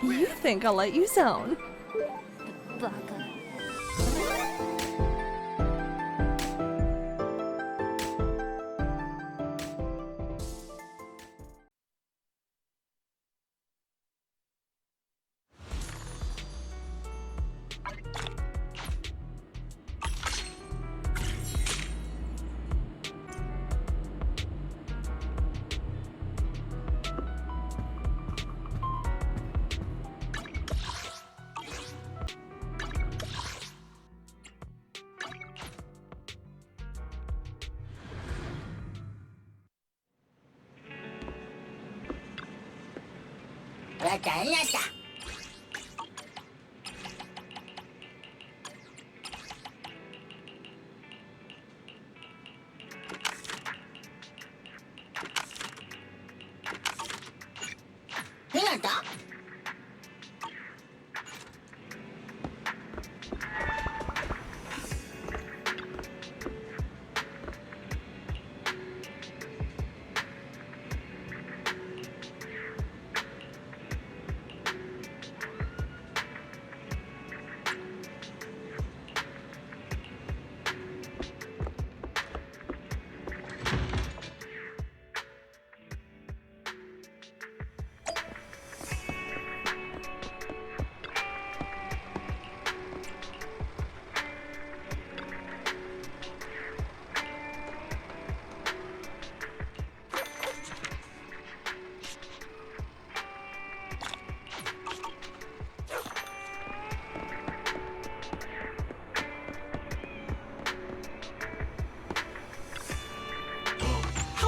You think I'll let you zone? Baka.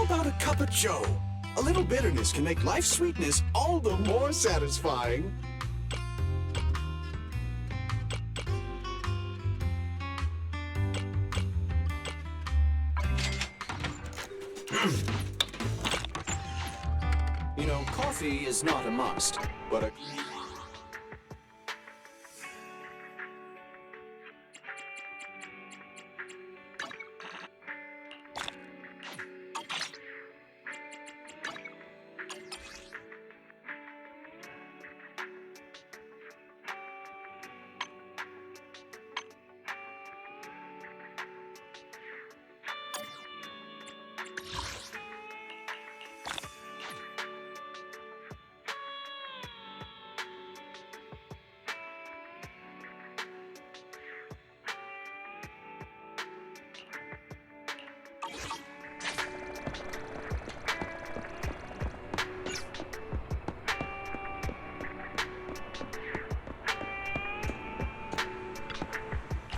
How about a cup of joe? A little bitterness can make life's sweetness all the more satisfying. You know, coffee is not a must, but a...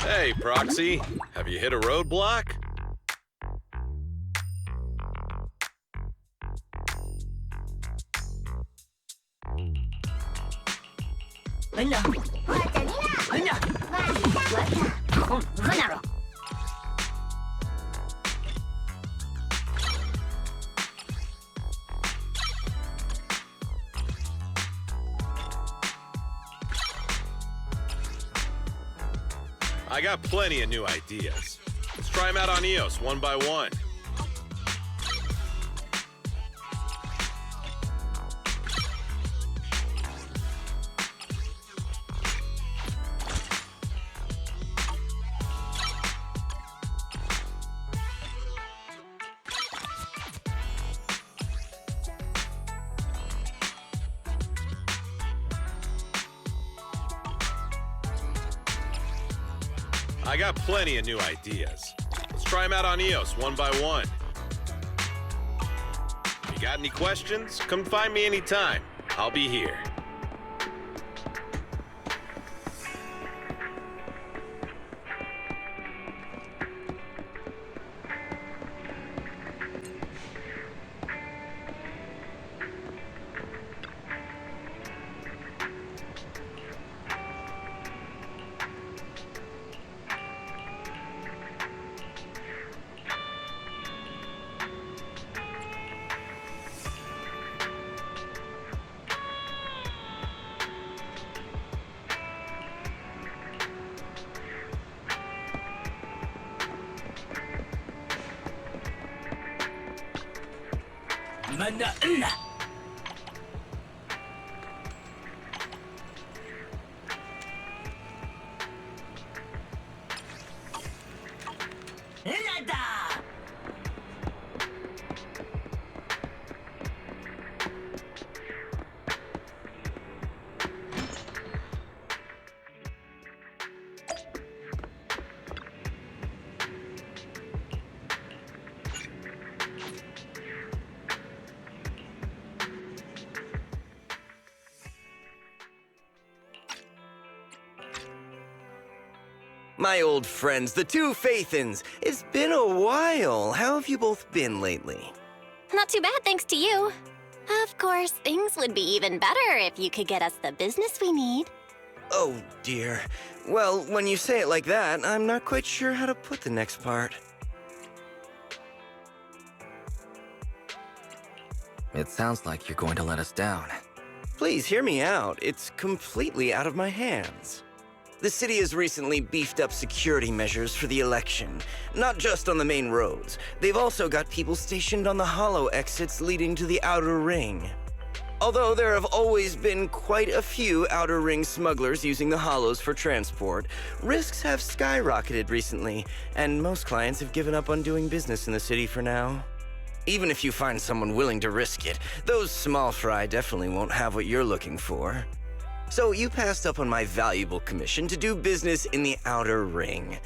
Hey, Proxy. Have you hit a roadblock? I got plenty of new ideas. Let's try them out on EOS one by one. I got plenty of new ideas. Let's try them out on EOS one by one. If you got any questions, come find me anytime. I'll be here. My old friends, the two Faithins. It's been a while. How have you both been lately? Not too bad, thanks to you. Of course, things would be even better if you could get us the business we need. Oh, dear. Well, when you say it like that, I'm not quite sure how to put the next part. It sounds like you're going to let us down. Please hear me out. It's completely out of my hands. The city has recently beefed up security measures for the election, not just on the main roads. They've also got people stationed on the hollow exits leading to the outer ring. Although there have always been quite a few outer ring smugglers using the hollows for transport, risks have skyrocketed recently, and most clients have given up on doing business in the city for now. Even if you find someone willing to risk it, those small fry definitely won't have what you're looking for. So you passed up on my valuable commission to do business in the outer ring.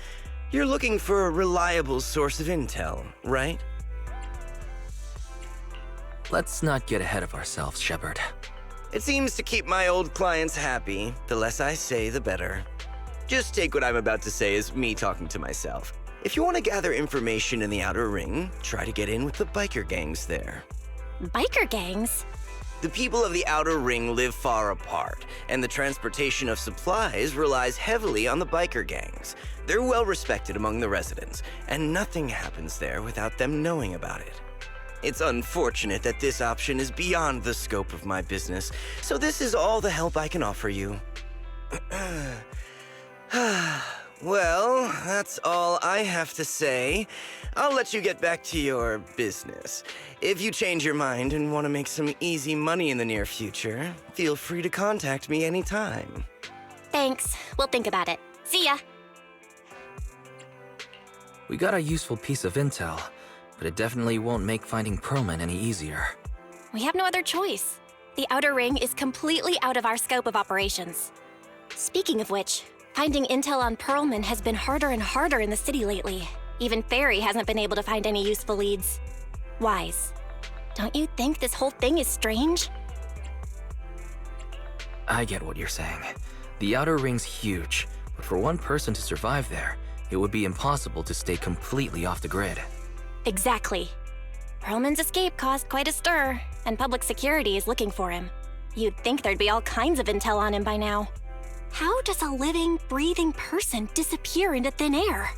You're looking for a reliable source of intel, right? Let's not get ahead of ourselves, Shepard. It seems to keep my old clients happy. The less I say, the better. Just take what I'm about to say as me talking to myself. If you want to gather information in the outer ring, try to get in with the biker gangs there. Biker gangs? The people of the outer ring live far apart, and the transportation of supplies relies heavily on the biker gangs. They're well respected among the residents, and nothing happens there without them knowing about it. It's unfortunate that this option is beyond the scope of my business, so this is all the help I can offer you. Well, that's all I have to say. I'll let you get back to your business. If you change your mind and want to make some easy money in the near future, feel free to contact me anytime. Thanks. We'll think about it. See ya. We got a useful piece of intel, but it definitely won't make finding Pearlman any easier. We have no other choice. The outer ring is completely out of our scope of operations. Speaking of which, finding intel on Pearlman has been harder and harder in the city lately. Even Fairy hasn't been able to find any useful leads. Wise, don't you think this whole thing is strange? I get what you're saying. The outer ring's huge, but for one person to survive there, it would be impossible to stay completely off the grid. Exactly. Pearlman's escape caused quite a stir, and public security is looking for him. You'd think there'd be all kinds of intel on him by now. How does a living, breathing person disappear into thin air?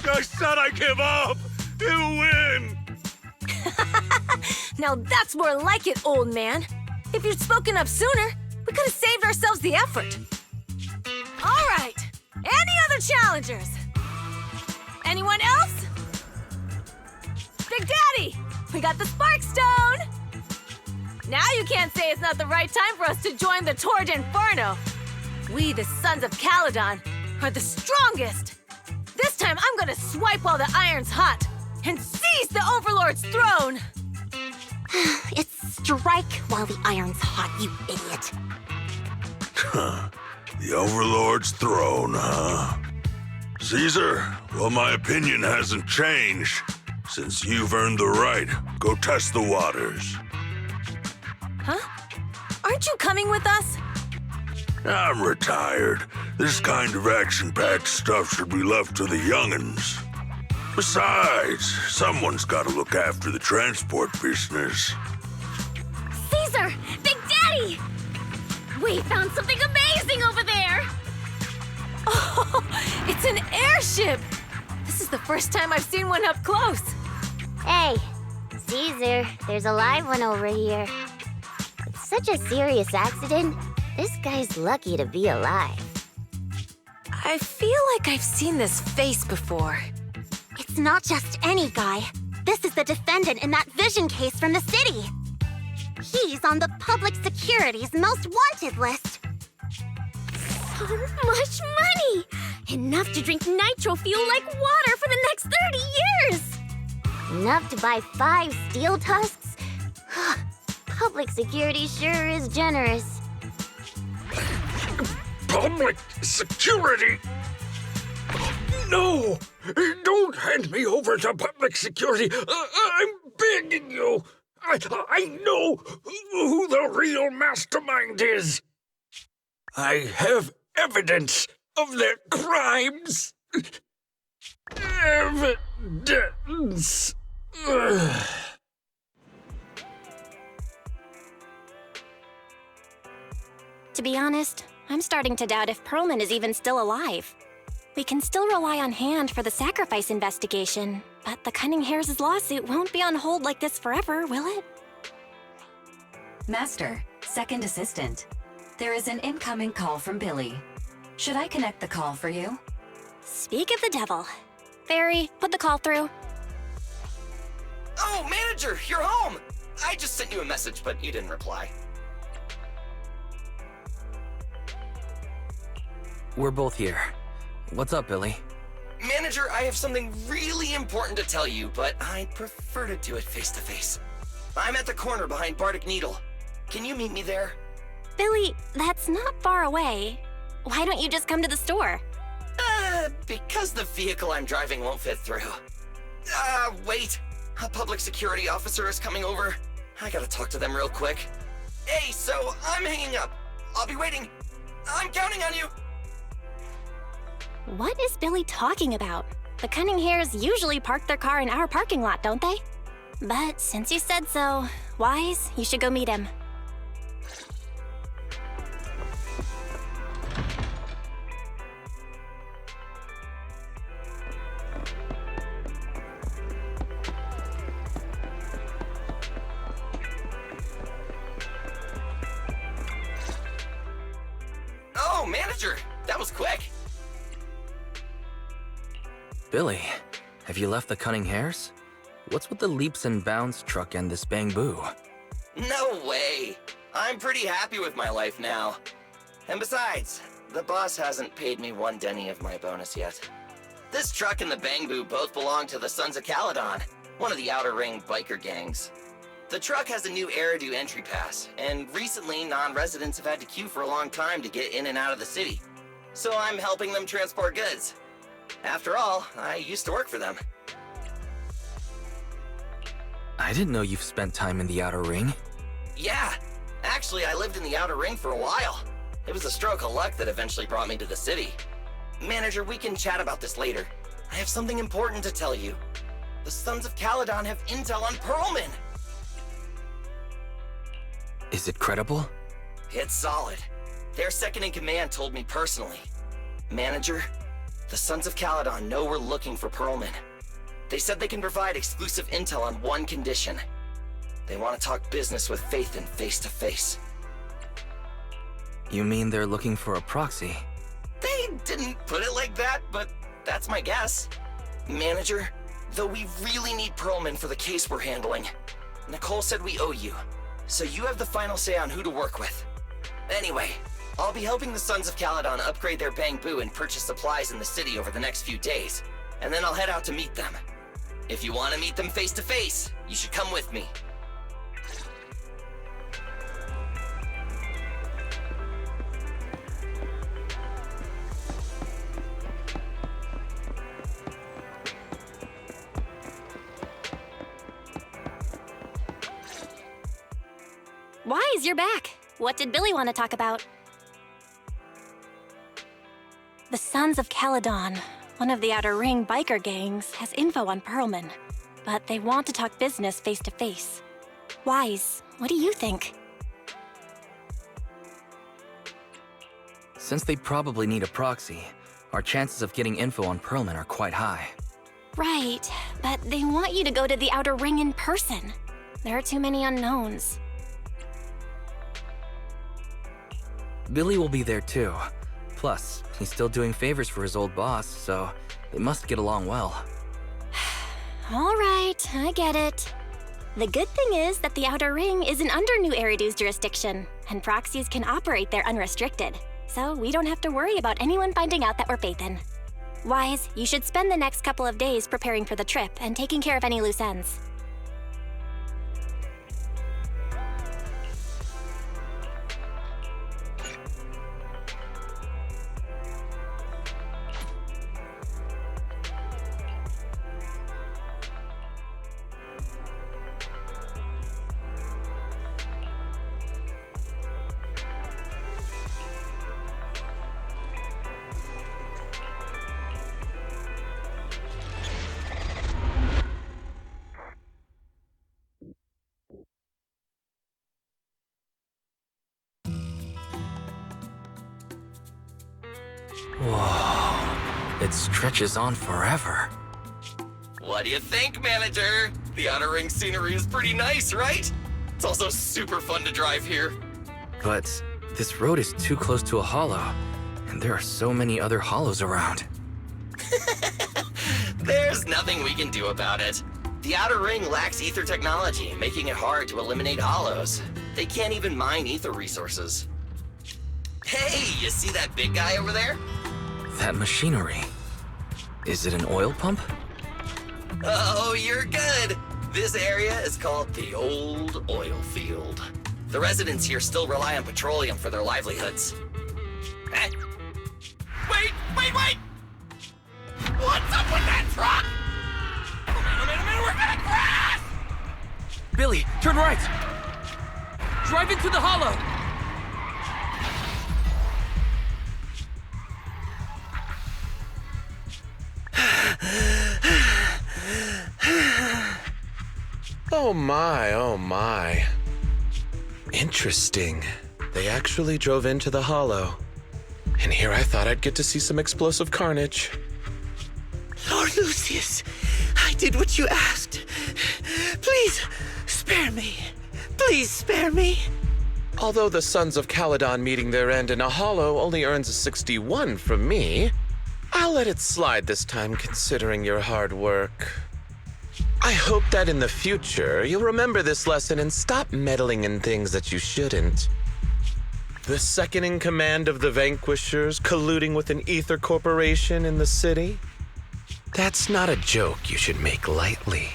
I said I give up! You win! Now that's more like it, old man. If you'd spoken up sooner, we could have saved ourselves the effort. All right. Any other challengers? Anyone else? Big Daddy, we got the Spark Stone! Now you can't say it's not the right time for us to join the Torrid Inferno. We, the Sons of Calydon, are the strongest. This time I'm gonna swipe while the iron's hot and seize the Overlord's throne! It's strike while the iron's hot, you idiot. The Overlord's throne, huh? Caesar, well, my opinion hasn't changed. Since you've earned the right, go test the waters. Huh? Aren't you coming with us? I'm retired. This kind of action-packed stuff should be left to the young'uns. Besides, someone's gotta look after the transport business. Caesar! Big Daddy! We found something amazing over there! Oh, it's an airship! This is the first time I've seen one up close. Hey, Caesar, there's a live one over here. It's such a serious accident. This guy's lucky to be alive. I feel like I've seen this face before. It's not just any guy. This is the defendant in that vision case from the city. He's on the public security's most wanted list. So much money! Enough to drink nitro fuel like water for the next 30 years! Enough to buy 5 steel tusks? Public security sure is generous. Public security? No! Don't hand me over to public security! I'm begging you! I know who the real mastermind is! I have evidence of their crimes! Evidence! To be honest, I'm starting to doubt if Perlman is even still alive. We can still rely on Hand for the sacrifice investigation, but the Cunning Hares' lawsuit won't be on hold like this forever, will it? Master, second assistant. There is an incoming call from Billy. Should I connect the call for you? Speak of the devil. Fairy, put the call through. Oh, manager, you're home! I just sent you a message, but you didn't reply. We're both here. What's up, Billy? Manager, I have something really important to tell you, but I'd prefer to do it face to face. I'm at the corner behind Bardic Needle. Can you meet me there? Billy, that's not far away. Why don't you just come to the store? Because the vehicle I'm driving won't fit through. Wait. A public security officer is coming over. I gotta talk to them real quick. Hey, so I'm hanging up. I'll be waiting. I'm counting on you. What is Billy talking about? The Cunning Hares usually park their car in our parking lot, don't they? But since you said so, Wise, you should go meet him. Oh, manager, that was quick. Billy, have you left the Cunning Hares? What's with the leaps and bounds truck and this bang-boo? No way. I'm pretty happy with my life now. And besides, the boss hasn't paid me 1 denny of my bonus yet. This truck and the Bang-Boo both belong to the Sons of Calydon, one of the Outer Ring biker gangs. The truck has a new Eridu entry pass, and recently non-residents have had to queue for a long time to get in and out of the city. So I'm helping them transport goods. After all, I used to work for them. I didn't know you've spent time in the Outer Ring. Yeah, actually I lived in the Outer Ring for a while. It was a stroke of luck that eventually brought me to the city. Manager, we can chat about this later. I have something important to tell you. The Sons of Calydon have intel on Perlman. Is it credible? It's solid. Their second-in-command told me personally. Manager, the Sons of Calydon know we're looking for Perlman. They said they can provide exclusive intel on one condition. They want to talk business with Phaethon face to face. You mean they're looking for a proxy? They didn't put it like that, but that's my guess. Manager, though we really need Perlman for the case we're handling, Nicole said we owe you, so you have the final say on who to work with. Anyway, I'll be helping the Sons of Calydon upgrade their Bang-Boo and purchase supplies in the city over the next few days, and then I'll head out to meet them. If you want to meet them face to face, you should come with me. Wise, you're back. What did Billy want to talk about? The Sons of Calydon, one of the Outer Ring biker gangs, has info on Perlman, but they want to talk business face to face. Wise, what do you think? Since they probably need a proxy, our chances of getting info on Perlman are quite high. Right, but they want you to go to the Outer Ring in person. There are too many unknowns. Billy will be there too. Plus, he's still doing favors for his old boss, so they must get along well. All right, I get it. The good thing is that the Outer Ring isn't under New Eridu's jurisdiction, and Proxies can operate there unrestricted, so we don't have to worry about anyone finding out that we're Phaethon. Wise, you should spend the next couple of days preparing for the trip and taking care of any loose ends. It stretches on forever. What do you think, manager? The Outer Ring scenery is pretty nice, right? It's also super fun to drive here. But this road is too close to a hollow, and there are so many other hollows around. There's nothing we can do about it. The Outer Ring lacks ether technology, making it hard to eliminate hollows. They can't even mine ether resources. Hey, you see that big guy over there? That machinery. Is it an oil pump? Oh, you're good. This area is called the Old Oil Field. The residents here still rely on petroleum for their livelihoods. Eh? Wait! What's up with that truck? Oh man, we're gonna crash! Billy, turn right! Drive into the hollow! Oh my. Interesting. They actually drove into the hollow. And here I thought I'd get to see some explosive carnage. Lord Lucius, I did what you asked. Please, spare me. Please spare me. Although the Sons of Calydon meeting their end in a hollow only earns a 61 from me, I'll let it slide this time considering your hard work. I hope that in the future you'll remember this lesson and stop meddling in things that you shouldn't. The second in command of the Vanquishers colluding with an ether corporation in the city? That's not a joke you should make lightly.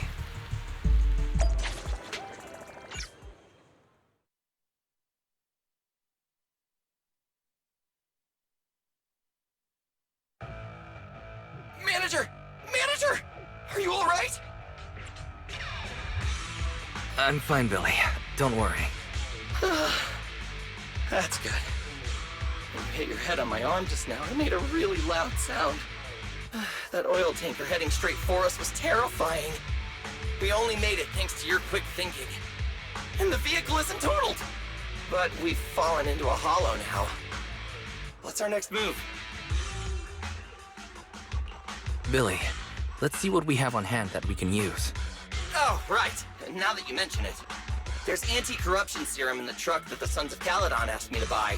Manager! Are you all right? I'm fine, Billy. Don't worry. That's good. When you hit your head on my arm just now, it made a really loud sound. That oil tanker heading straight for us was terrifying. We only made it thanks to your quick thinking. And the vehicle isn't totaled. But we've fallen into a hollow now. What's our next move? Billy, let's see what we have on hand that we can use. Oh, right. Now that you mention it. There's anti-corruption serum in the truck that the Sons of Calydon asked me to buy.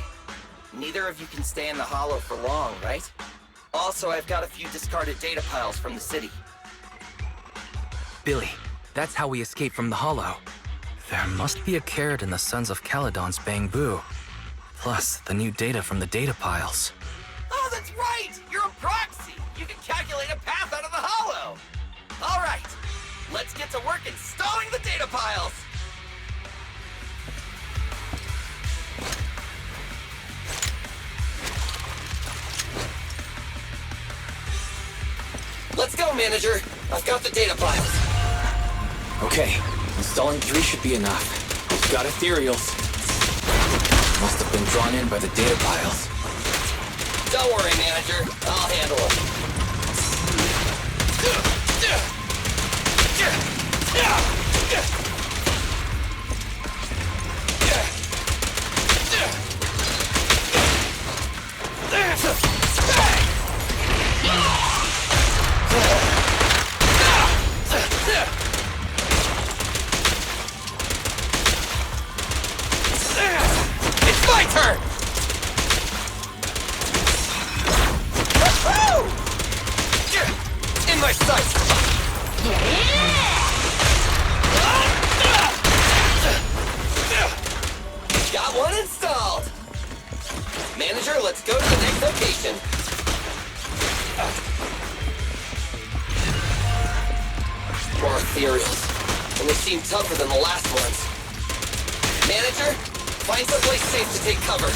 Neither of you can stay in the hollow for long, right? Also, I've got a few discarded data piles from the city. Billy, that's how we escaped from the hollow. There must be a carrot in the Sons of Calydon's bamboo. Plus, the new data from the data piles. Oh, that's right! You're a proxy! You can calculate a path out of the hollow! All right, let's get to work installing the data piles! Let's go, manager! I've got the data piles. Okay, installing 3 should be enough. We've got ethereals. Must have been drawn in by the data piles. Don't worry, manager. I'll handle it. It's my turn! In my sights! Got one installed! Manager, let's go to the next location. More ethereals. And they seem tougher than the last ones. Manager, find someplace safe to take cover.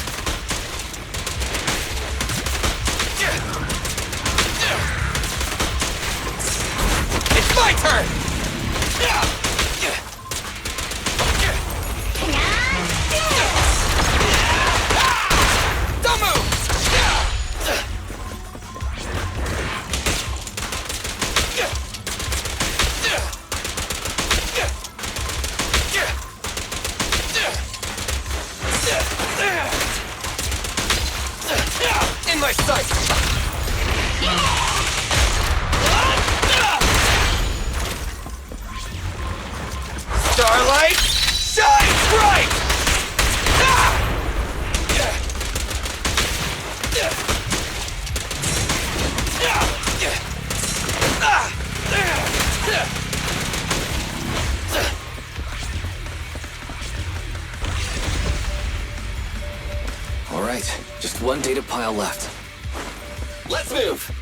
It's my turn! Don't move! light shines bright! All right, just one data pile left. Let's move!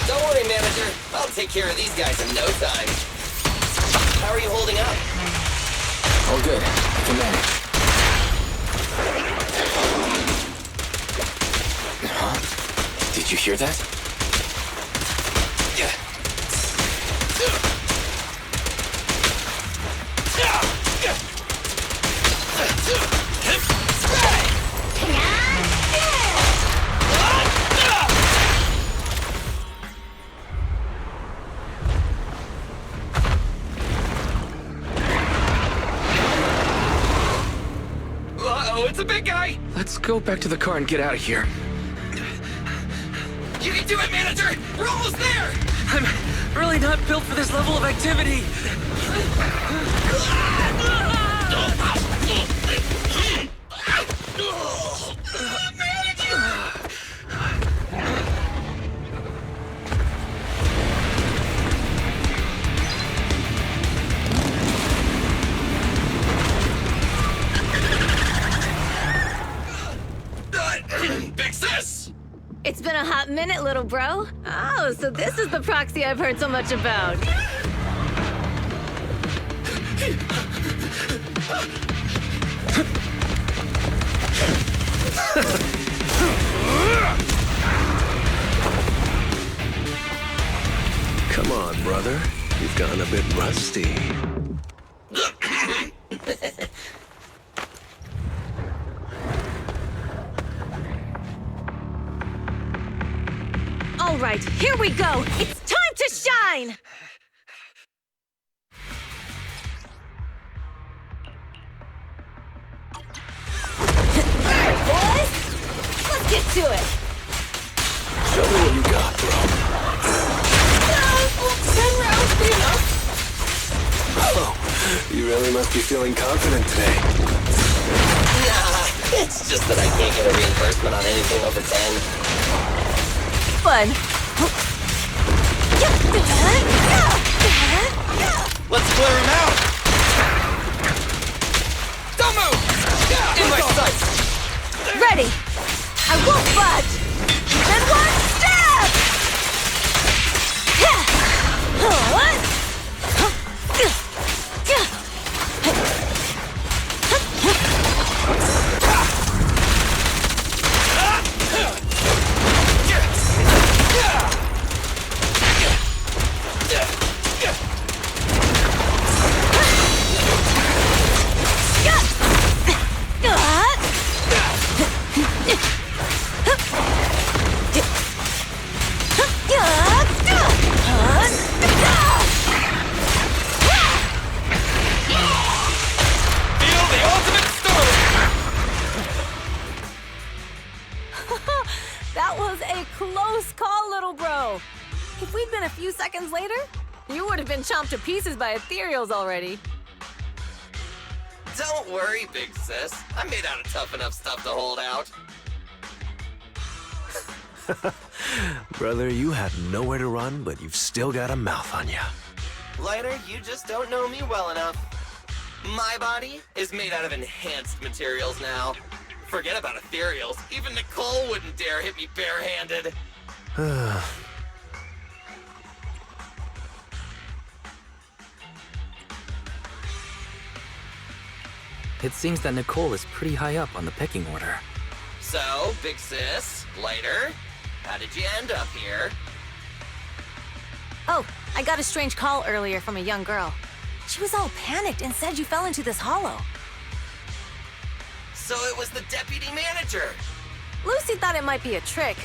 Don't worry, manager. I'll take care of these guys in no time. How are you holding up? All good. I can manage. Huh? Did you hear that? Uh-oh, it's a big guy! Let's go back to the car and get out of here. You can do it, manager! We're almost there! I'm really not built for this level of activity. Big sis! It's been a hot minute, little bro. Oh, so this is the proxy I've heard so much about. Come on, brother. You've gone a bit rusty. All right, here we go. It's time to shine! Alright, boys! Let's get to it! Show me what you got, bro. 10 rounds, be enough. Oh, you really must be feeling confident today. Nah, it's just that I can't get a reimbursement on anything over 10. Fun. Let's clear him out! Don't move! In my sights! Ready! I won't budge! Then one step! That was a close call, little bro. If we'd been a few seconds later, you would have been chomped to pieces by ethereals already. Don't worry, big sis. I'm made out of tough enough stuff to hold out. Brother, you have nowhere to run, but you've still got a mouth on you. Lighter, you just don't know me well enough. My body is made out of enhanced materials now. Forget about ethereals. Even Nicole wouldn't dare hit me barehanded. It seems that Nicole is pretty high up on the pecking order. So, big sis, Lighter, how did you end up here? Oh, I got a strange call earlier from a young girl. She was all panicked and said you fell into this hollow. So it was the deputy manager. Lucy thought it might be a trick,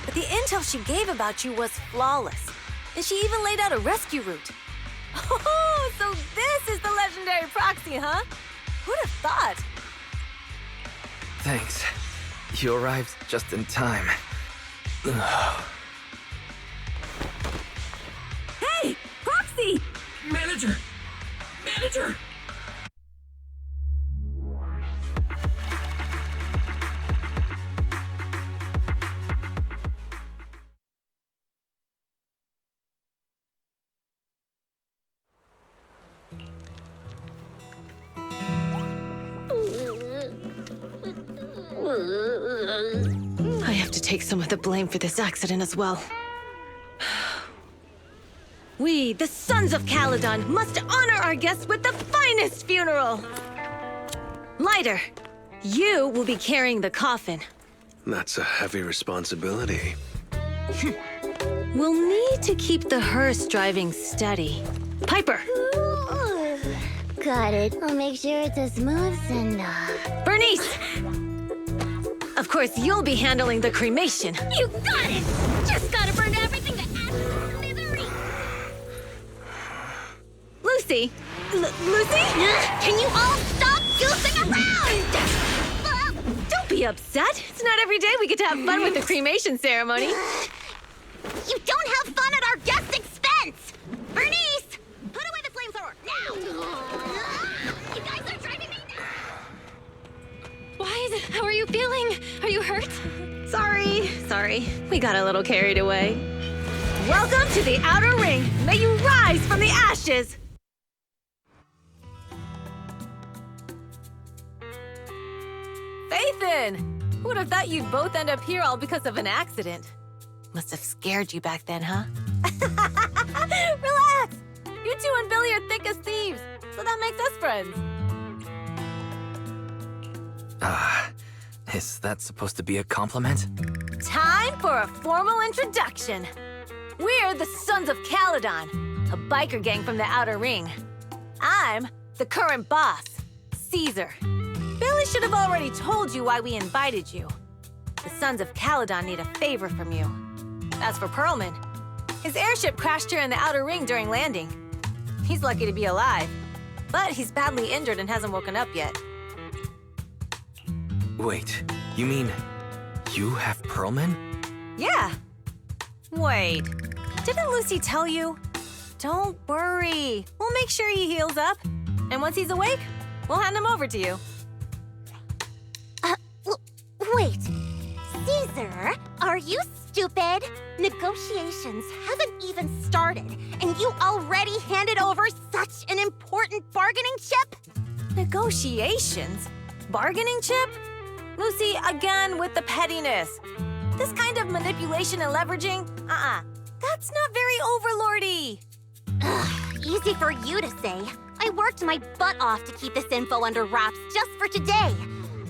but the intel she gave about you was flawless. And she even laid out a rescue route. Oh, so this is the legendary Proxy, huh? Who'd have thought? Thanks. You arrived just in time. Hey! Proxy! Manager! Manager! I have to take some of the blame for this accident as well. We, the Sons of Calydon, must honor our guests with the finest funeral! Lighter, you will be carrying the coffin. That's a heavy responsibility. We'll need to keep the hearse driving steady. Piper! Got it. I'll make sure it's as smooth enough. Burnice! Of course, you'll be handling the cremation. You got it! Just gotta burn everything to ash smithereens! Lucy! Lucy? Can you all stop goofing around? Don't be upset. It's not every day we get to have fun with the cremation ceremony. You don't have fun at our guest expense! Burnice! Put away the flamethrower, now! You guys are driving me nuts! Why is it? How are you feeling? Are you hurt? Sorry. We got a little carried away. Welcome to the Outer Ring. May you rise from the ashes! Faithin! Who would have thought you'd both end up here all because of an accident? Must have scared you back then, huh? Relax! You two and Billy are thick as thieves, so that makes us friends. Is that supposed to be a compliment? Time for a formal introduction. We're the Sons of Calydon, a biker gang from the Outer Ring. I'm the current boss, Caesar. Billy should have already told you why we invited you. The Sons of Calydon need a favor from you. As for Pearlman, his airship crashed here in the Outer Ring during landing. He's lucky to be alive, but he's badly injured and hasn't woken up yet. Wait, you mean you have Pearlman? Yeah. Wait, didn't Lucy tell you? Don't worry. We'll make sure he heals up. And once he's awake, we'll hand him over to you. Wait. Caesar, are you stupid? Negotiations haven't even started, and you already handed over such an important bargaining chip? Negotiations? Bargaining chip? Lucy, again with the pettiness. This kind of manipulation and leveraging? That's not very overlordy. Easy for you to say. I worked my butt off to keep this info under wraps just for today.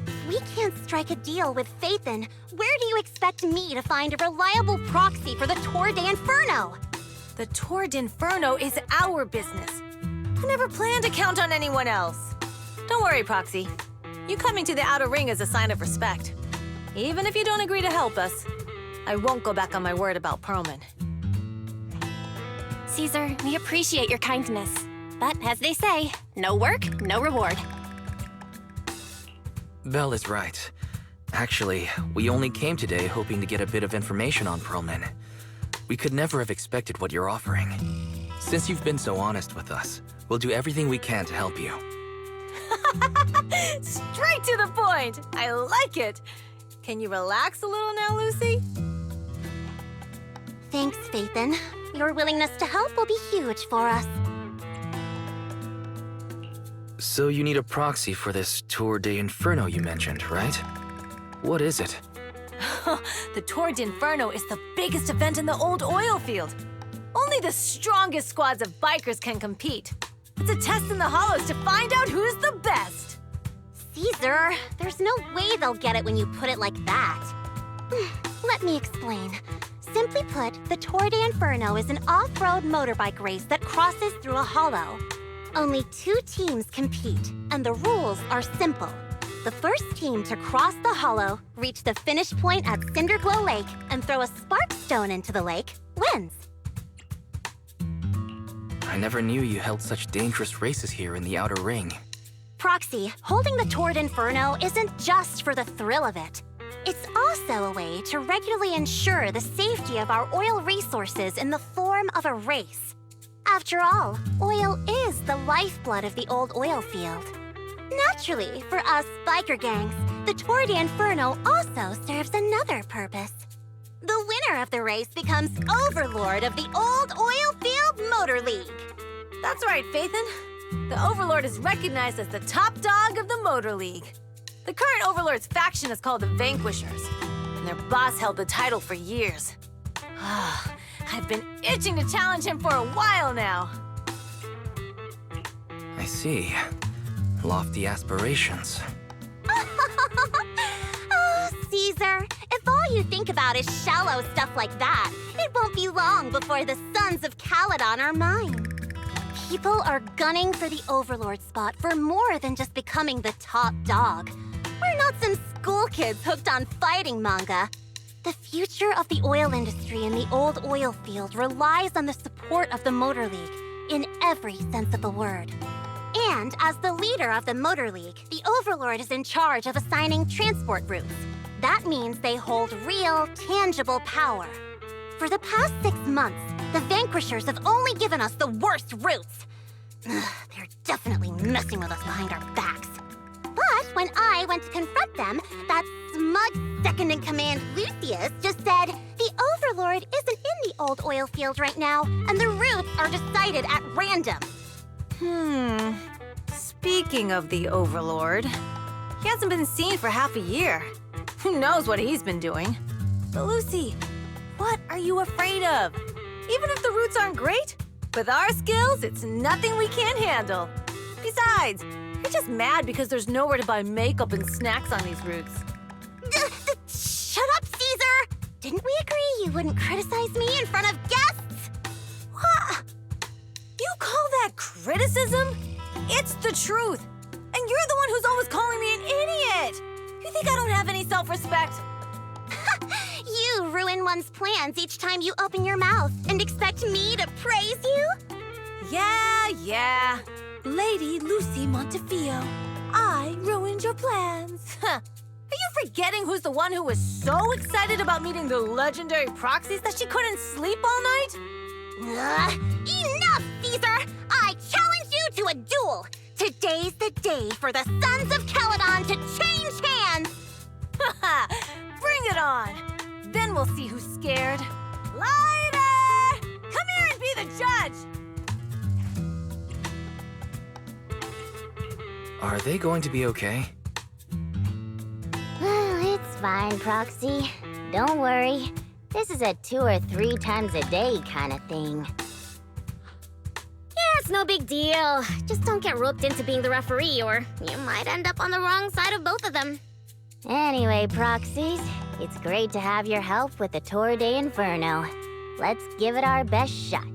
If we can't strike a deal with Faithin, where do you expect me to find a reliable proxy for the Tour de Inferno? The Tour de Inferno is our business. I never planned to count on anyone else. Don't worry, Proxy. You coming to the Outer Ring is a sign of respect. Even if you don't agree to help us, I won't go back on my word about Pearlman. Caesar, we appreciate your kindness. But as they say, no work, no reward. Belle is right. Actually, we only came today hoping to get a bit of information on Pearlman. We could never have expected what you're offering. Since you've been so honest with us, we'll do everything we can to help you. Straight to the point! I like it! Can you relax a little now, Lucy? Thanks, Faithin. Your willingness to help will be huge for us. So you need a proxy for this Tour de Inferno you mentioned, right? What is it? The Tour de Inferno is the biggest event in the old oil field. Only the strongest squads of bikers can compete. It's a test in the hollows to find out who's the best. Caesar, there's no way they'll get it when you put it like that. Let me explain. Simply put, the Tour de Inferno is an off-road motorbike race that crosses through a hollow. Only 2 teams compete, and the rules are simple. The first team to cross the hollow, reach the finish point at Cinderglow Lake, and throw a spark stone into the lake, wins. I never knew you held such dangerous races here in the Outer Ring. Proxy, holding the Tour de Inferno isn't just for the thrill of it. It's also a way to regularly ensure the safety of our oil resources in the form of a race. After all, oil is the lifeblood of the old oil field. Naturally, for us biker gangs, the Tour de Inferno also serves another purpose. The winner of the race becomes overlord of the old oil field motor league. That's right, Phaethon. The Overlord is recognized as the top dog of the Motor League. The current Overlord's faction is called the Vanquishers, and their boss held the title for years. I've been itching to challenge him for a while now. I see. Lofty aspirations. Oh, Caesar, if all you think about is shallow stuff like that, it won't be long before the Sons of Calydon are mine. People are gunning for the Overlord spot for more than just becoming the top dog. We're not some school kids hooked on fighting manga. The future of the oil industry in the old oil field relies on the support of the Motor League, in every sense of the word. And as the leader of the Motor League, the Overlord is in charge of assigning transport routes. That means they hold real, tangible power. For the past 6 months, the Vanquishers have only given us the worst routes. They're definitely messing with us behind our backs. But when I went to confront them, that smug second-in-command Lucius just said, the Overlord isn't in the old oil field right now, and the routes are decided at random. Speaking of the Overlord, he hasn't been seen for half a year. Who knows what he's been doing? But Lucy, what are you afraid of? Even if the routes aren't great, with our skills, it's nothing we can't handle. Besides, you're just mad because there's nowhere to buy makeup and snacks on these routes. Shut up, Caesar! Didn't we agree you wouldn't criticize me in front of guests? What? You call that criticism? It's the truth. And you're the one who's always calling me an idiot. You think I don't have any self-respect? You ruin one's plans each time you open your mouth and expect me to praise you? Yeah. Lady Lucy Montefiore, I ruined your plans. Are you forgetting who's the one who was so excited about meeting the legendary Proxies that she couldn't sleep all night? Enough, Caesar! I challenge you to a duel! Today's the day for the Sons of Calydon to change hands! Bring it on! Then we'll see who's scared. Lighter! Come here and be the judge! Are they going to be okay? It's fine, Proxy. Don't worry. This is a 2 or 3 times a day kind of thing. Yeah, it's no big deal. Just don't get roped into being the referee, or you might end up on the wrong side of both of them. Anyway, Proxies, it's great to have your help with the Tour de Inferno. Let's give it our best shot.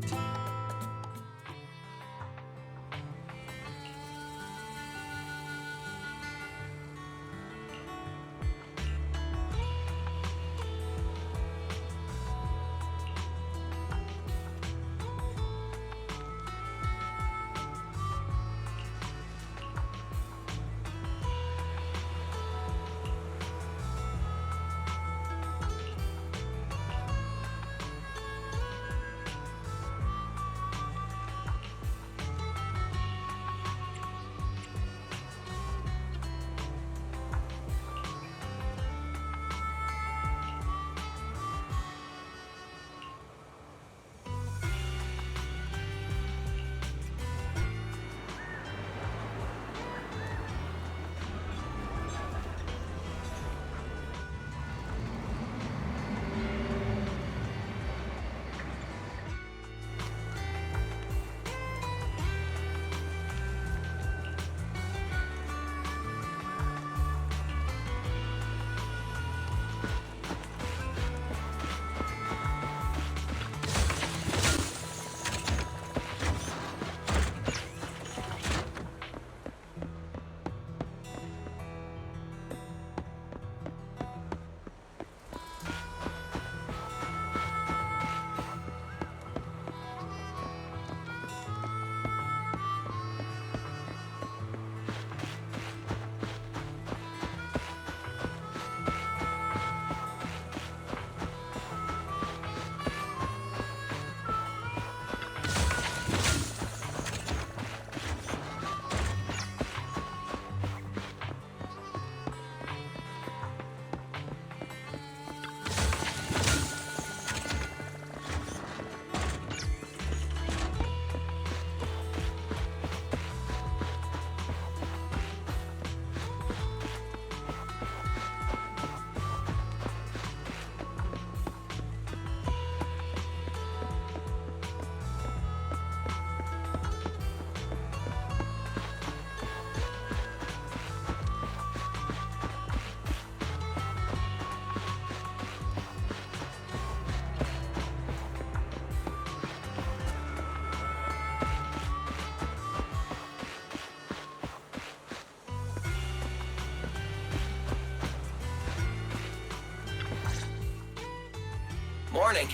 morning.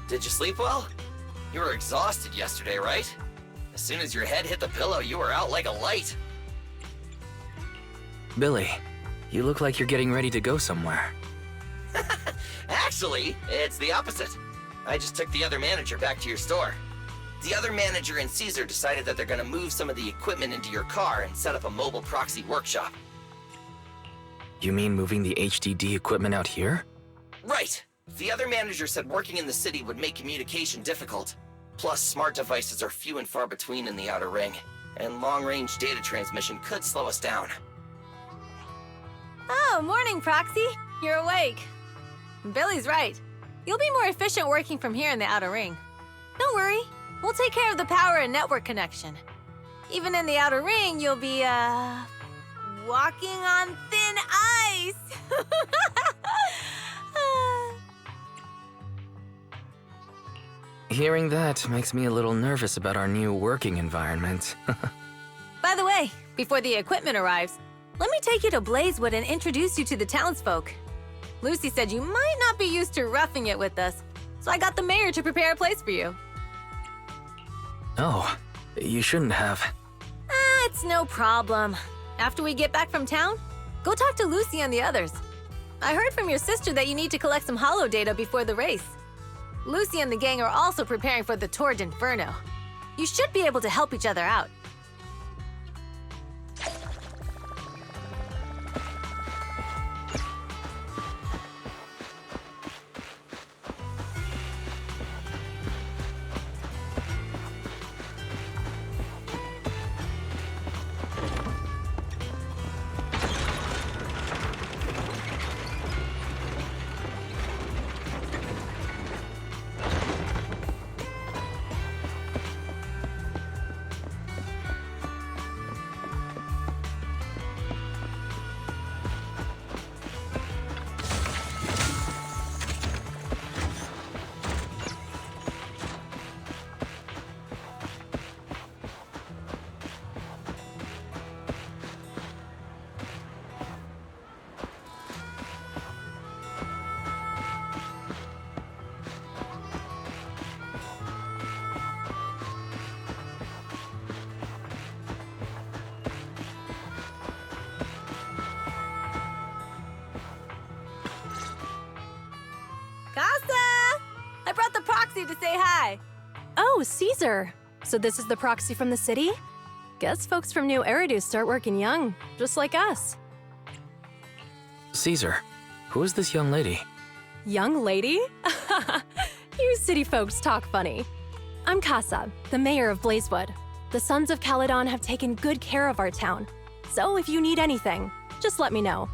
Did you sleep well? You were exhausted yesterday, right? As soon as your head hit the pillow, you were out like a light. Billy, you look like you're getting ready to go somewhere. Actually, it's the opposite. I just took the other manager back to your store. The other manager and Caesar decided that they're gonna move some of the equipment into your car and set up a mobile proxy workshop. You mean moving the HDD equipment out here? Right. The other manager said working in the city would make communication difficult. Plus, smart devices are few and far between in the Outer Ring, and long-range data transmission could slow us down. Oh, morning, Proxy. You're awake. Billy's right. You'll be more efficient working from here in the Outer Ring. Don't worry. We'll take care of the power and network connection. Even in the Outer Ring, you'll be, walking on thin ice. Hearing that makes me a little nervous about our new working environment. By the way, before the equipment arrives, let me take you to Blazewood and introduce you to the townsfolk. Lucy said you might not be used to roughing it with us, so I got the mayor to prepare a place for you. Oh, you shouldn't have. It's no problem. After we get back from town, go talk to Lucy and the others. I heard from your sister that you need to collect some holo data before the race. Lucy and the gang are also preparing for the Tour d'Inferno. You should be able to help each other out. I brought the proxy to say hi. Oh, Caesar. So this is the proxy from the city? Guess folks from New Eridu start working young, just like us. Caesar, who is this young lady? Young lady? You city folks talk funny. I'm Casa, the mayor of Blazewood. The Sons of Calydon have taken good care of our town. So if you need anything, just let me know.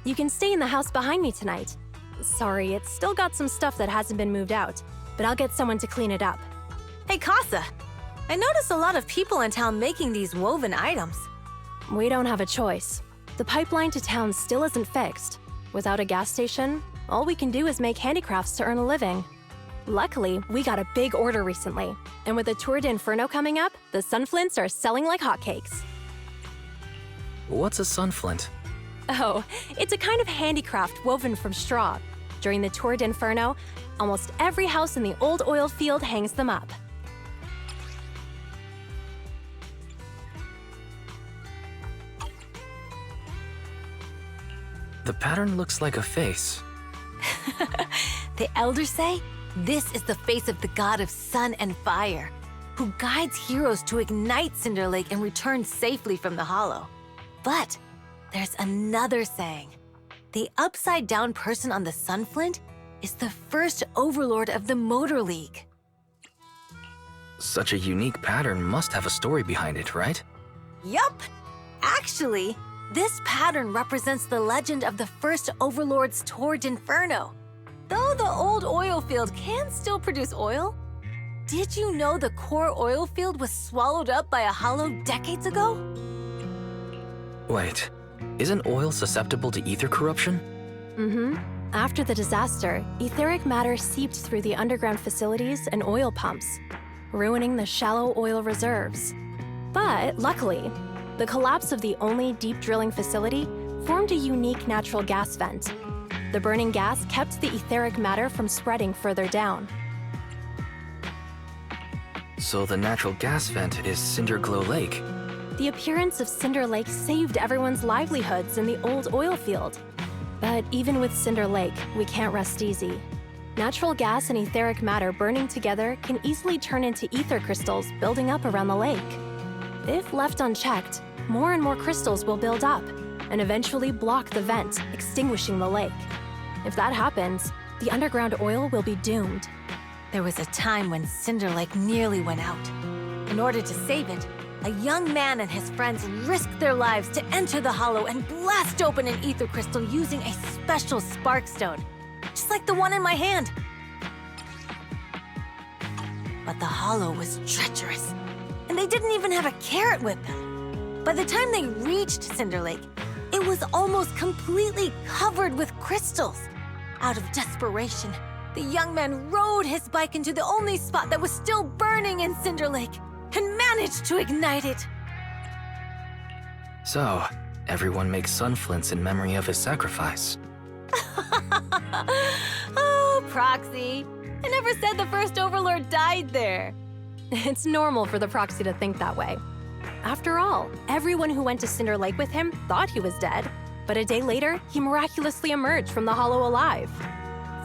You can stay in the house behind me tonight. Sorry, it's still got some stuff that hasn't been moved out, but I'll get someone to clean it up. Hey, Casa, I noticed a lot of people in town making these woven items. We don't have a choice. The pipeline to town still isn't fixed. Without a gas station, all we can do is make handicrafts to earn a living. Luckily, we got a big order recently, and with the Tour d'Inferno coming up, the sunflints are selling like hotcakes. What's a sunflint? Oh, it's a kind of handicraft woven from straw. During the Tour d'Inferno, almost every house in the old oil field hangs them up. The pattern looks like a face. The elders say this is the face of the god of sun and fire, who guides heroes to ignite Cinder Lake and return safely from the hollow. But there's another saying. The upside-down person on the sunflint is the first overlord of the Motor League. Such a unique pattern must have a story behind it, right? Yup! Actually, this pattern represents the legend of the first overlord's Tour d'Inferno. Though the old oil field can still produce oil, did you know the core oil field was swallowed up by a hollow decades ago? Wait, isn't oil susceptible to ether corruption? Mm-hmm. After the disaster, etheric matter seeped through the underground facilities and oil pumps, ruining the shallow oil reserves. But luckily, the collapse of the only deep drilling facility formed a unique natural gas vent. The burning gas kept the etheric matter from spreading further down. So the natural gas vent is Cinderglow Lake. The appearance of Cinder Lake saved everyone's livelihoods in the old oil field. But even with Cinder Lake, we can't rest easy. Natural gas and etheric matter burning together can easily turn into ether crystals building up around the lake. If left unchecked, more and more crystals will build up and eventually block the vent, extinguishing the lake. If that happens, the underground oil will be doomed. There was a time when Cinder Lake nearly went out. In order to save it, a young man and his friends risked their lives to enter the hollow and blast open an ether crystal using a special spark stone, just like the one in my hand. But the hollow was treacherous, and they didn't even have a carrot with them. By the time they reached Cinder Lake, it was almost completely covered with crystals. Out of desperation, the young man rode his bike into the only spot that was still burning in Cinder Lake and managed to ignite it. So, everyone makes sun flints in memory of his sacrifice. Oh, Proxy. I never said the first Overlord died there. It's normal for the Proxy to think that way. After all, everyone who went to Cinder Lake with him thought he was dead, but a day later, he miraculously emerged from the hollow alive.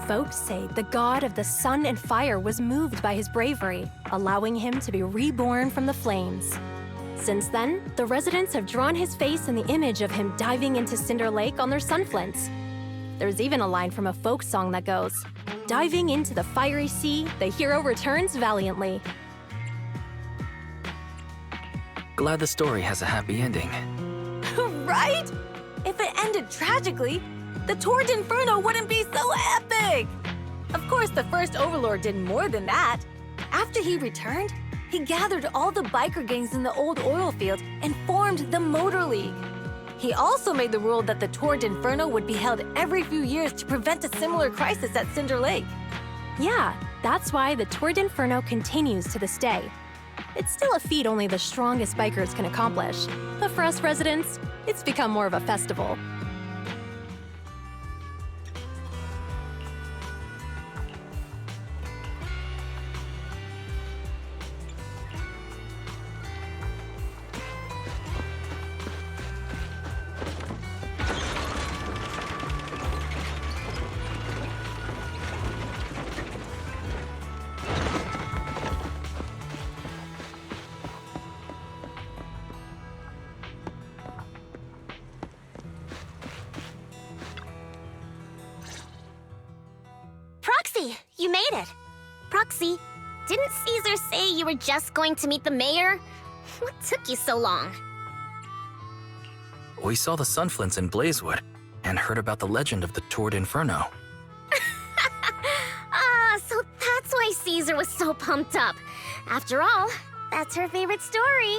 Folks say the god of the sun and fire was moved by his bravery, allowing him to be reborn from the flames. Since then, the residents have drawn his face in the image of him diving into Cinder Lake on their sunflints. There's even a line from a folk song that goes, "Diving into the fiery sea, the hero returns valiantly." Glad the story has a happy ending. Right? If it ended tragically, the Tour d'Inferno wouldn't be so epic! Of course, the first Overlord did more than that. After he returned, he gathered all the biker gangs in the old oil field and formed the Motor League. He also made the rule that the Tour d'Inferno would be held every few years to prevent a similar crisis at Cinder Lake. Yeah, that's why the Tour d'Inferno continues to this day. It's still a feat only the strongest bikers can accomplish, but for us residents, it's become more of a festival. Proxy, you made it. Proxy, didn't Caesar say you were just going to meet the mayor? What took you so long? We saw the sunflints in Blazewood and heard about the legend of the Tour d'Inferno. So that's why Caesar was so pumped up. After all, that's her favorite story.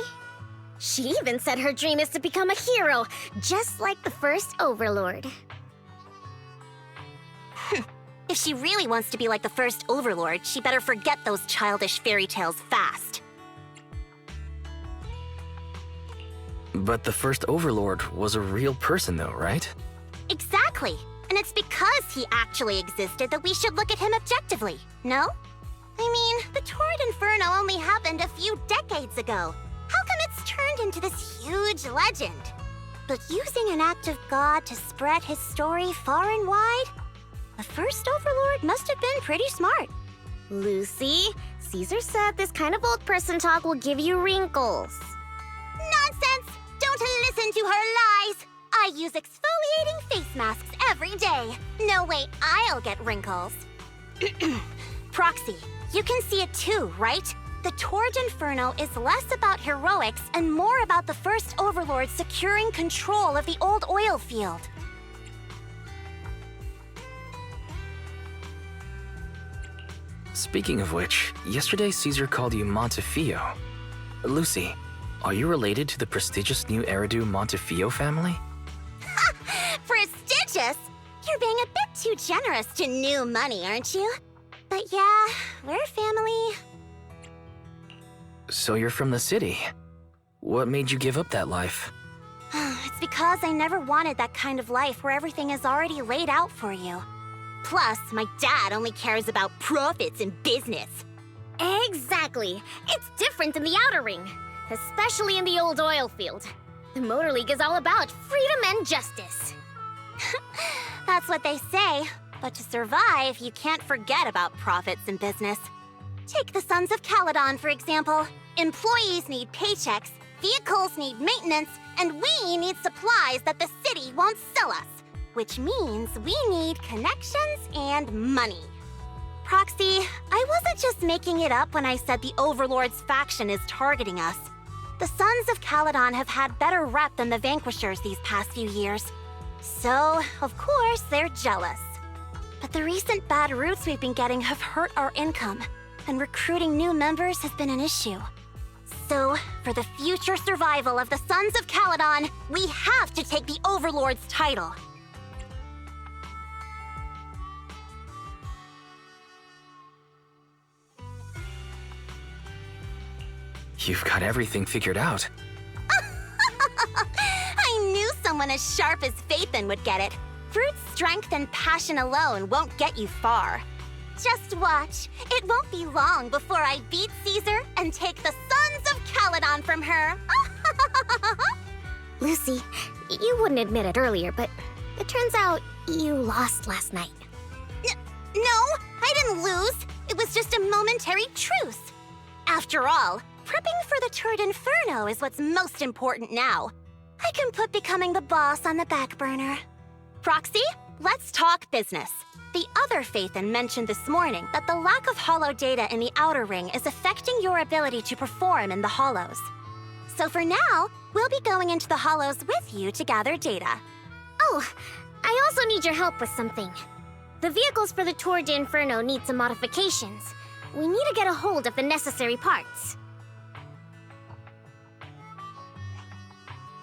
She even said her dream is to become a hero, just like the first Overlord. If she really wants to be like the first Overlord, she better forget those childish fairy tales fast. But the first Overlord was a real person though, right? Exactly. And it's because he actually existed that we should look at him objectively, no? I mean, the Tour d'Inferno only happened a few decades ago. How come it's turned into this huge legend? But using an act of God to spread his story far and wide? The first Overlord must have been pretty smart. Lucy, Caesar said this kind of old person talk will give you wrinkles. Nonsense! Don't listen to her lies! I use exfoliating face masks every day. No way I'll get wrinkles. Proxy, you can see it too, right? The Tour d'Inferno is less about heroics and more about the first Overlord securing control of the old oil field. Speaking of which, yesterday Caesar called you Montefiore. Lucy, are you related to the prestigious new Eridu Montefiore family? Prestigious? You're being a bit too generous to new money, aren't you? But yeah, we're family. So you're from the city. What made you give up that life? It's because I never wanted that kind of life where everything is already laid out for you. Plus, my dad only cares about profits and business. Exactly. It's different in the Outer Ring, especially in the old oil field. The Motor League is all about freedom and justice. That's what they say. But to survive, you can't forget about profits and business. Take the Sons of Calydon, for example. Employees need paychecks, vehicles need maintenance, and we need supplies that the city won't sell us. Which means we need connections and money. Proxy, I wasn't just making it up when I said the Overlord's faction is targeting us. The Sons of Calydon have had better rep than the Vanquishers these past few years. So, of course, they're jealous. But the recent bad routes we've been getting have hurt our income, and recruiting new members has been an issue. So, for the future survival of the Sons of Calydon, we have to take the Overlord's title. You've got everything figured out. I knew someone as sharp as Phaethon would get it. Brute strength and passion alone won't get you far. Just watch. It won't be long before I beat Caesar and take the Sons of Calydon from her. Lucy, you wouldn't admit it earlier, but it turns out you lost last night. No, I didn't lose. It was just a momentary truce. After all, prepping for the Tour d'Inferno is what's most important now. I can put becoming the boss on the back burner. Proxy, let's talk business. The other Phaethon mentioned this morning that the lack of holo data in the Outer Ring is affecting your ability to perform in the Hollows. So for now, we'll be going into the Hollows with you to gather data. Oh, I also need your help with something. The vehicles for the Tour d'Inferno need some modifications. We need to get a hold of the necessary parts.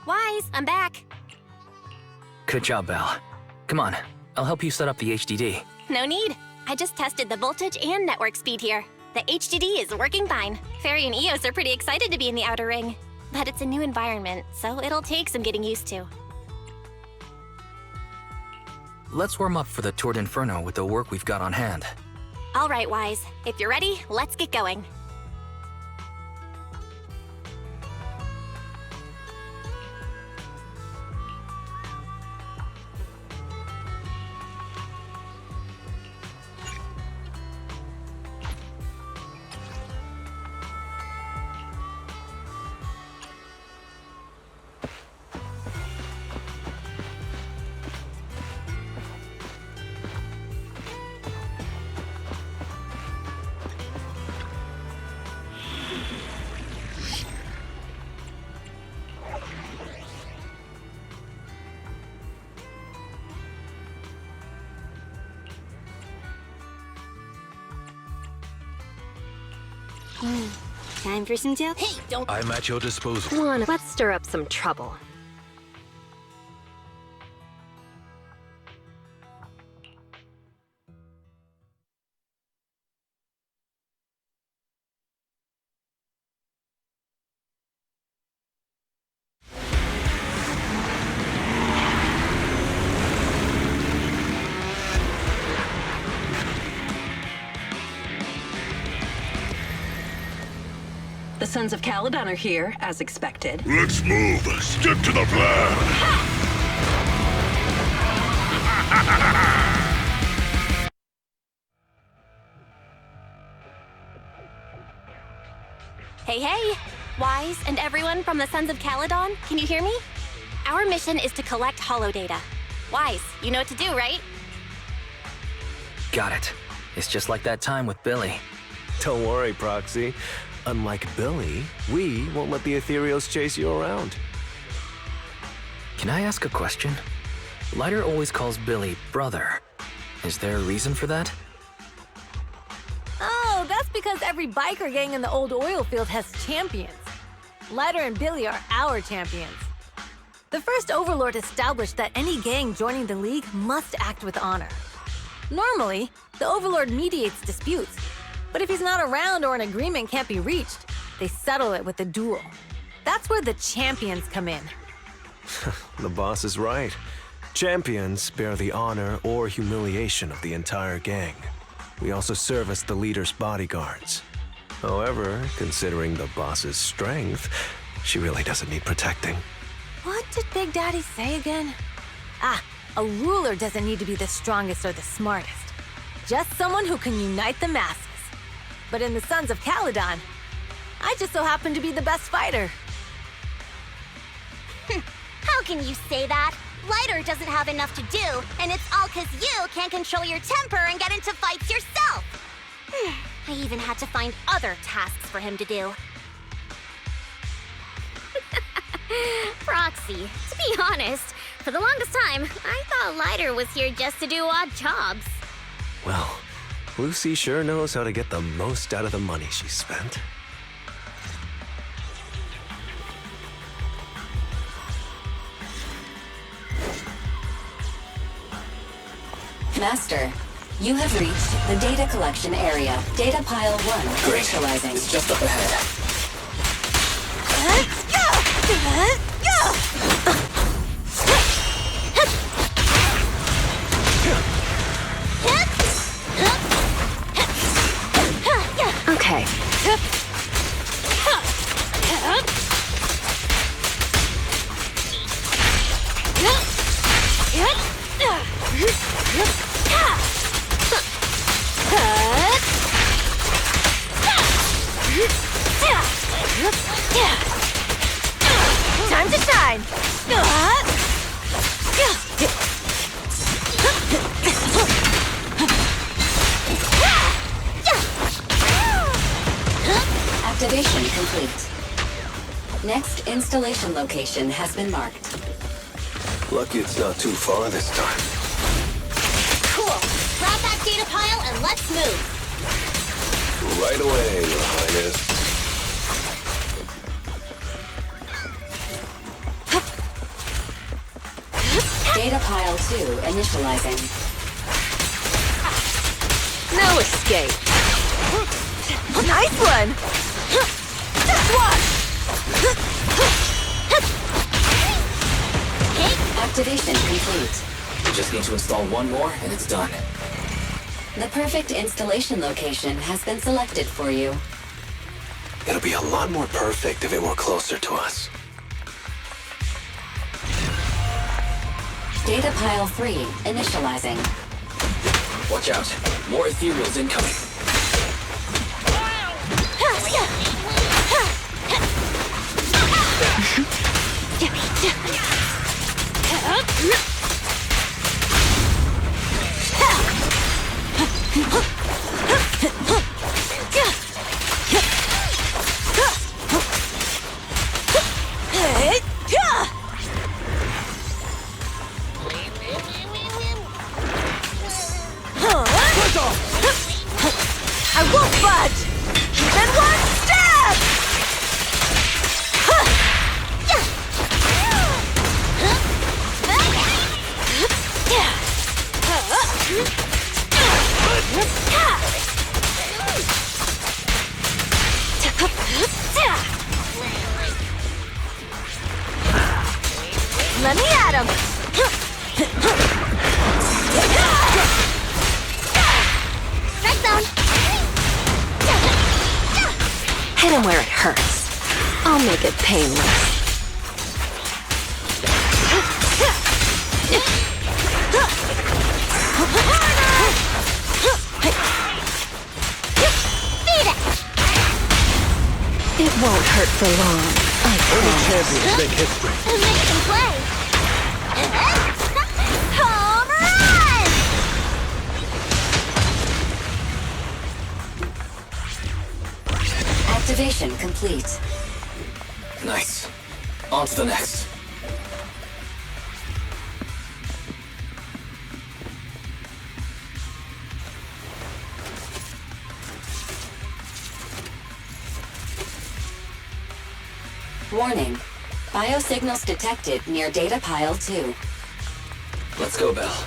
Wise, I'm back. Good job, Belle. Come on, I'll help you set up the HDD. No need. I just tested the voltage and network speed here. The HDD is working fine. Fairy and Eos are pretty excited to be in the Outer Ring. But it's a new environment, so it'll take some getting used to. Let's warm up for the Tour d'Inferno with the work we've got on hand. All right, Wise. If you're ready, let's get going. Time for some jokes? Hey, don't... I'm at your disposal. Come on, let's stir up some trouble. The Sons of Calydon are here, as expected. Let's move. Stick to the plan. Hey, hey! Wise and everyone from the Sons of Calydon, can you hear me? Our mission is to collect holodata. Wise, you know what to do, right? Got it. It's just like that time with Billy. Don't worry, Proxy. Unlike Billy, we won't let the Ethereals chase you around. Can I ask a question? Lighter always calls Billy brother. Is there a reason for that? Oh, that's because every biker gang in the old oil field has champions. Lighter and Billy are our champions. The first Overlord established that any gang joining the League must act with honor. Normally, the Overlord mediates disputes, but if he's not around or an agreement can't be reached, they settle it with a duel. That's where the champions come in. The boss is right. Champions bear the honor or humiliation of the entire gang. We also serve as the leader's bodyguards. However, considering the boss's strength, she really doesn't need protecting. What did Big Daddy say again? Ah, a ruler doesn't need to be the strongest or the smartest. Just someone who can unite the masses. But in the Sons of Calydon, I just so happen to be the best fighter. How can you say that? Lighter doesn't have enough to do, and it's all 'cause you can't control your temper and get into fights yourself. I even had to find other tasks for him to do. Proxy, to be honest, for the longest time, I thought Lighter was here just to do odd jobs. Well, Lucy sure knows how to get the most out of the money she spent. Master, you have reached the data collection area. Data pile 1 initializing. It's just up ahead. Okay. Time to shine! Activation complete. Next installation location has been marked. Lucky it's not too far this time. Cool. Grab that data pile and let's move. Right away, Your Highness. Data pile 2 initializing. No escape. Nice one! Just watch! Activation complete. We just need to install one more and it's done. The perfect installation location has been selected for you. It'll be a lot more perfect if it were closer to us. Data pile 3 initializing. Watch out. More ethereals incoming. I won't budge! Even one step! Let me at him! Strike zone! Hit him where it hurts. I'll make it painless. It won't hurt for long. Only champions make history. And make them play! Home run! Activation complete. Nice. On to the next. Warning. Biosignals detected near data pile 2. Let's go, Belle.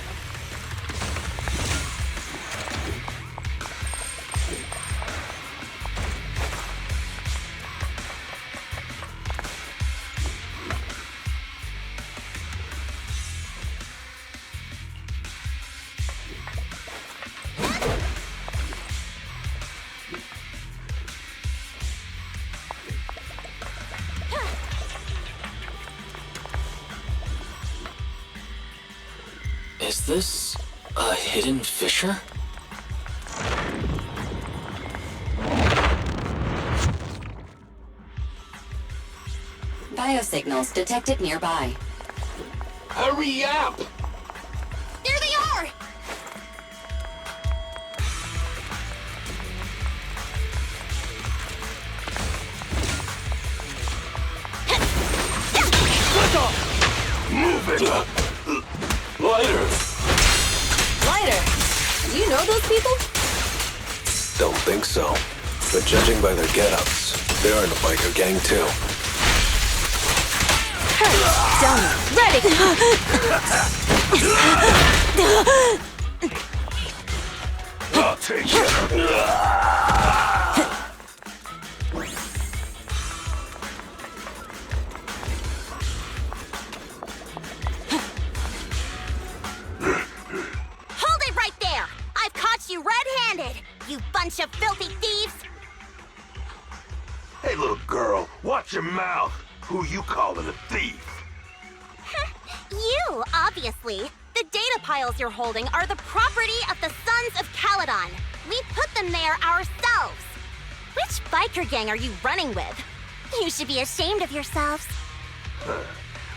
Is this a hidden fissure? Biosignals detected nearby. Hurry up! There they are! Move it! Lighter! Lighter, do you know those people? Don't think so. But judging by their get-ups, they're in a biker gang too. Done. Ready! I'll take you! Hold it right there! I've caught you red-handed, you bunch of filthy thieves! Hey, little girl, watch your mouth. Who you calling a thief? You, obviously. The data piles you're holding are the property of the Sons of Calydon. We put them there ourselves. Which biker gang are you running with? You should be ashamed of yourselves.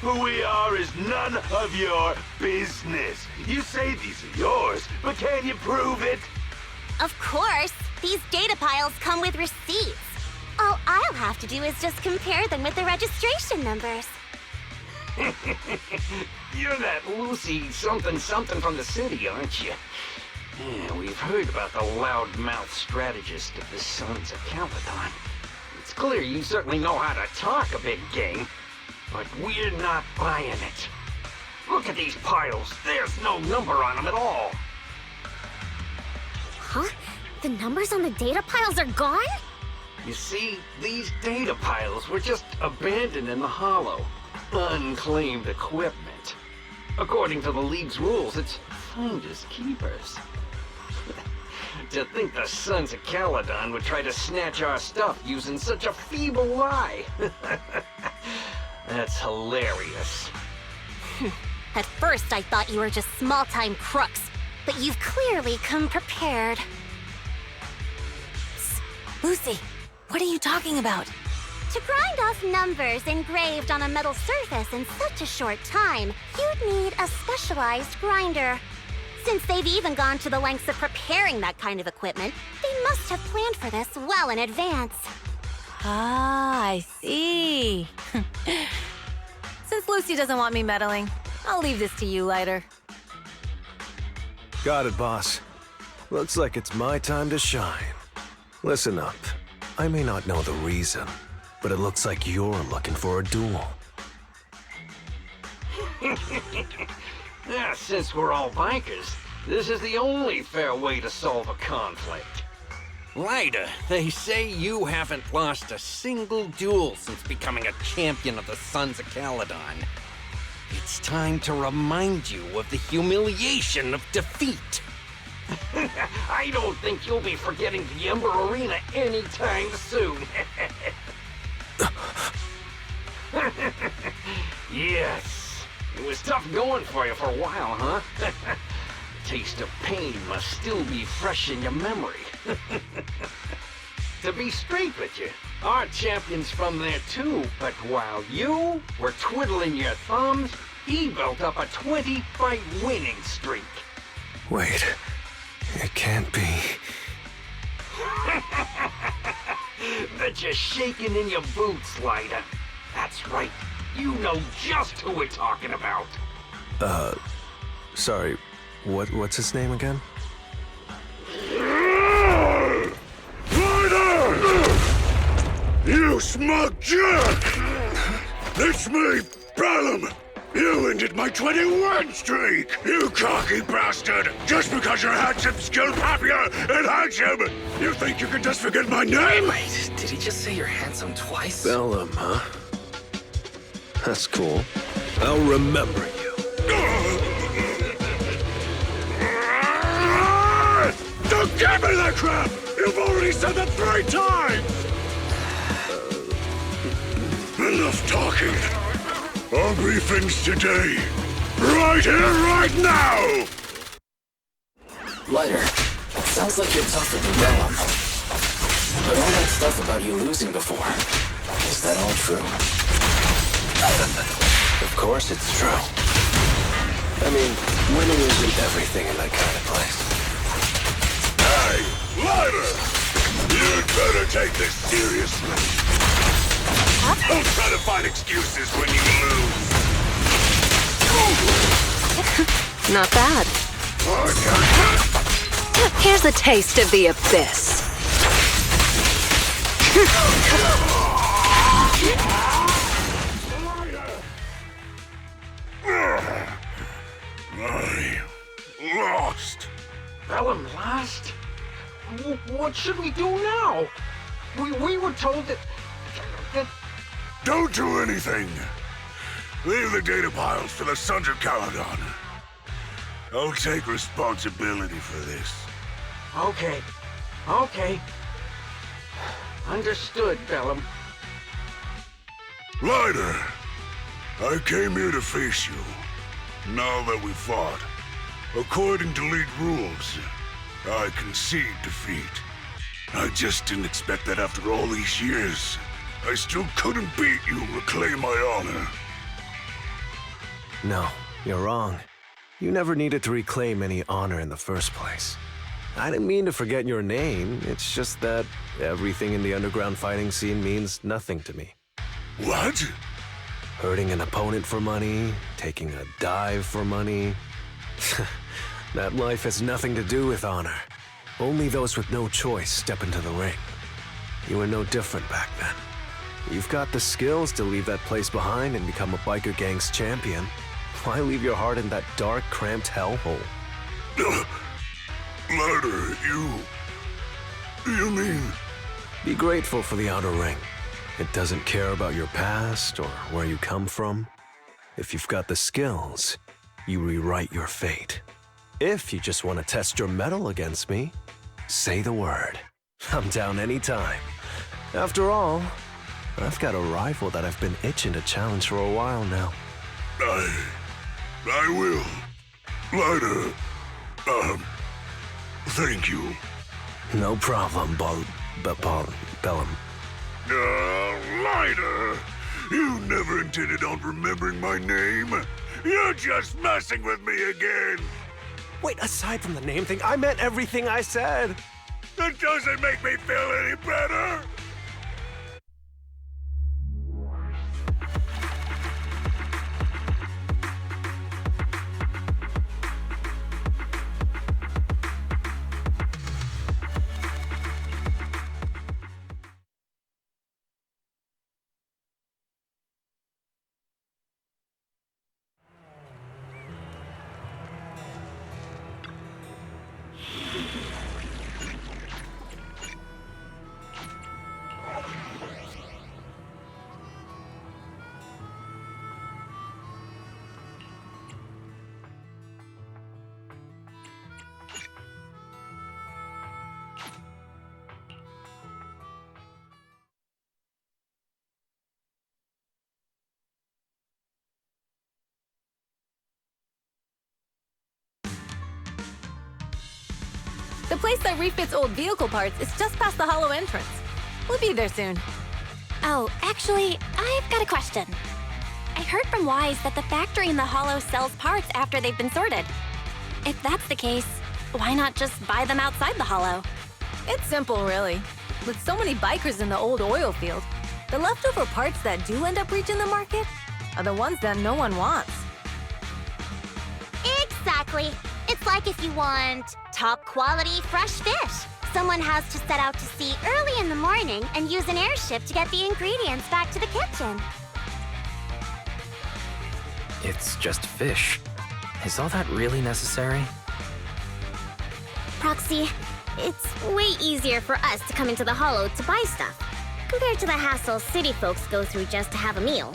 Who we are is none of your business. You say these are yours, but can you prove it? Of course. These data piles come with receipts. All I'll have to do is just compare them with the registration numbers. You're that Lucy something from the city, aren't you? Yeah, we've heard about the loudmouth strategist of the Sons of Calydon. It's clear you certainly know how to talk a big game, but we're not buying it. Look at these piles. There's no number on them at all. Huh? The numbers on the data piles are gone? You see, these data piles were just abandoned in the hollow. Unclaimed equipment. According to the League's rules, it's finders keepers. To think the Sons of Calydon would try to snatch our stuff using such a feeble lie. That's hilarious. At first, I thought you were just small-time crooks, but you've clearly come prepared. Psst. Lucy, what are you talking about? To grind off numbers engraved on a metal surface in such a short time, you'd need a specialized grinder. Since they've even gone to the lengths of preparing that kind of equipment, they must have planned for this well in advance. Ah, I see. Since Lucy doesn't want me meddling, I'll leave this to you, Lighter. Got it, boss. Looks like it's my time to shine. Listen up. I may not know the reason, but it looks like you're looking for a duel. Yeah, since we're all bikers, this is the only fair way to solve a conflict. Lighter, they say you haven't lost a single duel since becoming a champion of the Sons of Calydon. It's time to remind you of the humiliation of defeat. I don't think you'll be forgetting the Ember Arena anytime soon. Yes, it was tough going for you for a while, huh? The taste of pain must still be fresh in your memory. To be straight with you, our champion's from there too, but while you were twiddling your thumbs, he built up a 20-fight winning streak. Wait, it can't be. Bet you're shaking in your boots, Lighter. That's right, you know just who we're talking about. Sorry, what's his name again? You smug jerk! It's me, Bellum! You ended my 21 streak, you cocky bastard! Just because you're handsome, skilled, happier, and handsome! You think you can just forget my name? Wait, did he just say you're handsome twice? Bellum, huh? That's cool. I'll remember you. Don't give me that crap! You've already said that 3 times! Enough talking. Aubrey thinks today. Right here, right now! Lighter, it sounds like you're tougher than Bellum. But all that stuff about you losing before, is that all true? Of course it's true. I mean, winning isn't everything in that kind of place. Hey, Lighter! You'd better take this seriously. Don't try to find excuses when you lose. Not bad. Here's a taste of the abyss. I lost. Bellum lost? What should we do now? We were told that... Don't do anything. Leave the data piles to the Sons of Calydon. I'll take responsibility for this. Okay. Understood, Bellum. Lighter, I came here to face you. Now that we fought, according to League rules, I concede defeat. I just didn't expect that after all these years, I still couldn't beat you and reclaim my honor. No, you're wrong. You never needed to reclaim any honor in the first place. I didn't mean to forget your name, it's just that everything in the underground fighting scene means nothing to me. What? Hurting an opponent for money, taking a dive for money. That life has nothing to do with honor. Only those with no choice step into the ring. You were no different back then. You've got the skills to leave that place behind and become a biker gang's champion. Why leave your heart in that dark, cramped hellhole? Lighter, you mean... Be grateful for the outer ring. It doesn't care about your past or where you come from. If you've got the skills, you rewrite your fate. If you just want to test your mettle against me, say the word. I'm down anytime. After all, I've got a rival that I've been itching to challenge for a while now. I will. Lighter, thank you. No problem, Bellum. Lighter! You never intended on remembering my name. You're just messing with me again. Wait, aside from the name thing, I meant everything I said. That doesn't make me feel any better. The place that refits old vehicle parts is just past the hollow entrance. We'll be there soon. Oh, actually, I've got a question. I heard from Wise that the factory in the hollow sells parts after they've been sorted. If that's the case, why not just buy them outside the hollow? It's simple, really. With so many bikers in the old oil field, the leftover parts that do end up reaching the market are the ones that no one wants. Exactly. It's like if you want top quality fresh fish. Someone has to set out to sea early in the morning and use an airship to get the ingredients back to the kitchen. It's just fish. Is all that really necessary? Proxy, it's way easier for us to come into the hollow to buy stuff, compared to the hassle city folks go through just to have a meal.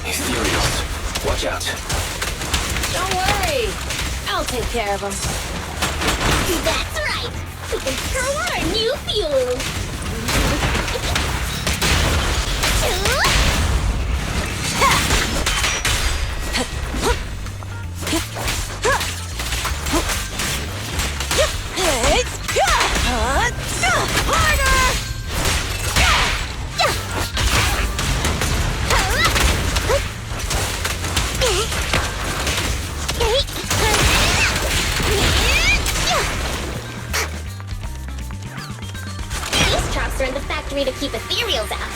Ethereals, watch out. Don't worry! I'll take care of them. That's right! We can try out our new fuel! These traps are in the factory to keep ethereals out.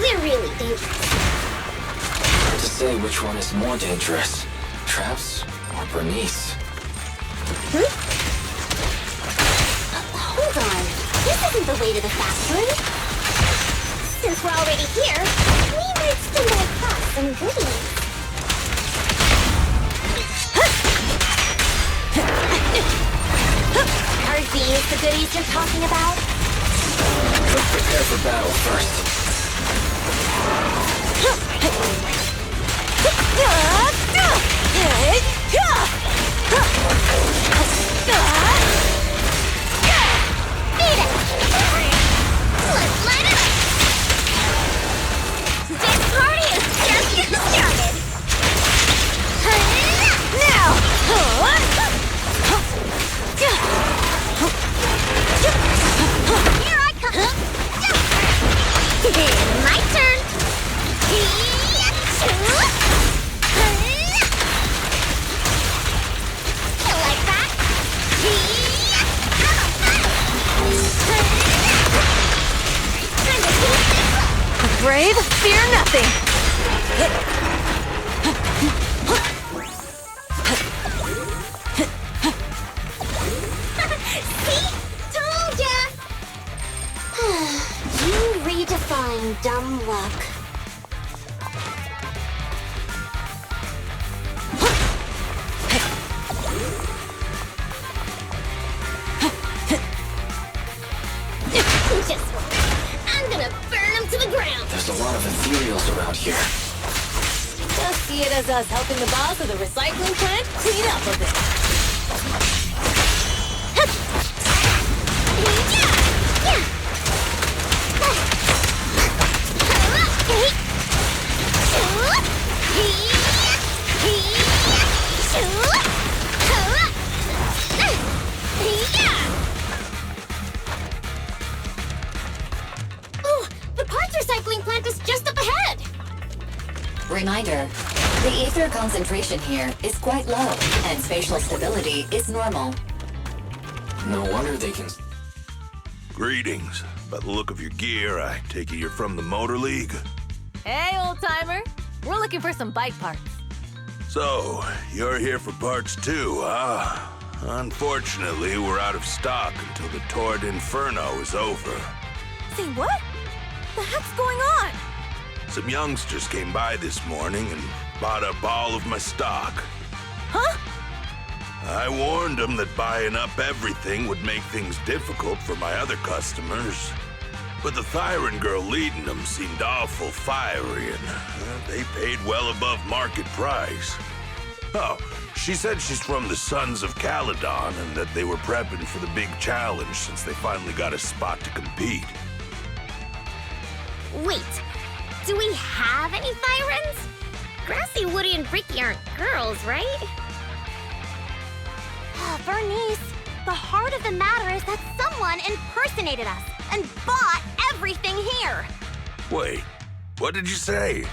They're really dangerous. Hard to say which one is more dangerous, traps or Burnice. Hold on. This isn't the way to the factory. Since we're already here, we might stumble across some goodies. Are these the goodies you're talking about? Let's prepare for battle first. Let's light it up! This party is just getting started! Now! Here I come! My turn! Like that? Brave, fear nothing. See? Told ya! You redefine dumb luck. Just wait. I'm gonna burn them to the ground. There's a lot of ethereals around here. Just see it as us helping the boss of the recycling plant clean up a bit. Oh, the parts recycling plant is just up ahead. Reminder, the ether concentration here is quite low, and spatial stability is normal. No wonder they can... Greetings. By the look of your gear, I take it you're from the Motor League? Hey, old-timer. We're looking for some bike parts. So, you're here for parts too, huh? Unfortunately, we're out of stock until the Tord Inferno is over. Say what? The heck's going on? Some youngsters came by this morning and bought up all of my stock. Huh? I warned them that buying up everything would make things difficult for my other customers. But the Thyran girl leading them seemed awful fiery, and they paid well above market price. Oh, she said she's from the Sons of Calydon and that they were prepping for the big challenge since they finally got a spot to compete. Wait, do we have any Thyrans? Grassy, Woody, and Bricky aren't girls, right? Burnice, the heart of the matter is that someone impersonated us and bought everything here. Wait, what did you say?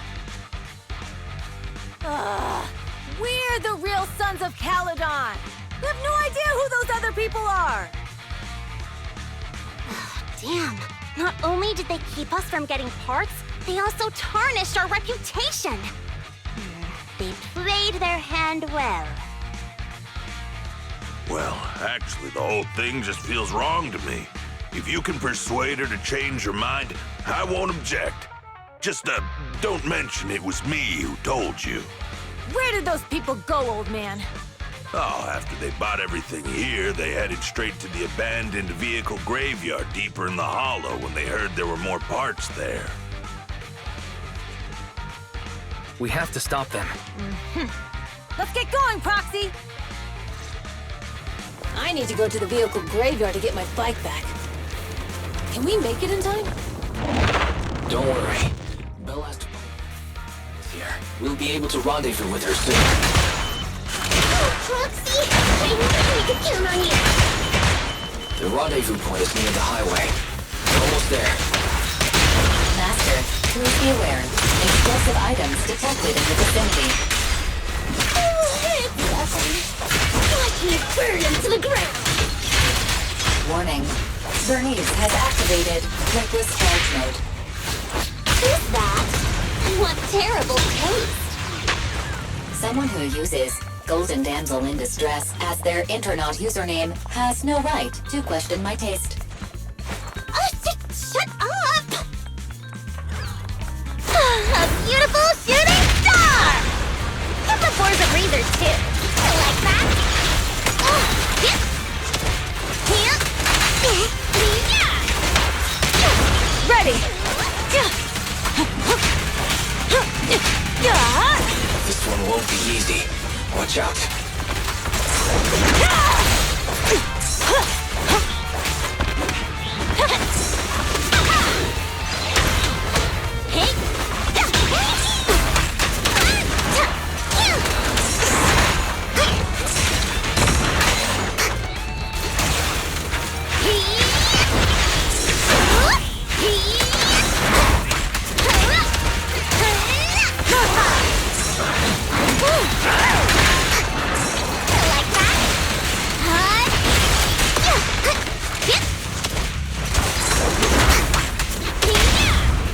We're the real Sons of Calydon. We have no idea who those other people are. Damn, not only did they keep us from getting parts, they also tarnished our reputation. They played their hand well. Well, actually, the whole thing just feels wrong to me. If you can persuade her to change her mind, I won't object. Just, don't mention it was me who told you. Where did those people go, old man? Oh, after they bought everything here, they headed straight to the abandoned vehicle graveyard deeper in the hollow when they heard there were more parts there. We have to stop them. Let's get going, Proxy! I need to go to the vehicle graveyard to get my bike back. Can we make it in time? Don't worry. Belle has to... Here. We'll be able to rendezvous with her soon. Proxy! I knew we could count on you! The rendezvous point is near the highway. We're almost there. Master, please be aware. Explosive items detected in the vicinity. Oh, it's nothing. Watch me burn him to the ground! Warning. Burnice has activated reckless charge mode. Who's that? What terrible taste! Someone who uses Golden Damsel in Distress as their Internaut username has no right to question my taste. Shut up! A beautiful shooting star! Hit the boards of razor too. I like that. Ready! This one won't be easy. Watch out.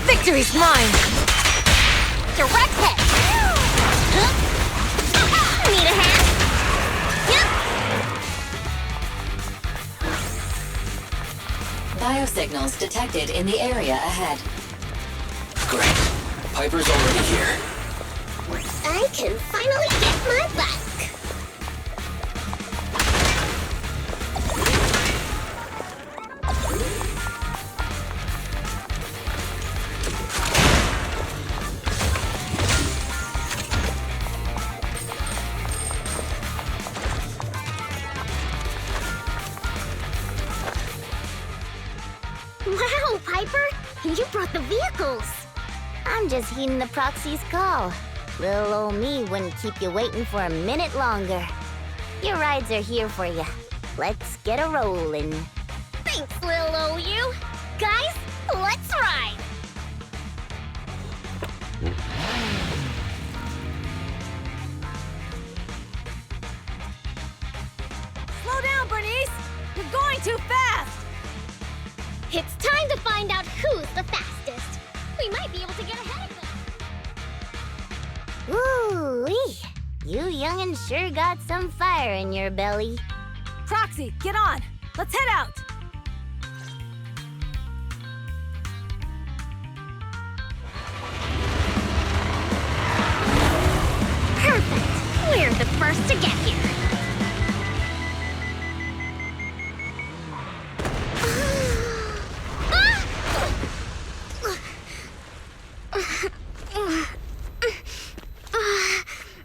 Victory's mine! Direct hit! Need a hand? Biosignals detected in the area ahead. Great. Piper's already here. I can finally get my bike! Wow, Piper! You brought the vehicles! I'm just heeding the Proxies' call. Little old me wouldn't keep you waiting for a minute longer. Your rides are here for you. Let's get a rollin'. Thanks, little OU! Guys, let's ride! Slow down, Burnice! You're going too fast! It's time to find out who's the fastest. We might be able to get ahead of them. Ooh-wee. You young'uns sure got some fire in your belly. Proxy, get on! Let's head out! Perfect! We're the first to get here.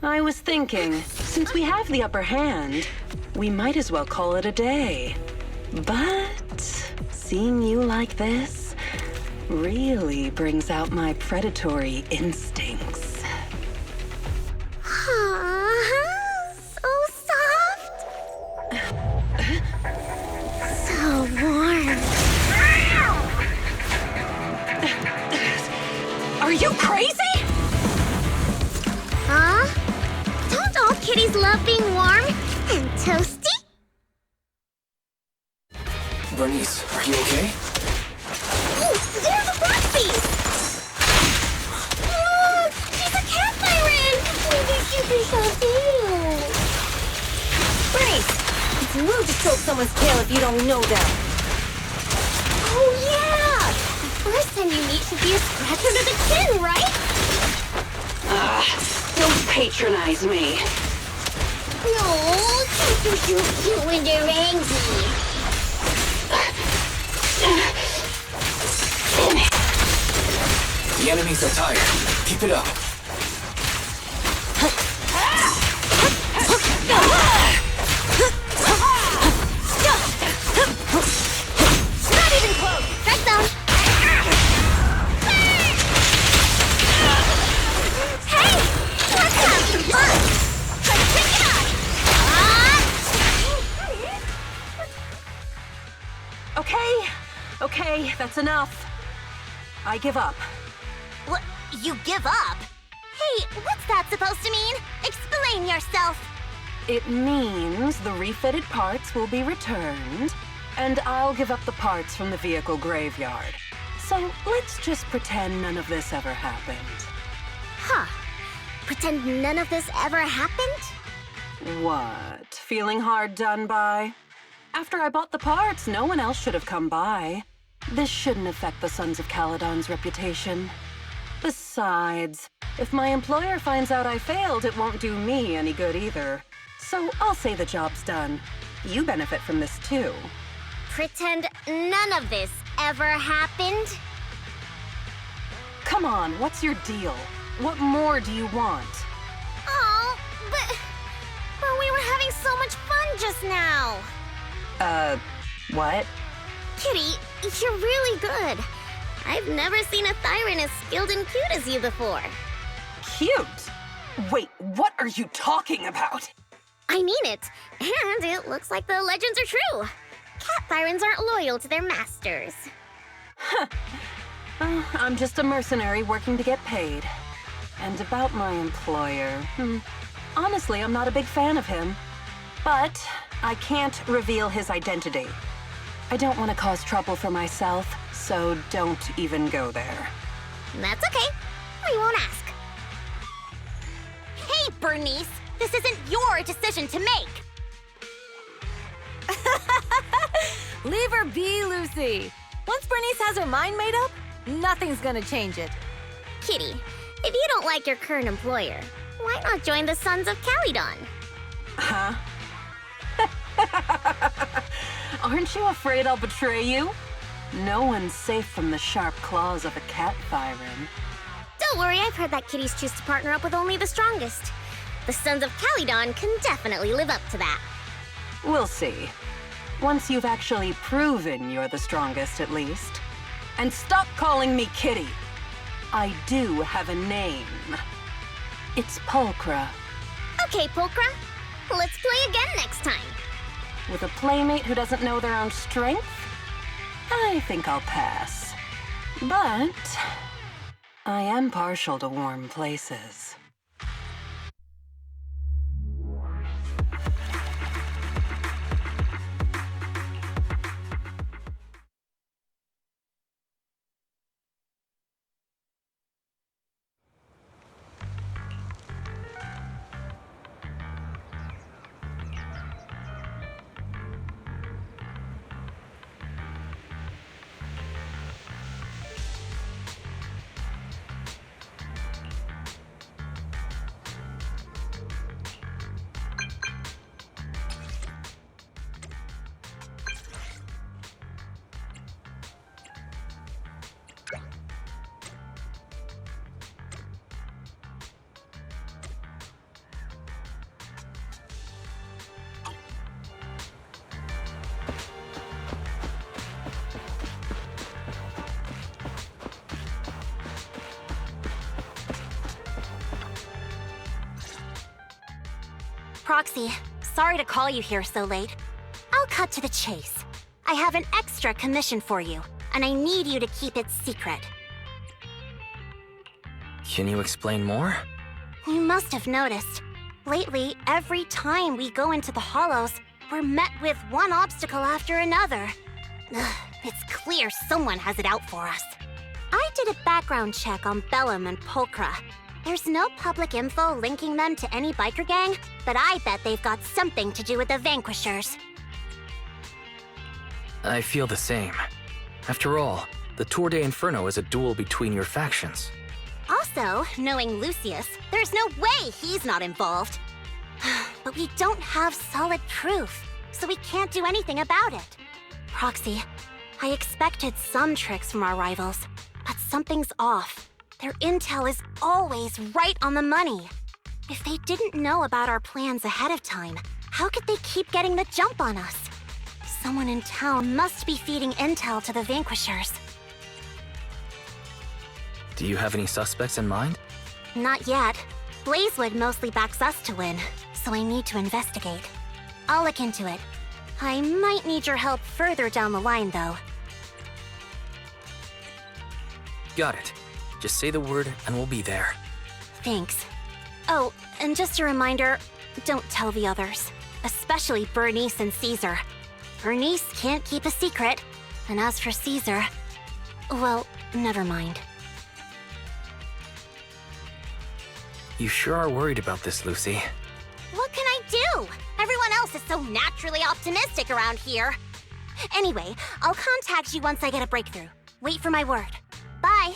I was thinking, since we have the upper hand, we might as well call it a day. But seeing you like this really brings out my predatory instincts. So soft. So warm. Are you crazy? Huh? Don't all kitties love being warm and toasty? Burnice, are you okay? Oh, they're the Proxies! Look! She's a cat siren! Maybe she can show too. Burnice! It's rude to stroke someone's tail if you don't know them. Oh yeah! The first time you meet should be a scratch under the chin, right? Don't patronize me. No, you're so cute when they're angry. The enemies are tired. Keep it up. Okay, that's enough. I give up. What? You give up? Hey, what's that supposed to mean? Explain yourself. It means the refitted parts will be returned, and I'll give up the parts from the vehicle graveyard. So let's just pretend none of this ever happened. Huh. Pretend none of this ever happened? What? Feeling hard done by? After I bought the parts, no one else should have come by. This shouldn't affect the Sons of Calydon's reputation. Besides, if my employer finds out I failed, it won't do me any good either. So I'll say the job's done. You benefit from this too. Pretend none of this ever happened? Come on, what's your deal? What more do you want? Oh, but we were having so much fun just now. What? Kitty, you're really good. I've never seen a Thyran as skilled and cute as you before. Cute? Wait, what are you talking about? I mean it, and it looks like the legends are true. Cat Thyrans aren't loyal to their masters. I'm just a mercenary working to get paid. And about my employer, honestly, I'm not a big fan of him. But I can't reveal his identity. I don't want to cause trouble for myself, so don't even go there. That's okay. We won't ask. Hey, Burnice! This isn't your decision to make! Leave her be, Lucy. Once Burnice has her mind made up, nothing's gonna change it. Kitty, if you don't like your current employer, why not join the Sons of Calydon? Huh? Aren't you afraid I'll betray you? No one's safe from the sharp claws of a cat Thyran. Don't worry, I've heard that kitties choose to partner up with only the strongest. The Sons of Calydon can definitely live up to that. We'll see. Once you've actually proven you're the strongest, at least. And stop calling me Kitty. I do have a name. It's Pulchra. Okay, Pulchra. Let's play again next time. With a playmate who doesn't know their own strength? I think I'll pass. But I am partial to warm places. Proxy, sorry to call you here so late. I'll cut to the chase. I have an extra commission for you, and I need you to keep it secret. Can you explain more? You must have noticed. Lately, every time we go into the Hollows, we're met with one obstacle after another. Ugh, it's clear someone has it out for us. I did a background check on Bellum and Pulchra. There's no public info linking them to any biker gang, but I bet they've got something to do with the Vanquishers. I feel the same. After all, the Tour de Inferno is a duel between your factions. Also, knowing Lucius, there's no way he's not involved. But we don't have solid proof, so we can't do anything about it. Proxy, I expected some tricks from our rivals, but something's off. Their intel is always right on the money. If they didn't know about our plans ahead of time, how could they keep getting the jump on us? Someone in town must be feeding intel to the Vanquishers. Do you have any suspects in mind? Not yet. Blazewood mostly backs us to win, so I need to investigate. I'll look into it. I might need your help further down the line, though. Got it. Just say the word and we'll be there. Thanks. Oh, and just a reminder, don't tell the others. Especially Burnice and Caesar. Burnice can't keep a secret. And as for Caesar, well, never mind. You sure are worried about this, Lucy. What can I do? Everyone else is so naturally optimistic around here. Anyway, I'll contact you once I get a breakthrough. Wait for my word. Bye.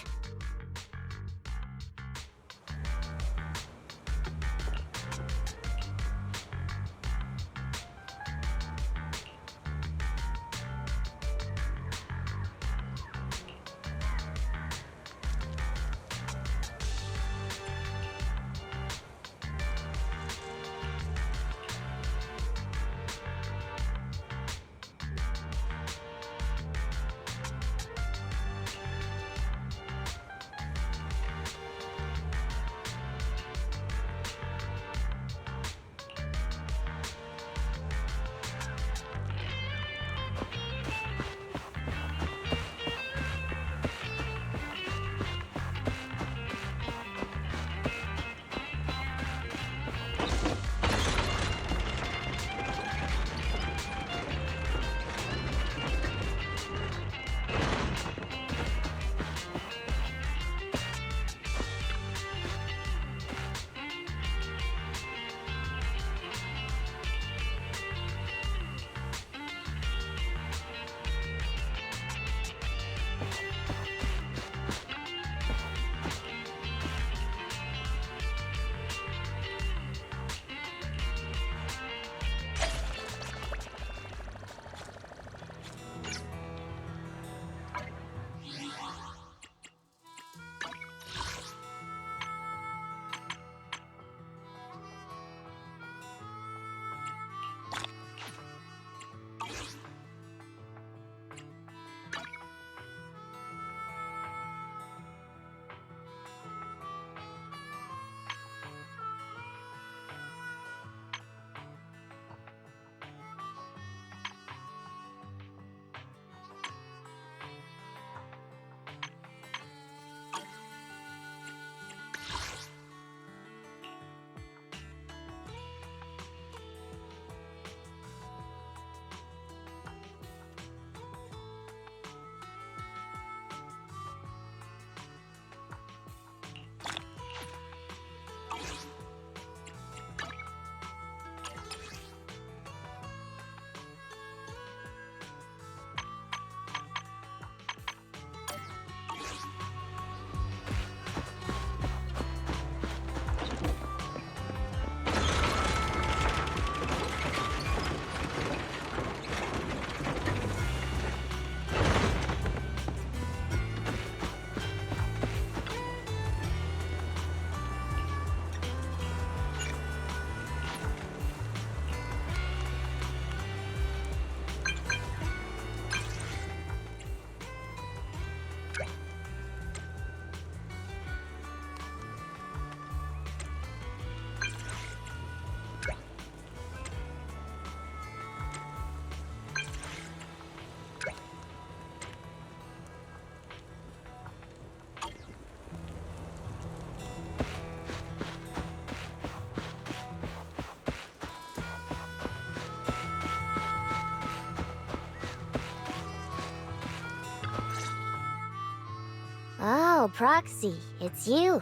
Oh, Proxy, it's you.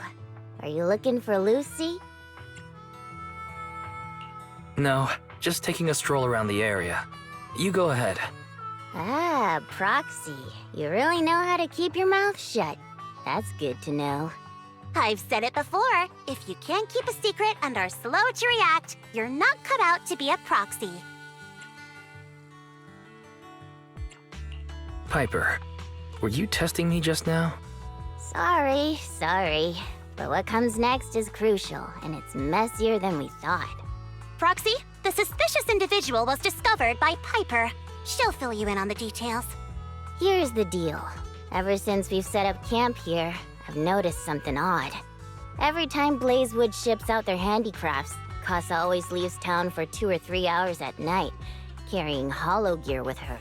Are you looking for Lucy? No, just taking a stroll around the area. You go ahead. Ah, Proxy. You really know how to keep your mouth shut. That's good to know. I've said it before. If you can't keep a secret and are slow to react, you're not cut out to be a proxy. Piper, were you testing me just now? Sorry. But what comes next is crucial, and it's messier than we thought. Proxy, the suspicious individual was discovered by Piper. She'll fill you in on the details. Here's the deal. Ever since we've set up camp here, I've noticed something odd. Every time Blazewood ships out their handicrafts, Casa always leaves town for 2 or 3 hours at night. carrying hollow gear with her.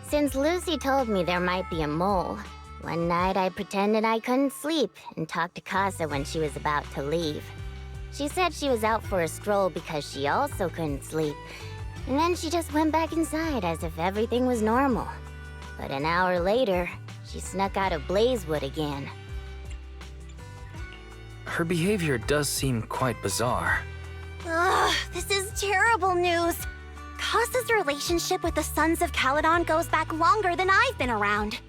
Since Lucy told me there might be a mole, one night I pretended I couldn't sleep and talked to Casa when she was about to leave. She said she was out for a stroll because she also couldn't sleep, and then she just went back inside as if everything was normal. But an hour later, she snuck out of Blazewood again. Her behavior does seem quite bizarre. Ugh, this is terrible news. Casa's relationship with the Sons of Calydon goes back longer than I've been around.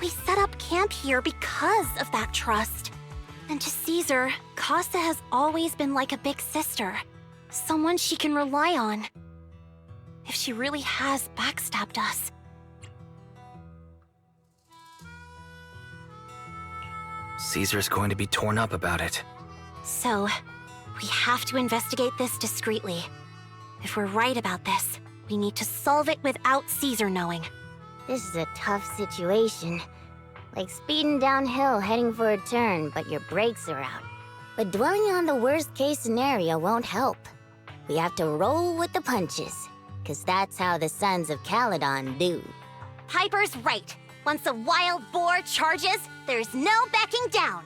We set up camp here because of that trust. And to Caesar, Casa has always been like a big sister. Someone she can rely on. If she really has backstabbed us. Caesar's going to be torn up about it. So, we have to investigate this discreetly. If we're right about this, we need to solve it without Caesar knowing. This is a tough situation. Like speeding downhill heading for a turn, but your brakes are out. But dwelling on the worst-case scenario won't help. We have to roll with the punches, 'cause that's how the Sons of Calydon do. Piper's right. Once a wild boar charges, there's no backing down.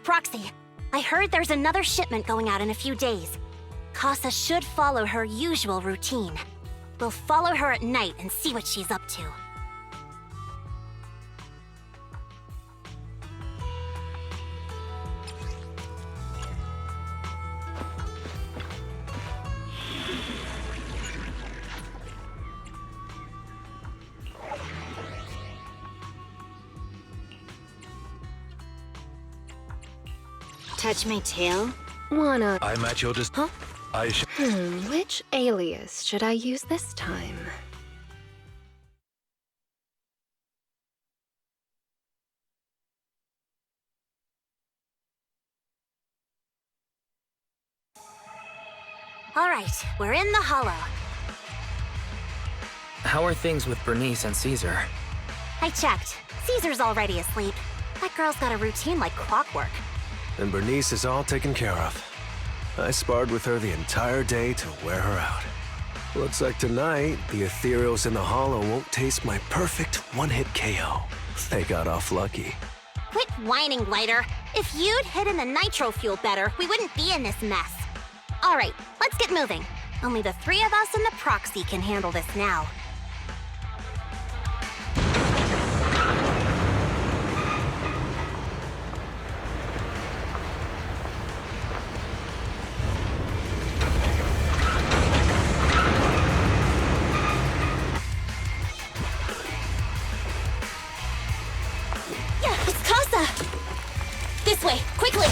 Proxy, I heard there's another shipment going out in a few days. Casa should follow her usual routine. We'll follow her at night and see what she's up to. Touch my tail? Wanna... I'm at your Huh? I should... Which alias should I use this time? All right, we're in the hollow. How are things with Burnice and Caesar? I checked. Caesar's already asleep. That girl's got a routine like clockwork. And Burnice is all taken care of. I sparred with her the entire day to wear her out. Looks like tonight, the ethereals in the hollow won't taste my perfect one-hit KO. They got off lucky. Quit whining, Lighter. If you'd hidden the nitro fuel better, we wouldn't be in this mess. All right, let's get moving. Only the three of us and the Proxy can handle this now. This way, quickly!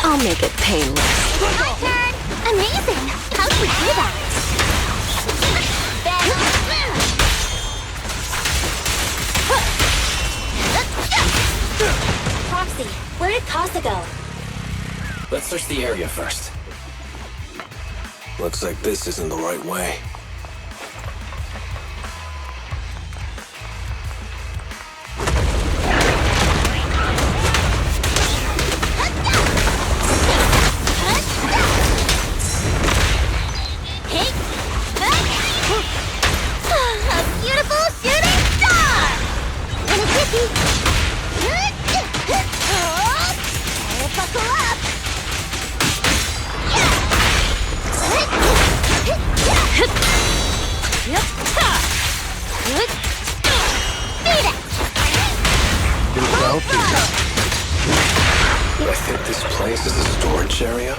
I'll make it painless. My turn! Amazing! How did we do that? Proxy, where did Casa go? Let's search the area first. Looks like this isn't the right way. area.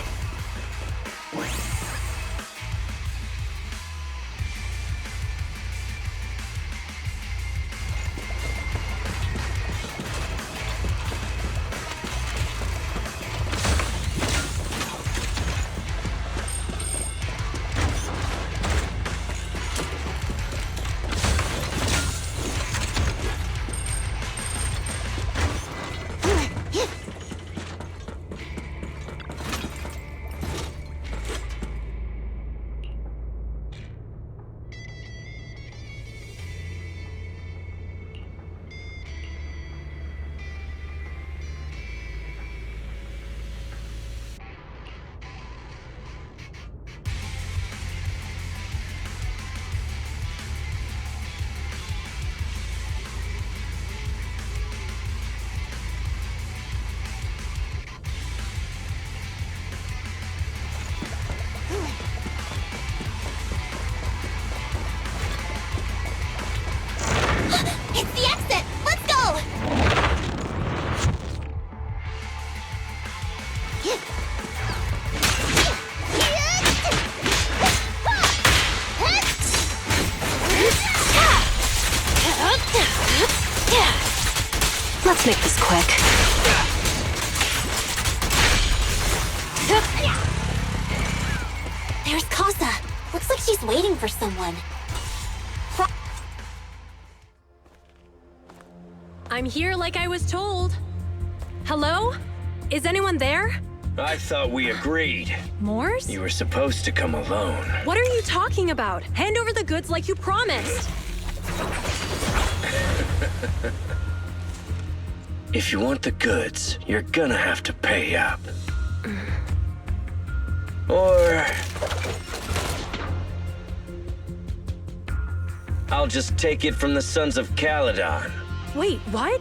It's the exit! Let's go! Let's make this quick. There's Casa. Looks like she's waiting for someone. I'm here like I was told. Hello? Is anyone there? I thought we agreed. Morse? You were supposed to come alone. What are you talking about? Hand over the goods like you promised. If you want the goods, you're gonna have to pay up. Or... I'll just take it from the Sons of Calydon. Wait, what?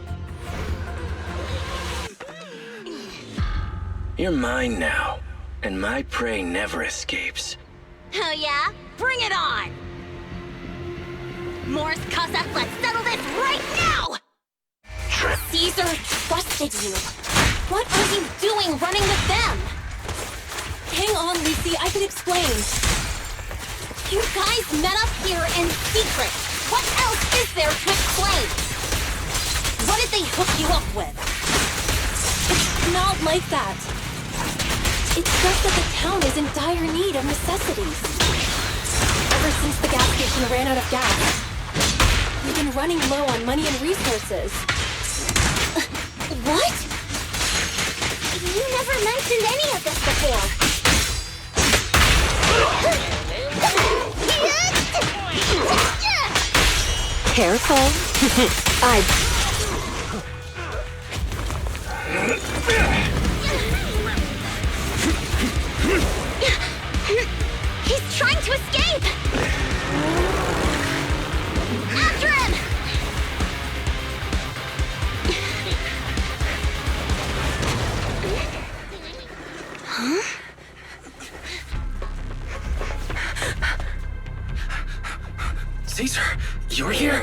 You're mine now, and my prey never escapes. Oh yeah? Bring it on! Morse, Casa, let's settle this right now! Caesar trusted you. What are you doing running with them? Hang on, Lucy, I can explain. You guys met up here in secret. What else is there to explain? What did they hook you up with? It's not like that. It's just that the town is in dire need of necessities. Ever since the gas station ran out of gas, we've been running low on money and resources. What? You never mentioned any of this before. Careful. He's trying to escape! After him! Huh? Caesar, you're here?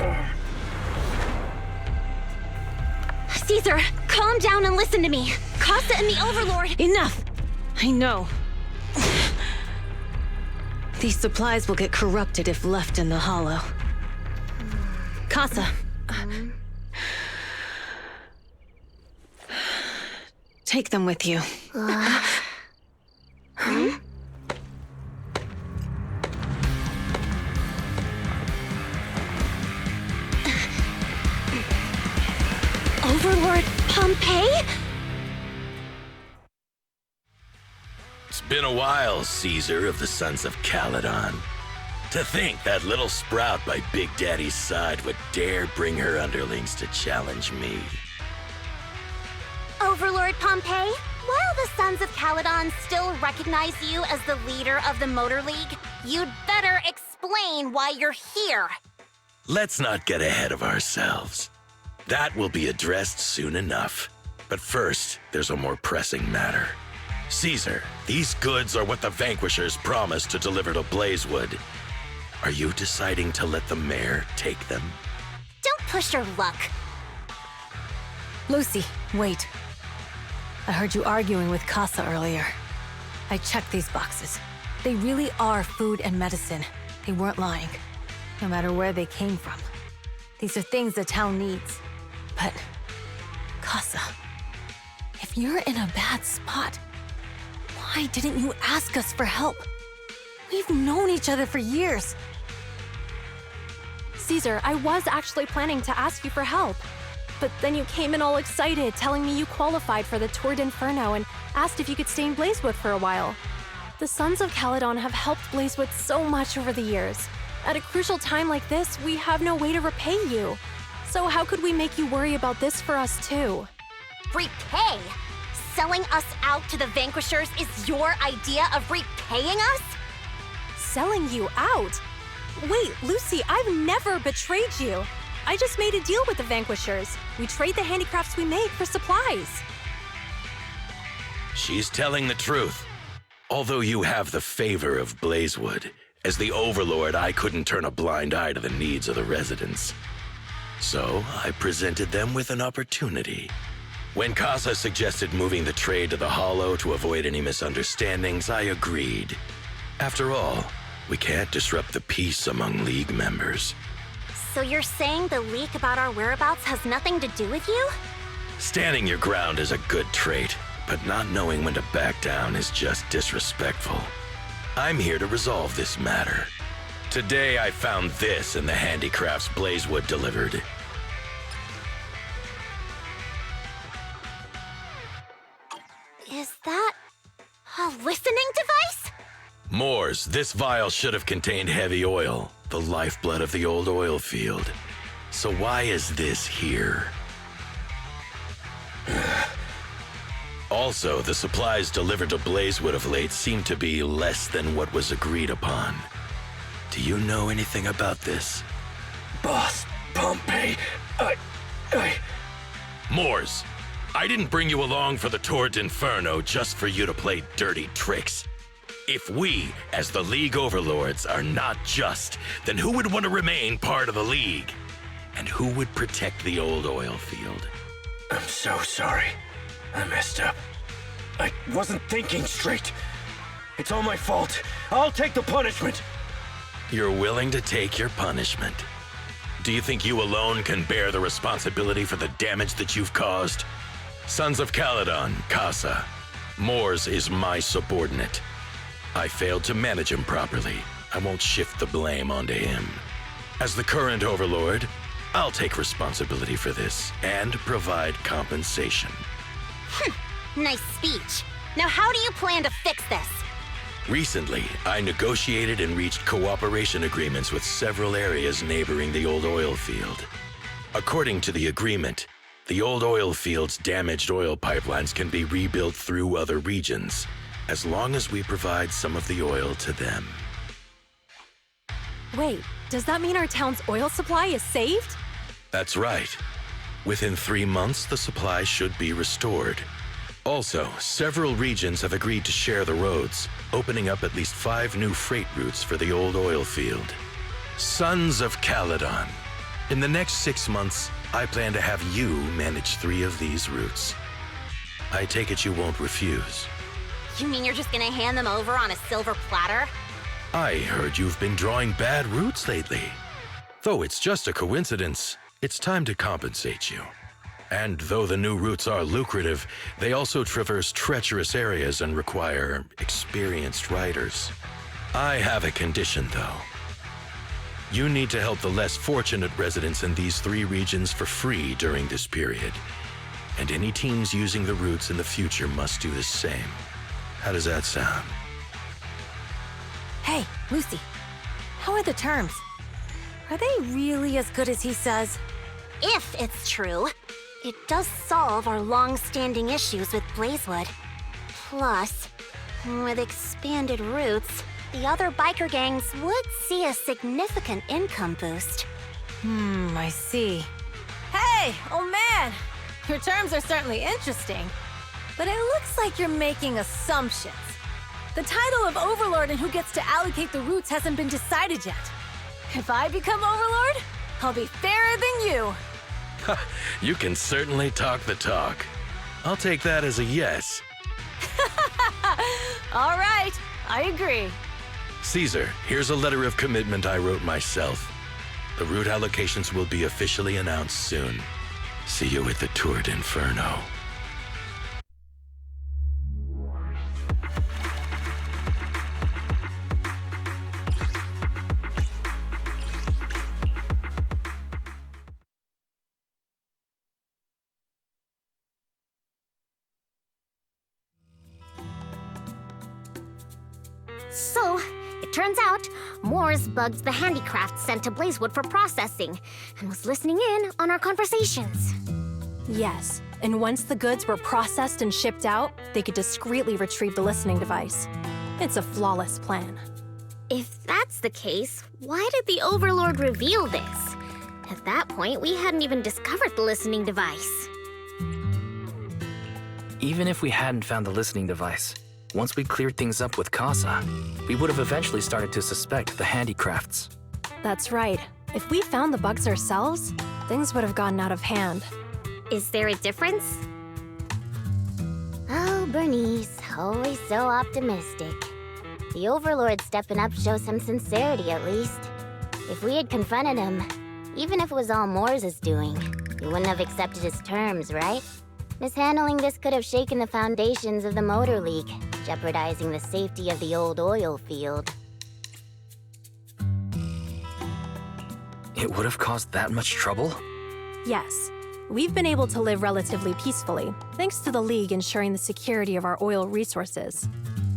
Caesar, calm down and listen to me. Casa and the Overlord... Enough! I know. These supplies will get corrupted if left in the hollow. Casa. Take them with you. Overlord Pompeii? It's been a while, Caesar of the Sons of Calydon. To think that little sprout by Big Daddy's side would dare bring her underlings to challenge me. Overlord Pompeii, while the Sons of Calydon still recognize you as the leader of the Motor League, you'd better explain why you're here. Let's not get ahead of ourselves. That will be addressed soon enough. But first, there's a more pressing matter. Caesar, these goods are what the Vanquishers promised to deliver to Blazewood. Are you deciding to let the mayor take them? Don't push your luck. Lucy, wait. I heard you arguing with Casa earlier. I checked these boxes. They really are food and medicine. They weren't lying, no matter where they came from. These are things the town needs. But, Casa, if you're in a bad spot, why didn't you ask us for help? We've known each other for years. Caesar, I was actually planning to ask you for help. But then you came in all excited, telling me you qualified for the Tour d'Inferno and asked if you could stay in Blazewood for a while. The Sons of Calydon have helped Blazewood so much over the years. At a crucial time like this, we have no way to repay you. So how could we make you worry about this for us too? Repay? Selling us out to the Vanquishers is your idea of repaying us? Selling you out? Wait, Lucy, I've never betrayed you. I just made a deal with the Vanquishers. We trade the handicrafts we make for supplies. She's telling the truth. Although you have the favor of Blazewood, as the Overlord, I couldn't turn a blind eye to the needs of the residents. So I presented them with an opportunity. When Casa suggested moving the trade to the Hollow to avoid any misunderstandings, I agreed. After all, we can't disrupt the peace among League members. So you're saying the leak about our whereabouts has nothing to do with you? Standing your ground is a good trait, but not knowing when to back down is just disrespectful. I'm here to resolve this matter. Today I found this in the handicrafts Blazewood delivered. Is that a listening device? Moors, this vial should have contained heavy oil, the lifeblood of the old oil field. So why is this here? Also, the supplies delivered to Blazewood of late seem to be less than what was agreed upon. Do you know anything about this? Boss, Pompey, Moors, I didn't bring you along for the Tour d'Inferno just for you to play dirty tricks. If we, as the League Overlords, are not just, then who would want to remain part of the League? And who would protect the old oil field? I'm so sorry. I messed up. I wasn't thinking straight. It's all my fault. I'll take the punishment. You're willing to take your punishment. Do you think you alone can bear the responsibility for the damage that you've caused? Sons of Calydon, Casa. Moors is my subordinate. I failed to manage him properly. I won't shift the blame onto him. As the current Overlord, I'll take responsibility for this and provide compensation. Nice speech. Now how do you plan to fix this? Recently, I negotiated and reached cooperation agreements with several areas neighboring the old oil field. According to the agreement, the old oil field's damaged oil pipelines can be rebuilt through other regions, as long as we provide some of the oil to them. Wait, does that mean our town's oil supply is saved? That's right. Within 3 months, the supply should be restored. Also, several regions have agreed to share the roads, opening up at least 5 new freight routes for the old oil field. Sons of Calydon. In the next 6 months, I plan to have you manage 3 of these routes. I take it you won't refuse. You mean you're just gonna hand them over on a silver platter? I heard you've been drawing bad routes lately. Though it's just a coincidence, it's time to compensate you. And though the new routes are lucrative, they also traverse treacherous areas and require experienced riders. I have a condition, though. You need to help the less fortunate residents in these 3 regions for free during this period. And any teams using the routes in the future must do the same. How does that sound? Hey, Lucy, how are the terms? Are they really as good as he says? If it's true, it does solve our long-standing issues with Blazewood. Plus, with expanded routes, the other biker gangs would see a significant income boost. I see. Hey, old man! Your terms are certainly interesting, but it looks like you're making assumptions. The title of Overlord and who gets to allocate the routes hasn't been decided yet. If I become Overlord, I'll be fairer than you. You can certainly talk the talk. I'll take that as a yes. All right, I agree. Caesar, here's a letter of commitment I wrote myself. The route allocations will be officially announced soon. See you at the Tour d'Inferno. So, it turns out, Morris bugged the handicraft sent to Blazewood for processing, and was listening in on our conversations. Yes, and once the goods were processed and shipped out, they could discreetly retrieve the listening device. It's a flawless plan. If that's the case, why did the Overlord reveal this? At that point, we hadn't even discovered the listening device. Even if we hadn't found the listening device, once we cleared things up with Casa, we would have eventually started to suspect the handicrafts. That's right. If we found the bugs ourselves, things would have gotten out of hand. Is there a difference? Oh, Burnice, always so optimistic. The Overlord stepping up shows some sincerity at least. If we had confronted him, even if it was all Morris' doing, he wouldn't have accepted his terms, right? Mishandling this could have shaken the foundations of the Motor League, jeopardizing the safety of the old oil field. It would have caused that much trouble? Yes. We've been able to live relatively peacefully, thanks to the League ensuring the security of our oil resources.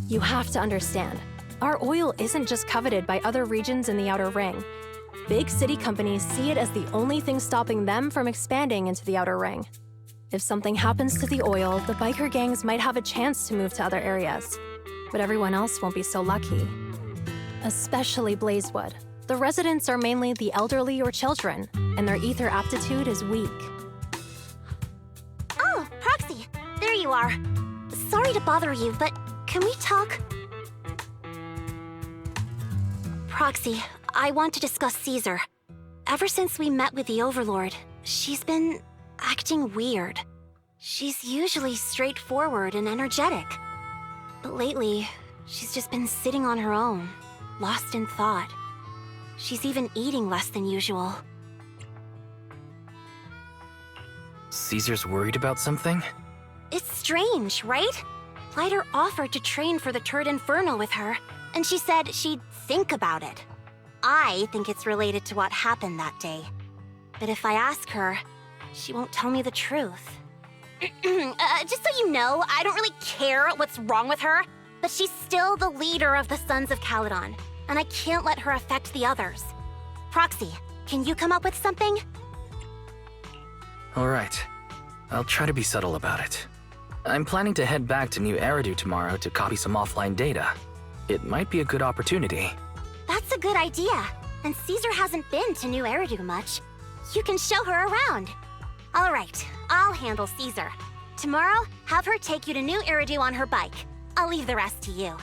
You have to understand, our oil isn't just coveted by other regions in the Outer Ring. Big city companies see it as the only thing stopping them from expanding into the Outer Ring. If something happens to the oil, the biker gangs might have a chance to move to other areas. But everyone else won't be so lucky. Especially Blazewood. The residents are mainly the elderly or children, and their ether aptitude is weak. Oh, Proxy, there you are. Sorry to bother you, but can we talk? Proxy, I want to discuss Caesar. Ever since we met with the Overlord, she's been acting weird. She's usually straightforward and energetic. But lately, she's just been sitting on her own, lost in thought. She's even eating less than usual. Caesar's worried about something? It's strange, right? Lighter offered to train for the Tour d'Inferno with her, and she said she'd think about it. I think it's related to what happened that day. But if I ask her, she won't tell me the truth. Just so you know, I don't really care what's wrong with her, but she's still the leader of the Sons of Calydon, and I can't let her affect the others. Proxy, can you come up with something? All right. I'll try to be subtle about it. I'm planning to head back to New Eridu tomorrow to copy some offline data. It might be a good opportunity. That's a good idea. And Caesar hasn't been to New Eridu much. You can show her around. All right, I'll handle Caesar. Tomorrow, have her take you to New Eridu on her bike. I'll leave the rest to you.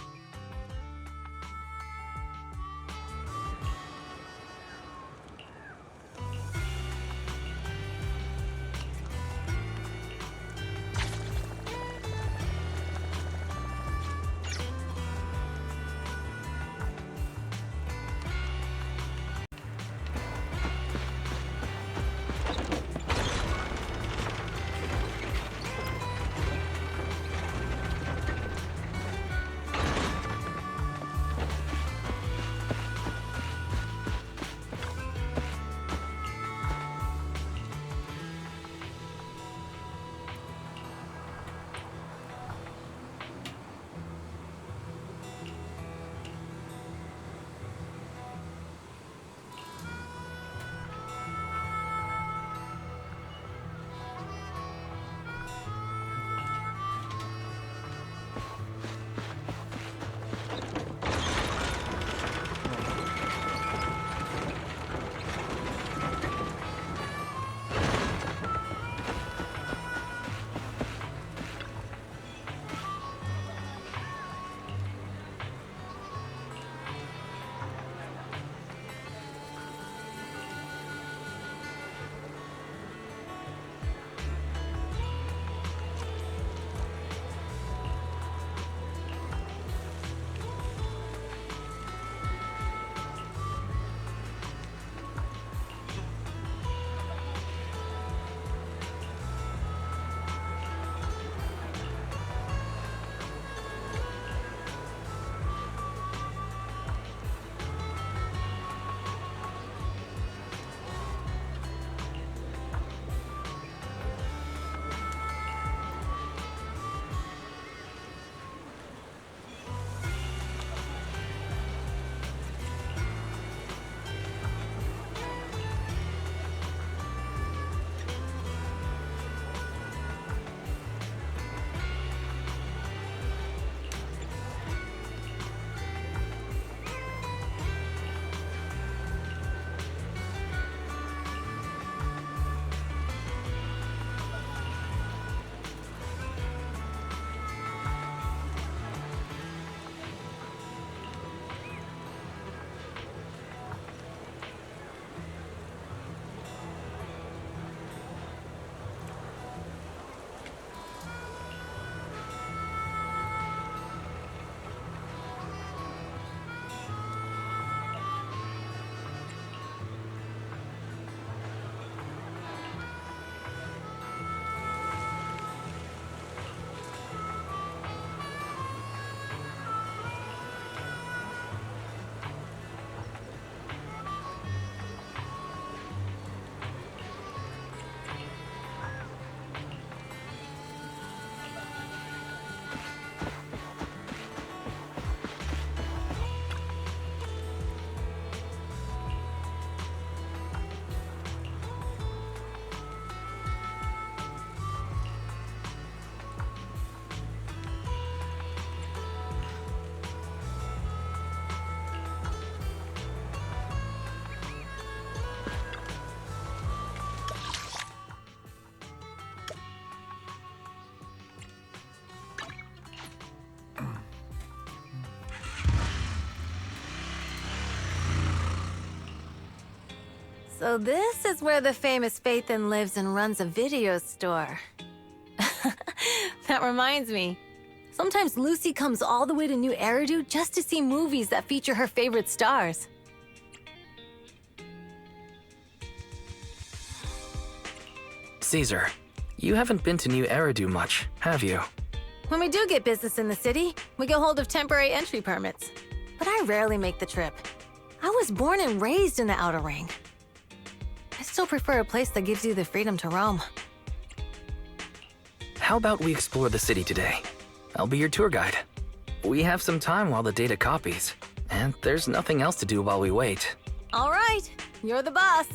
So this is where the famous Phaethon lives and runs a video store. That reminds me. Sometimes Lucy comes all the way to New Eridu just to see movies that feature her favorite stars. Caesar, you haven't been to New Eridu much, have you? When we do get business in the city, we get hold of temporary entry permits. But I rarely make the trip. I was born and raised in the Outer Ring. I still prefer a place that gives you the freedom to roam. How about we explore the city today? I'll be your tour guide. We have some time while the data copies, and there's nothing else to do while we wait. All right, you're the boss.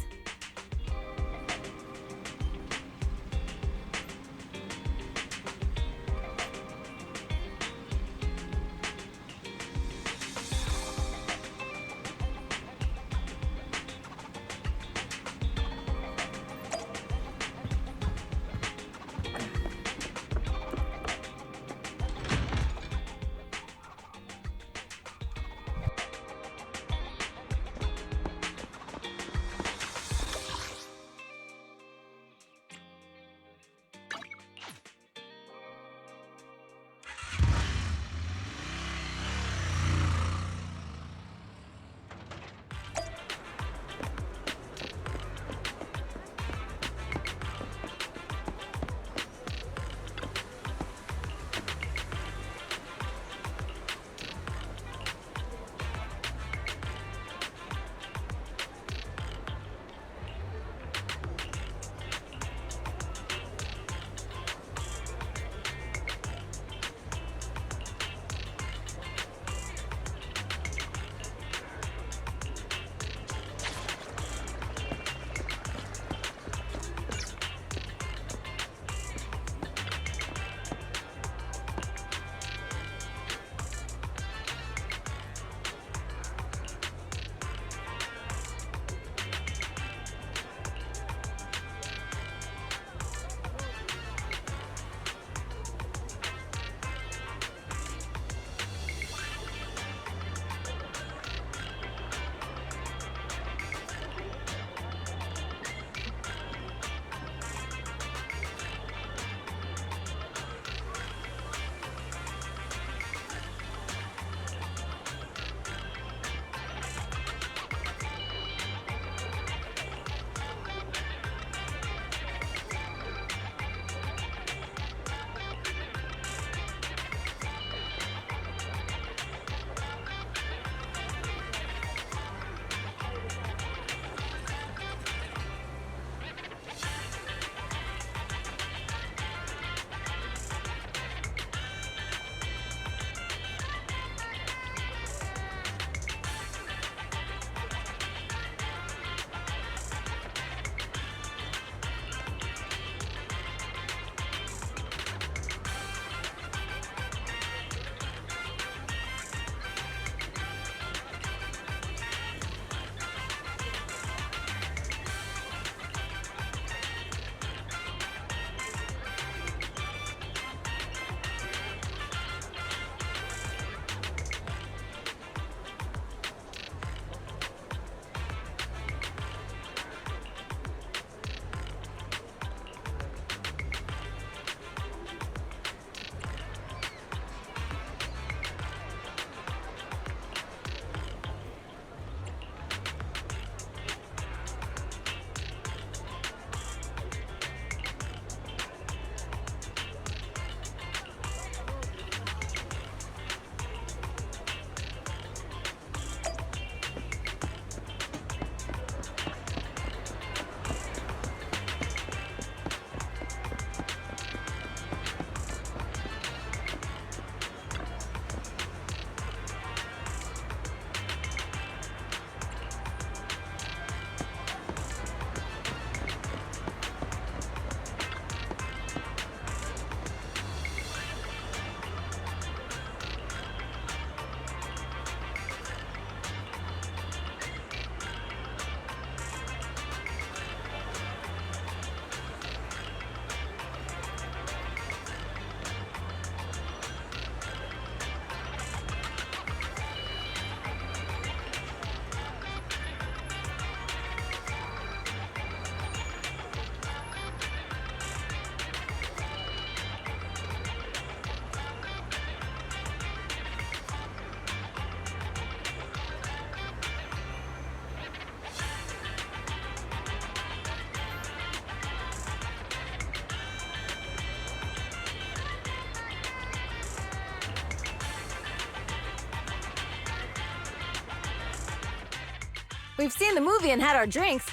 We've seen the movie and had our drinks.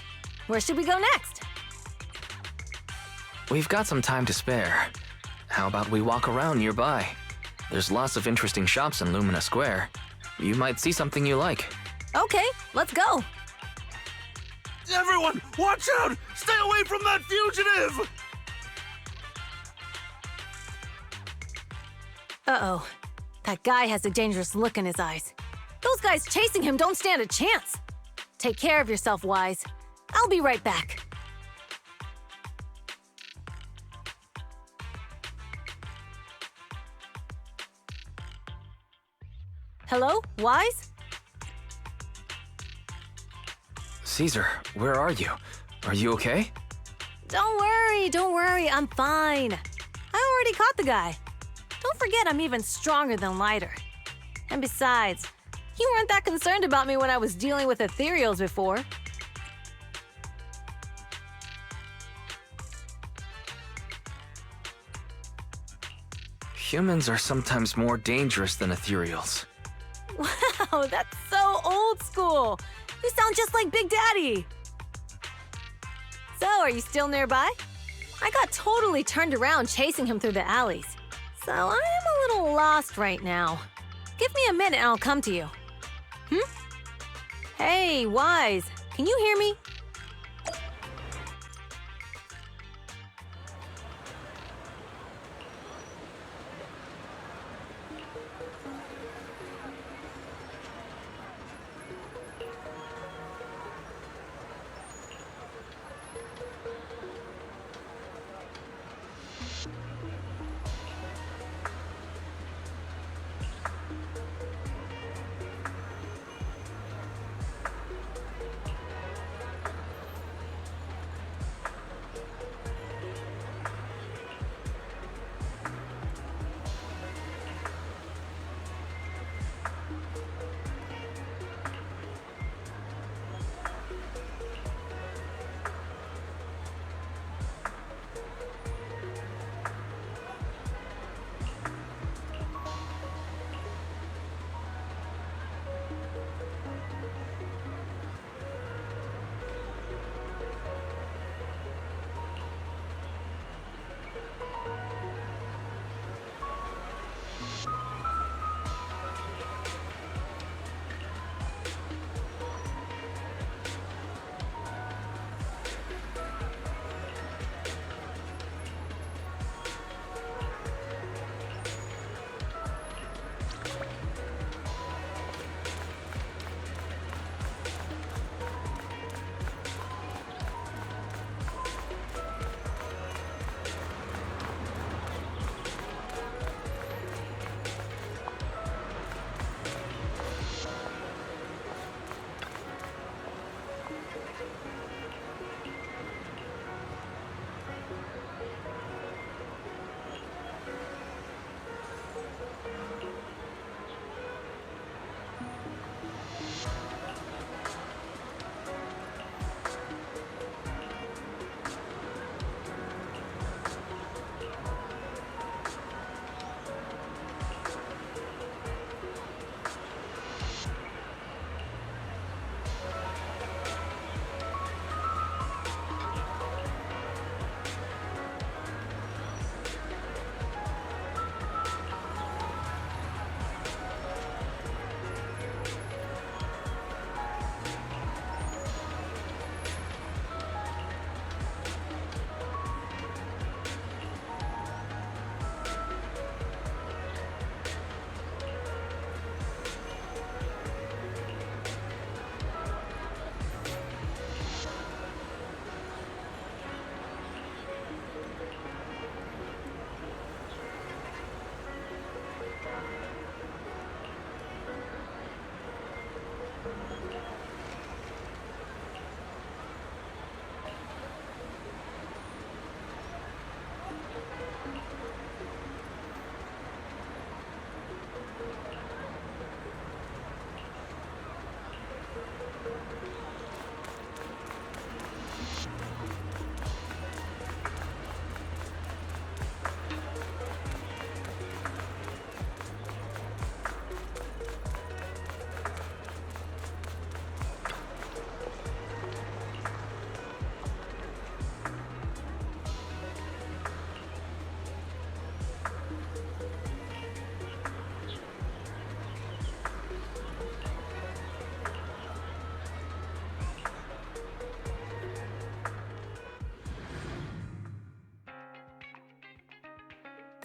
Where should we go next? We've got some time to spare. How about we walk around nearby? There's lots of interesting shops in Lumina Square. You might see something you like. Okay, let's go. Everyone, watch out! Stay away from that fugitive! Uh-oh. That guy has a dangerous look in his eyes. Those guys chasing him don't stand a chance. Take care of yourself, Wise. I'll be right back. Hello, Wise? Caesar, where are you? Are you okay? Don't worry, I'm fine. I already caught the guy. Don't forget I'm even stronger than lighter. And besides, you weren't that concerned about me when I was dealing with ethereals before. Humans are sometimes more dangerous than ethereals. Wow, that's so old school. You sound just like Big Daddy. So, are you still nearby? I got totally turned around chasing him through the alleys. So, I am a little lost right now. Give me a minute and I'll come to you. Hey, Wise, can you hear me?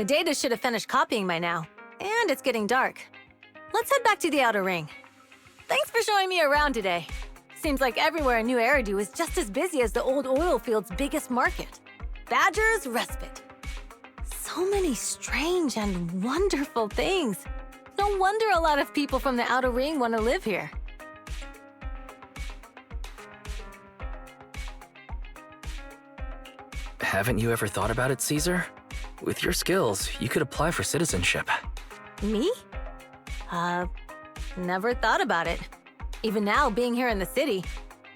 The data should have finished copying by now, and it's getting dark. Let's head back to the outer ring. Thanks for showing me around today. Seems like everywhere in New Eridu is just as busy as the old oil field's biggest market. Badger's Respite. So many strange and wonderful things. No wonder a lot of people from the outer ring want to live here. Haven't you ever thought about it, Caesar? With your skills, you could apply for citizenship. Me? Never thought about it. Even now, being here in the city,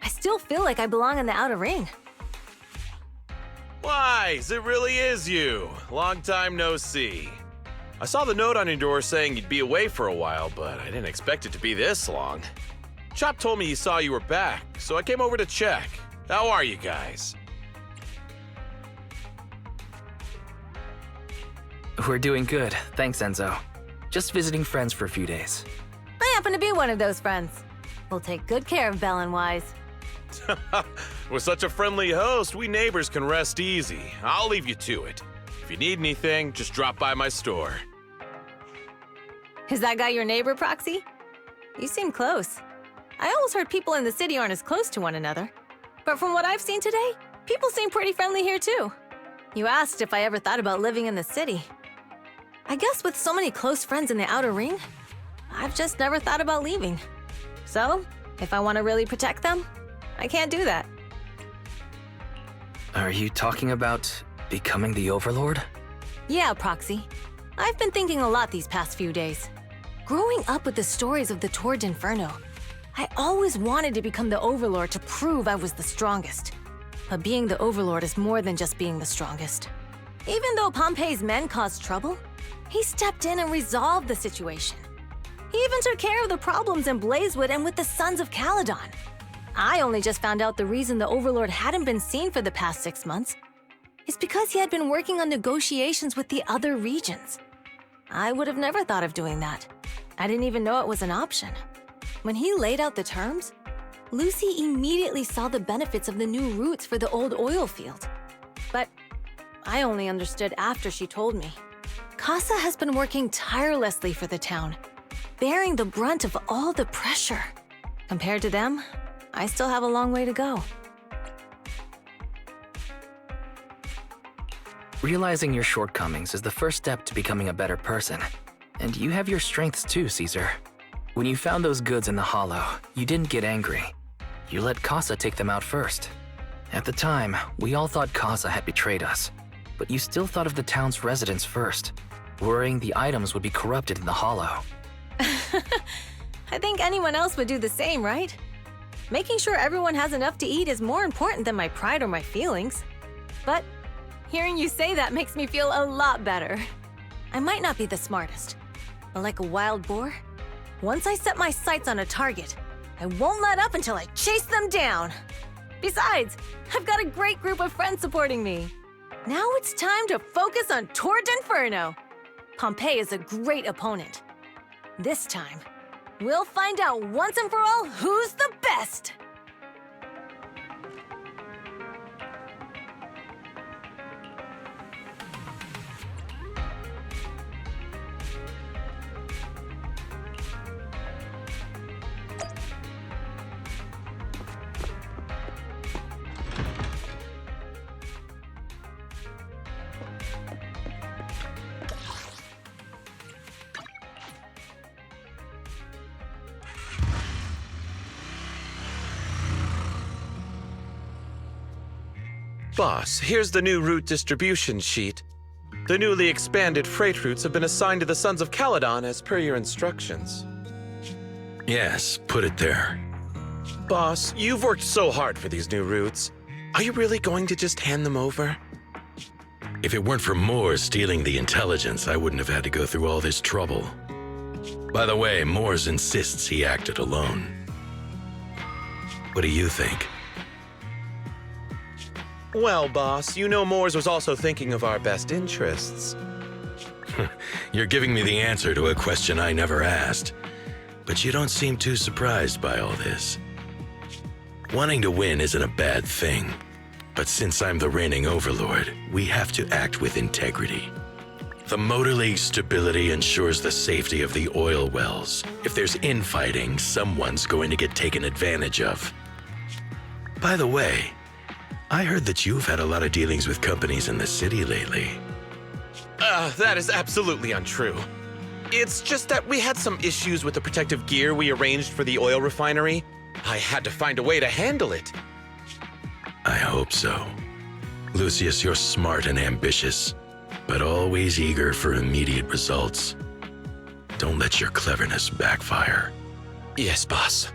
I still feel like I belong in the outer ring. Wise, it really is you. Long time no see. I saw the note on your door saying you'd be away for a while, but I didn't expect it to be this long. Chop told me he saw you were back, so I came over to check. How are you guys? We're doing good, thanks, Enzo. Just visiting friends for a few days. I happen to be one of those friends. We'll take good care of Belle and Wise. With such a friendly host, we neighbors can rest easy. I'll leave you to it. If you need anything, just drop by my store. Is that guy your neighbor, Proxy? You seem close. I always heard people in the city aren't as close to one another. But from what I've seen today, people seem pretty friendly here too. You asked if I ever thought about living in the city. I guess with so many close friends in the outer ring, I've just never thought about leaving. So, if I want to really protect them, I can't do that. Are you talking about becoming the Overlord? Yeah, Proxy. I've been thinking a lot these past few days. Growing up with the stories of the Torrid Inferno, I always wanted to become the Overlord to prove I was the strongest. But being the Overlord is more than just being the strongest. Even though Pompey's men caused trouble, he stepped in and resolved the situation. He even took care of the problems in Blazewood and with the Sons of Calydon. I only just found out the reason the Overlord hadn't been seen for the past 6 months is because he had been working on negotiations with the other regions. I would have never thought of doing that. I didn't even know it was an option. When he laid out the terms, Lucy immediately saw the benefits of the new routes for the old oil field. But I only understood after she told me. Casa has been working tirelessly for the town, bearing the brunt of all the pressure. Compared to them, I still have a long way to go. Realizing your shortcomings is the first step to becoming a better person. And you have your strengths too, Caesar. When you found those goods in the hollow, you didn't get angry. You let Casa take them out first. At the time, we all thought Casa had betrayed us, but you still thought of the town's residents first, worrying the items would be corrupted in the hollow. I think anyone else would do the same, right? Making sure everyone has enough to eat is more important than my pride or my feelings. But hearing you say that makes me feel a lot better. I might not be the smartest, but like a wild boar, once I set my sights on a target, I won't let up until I chase them down. Besides, I've got a great group of friends supporting me. Now it's time to focus on Torrid Inferno. Pompey is a great opponent. This time, we'll find out once and for all who's the best! Boss, here's the new route distribution sheet. The newly expanded freight routes have been assigned to the Sons of Calydon as per your instructions. Yes, put it there. Boss, you've worked so hard for these new routes. Are you really going to just hand them over? If it weren't for Moore stealing the intelligence, I wouldn't have had to go through all this trouble. By the way, Moores insists he acted alone. What do you think? Well, boss, you know Moores was also thinking of our best interests. You're giving me the answer to a question I never asked. But you don't seem too surprised by all this. Wanting to win isn't a bad thing. But since I'm the reigning overlord, we have to act with integrity. The motor league's stability ensures the safety of the oil wells. If there's infighting, someone's going to get taken advantage of. By the way, I heard that you've had a lot of dealings with companies in the city lately. That is absolutely untrue. It's just that we had some issues with the protective gear we arranged for the oil refinery. I had to find a way to handle it. I hope so. Lucius, you're smart and ambitious, but always eager for immediate results. Don't let your cleverness backfire. Yes, boss.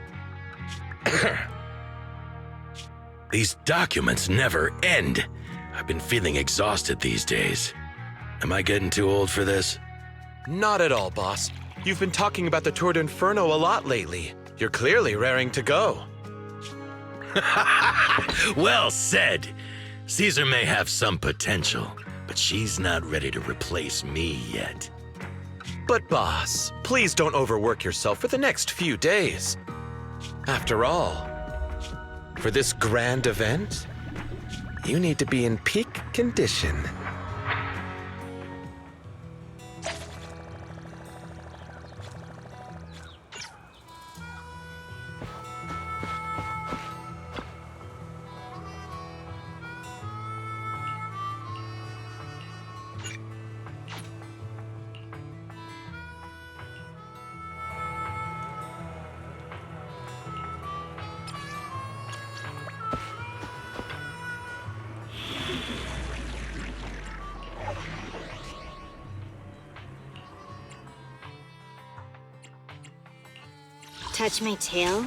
These documents never end. I've been feeling exhausted these days. Am I getting too old for this? Not at all, boss. You've been talking about the Tour d'Inferno a lot lately. You're clearly raring to go. Well said. Caesar may have some potential, but she's not ready to replace me yet. But boss, please don't overwork yourself for the next few days. After all, for this grand event, you need to be in peak condition. Touch my tail?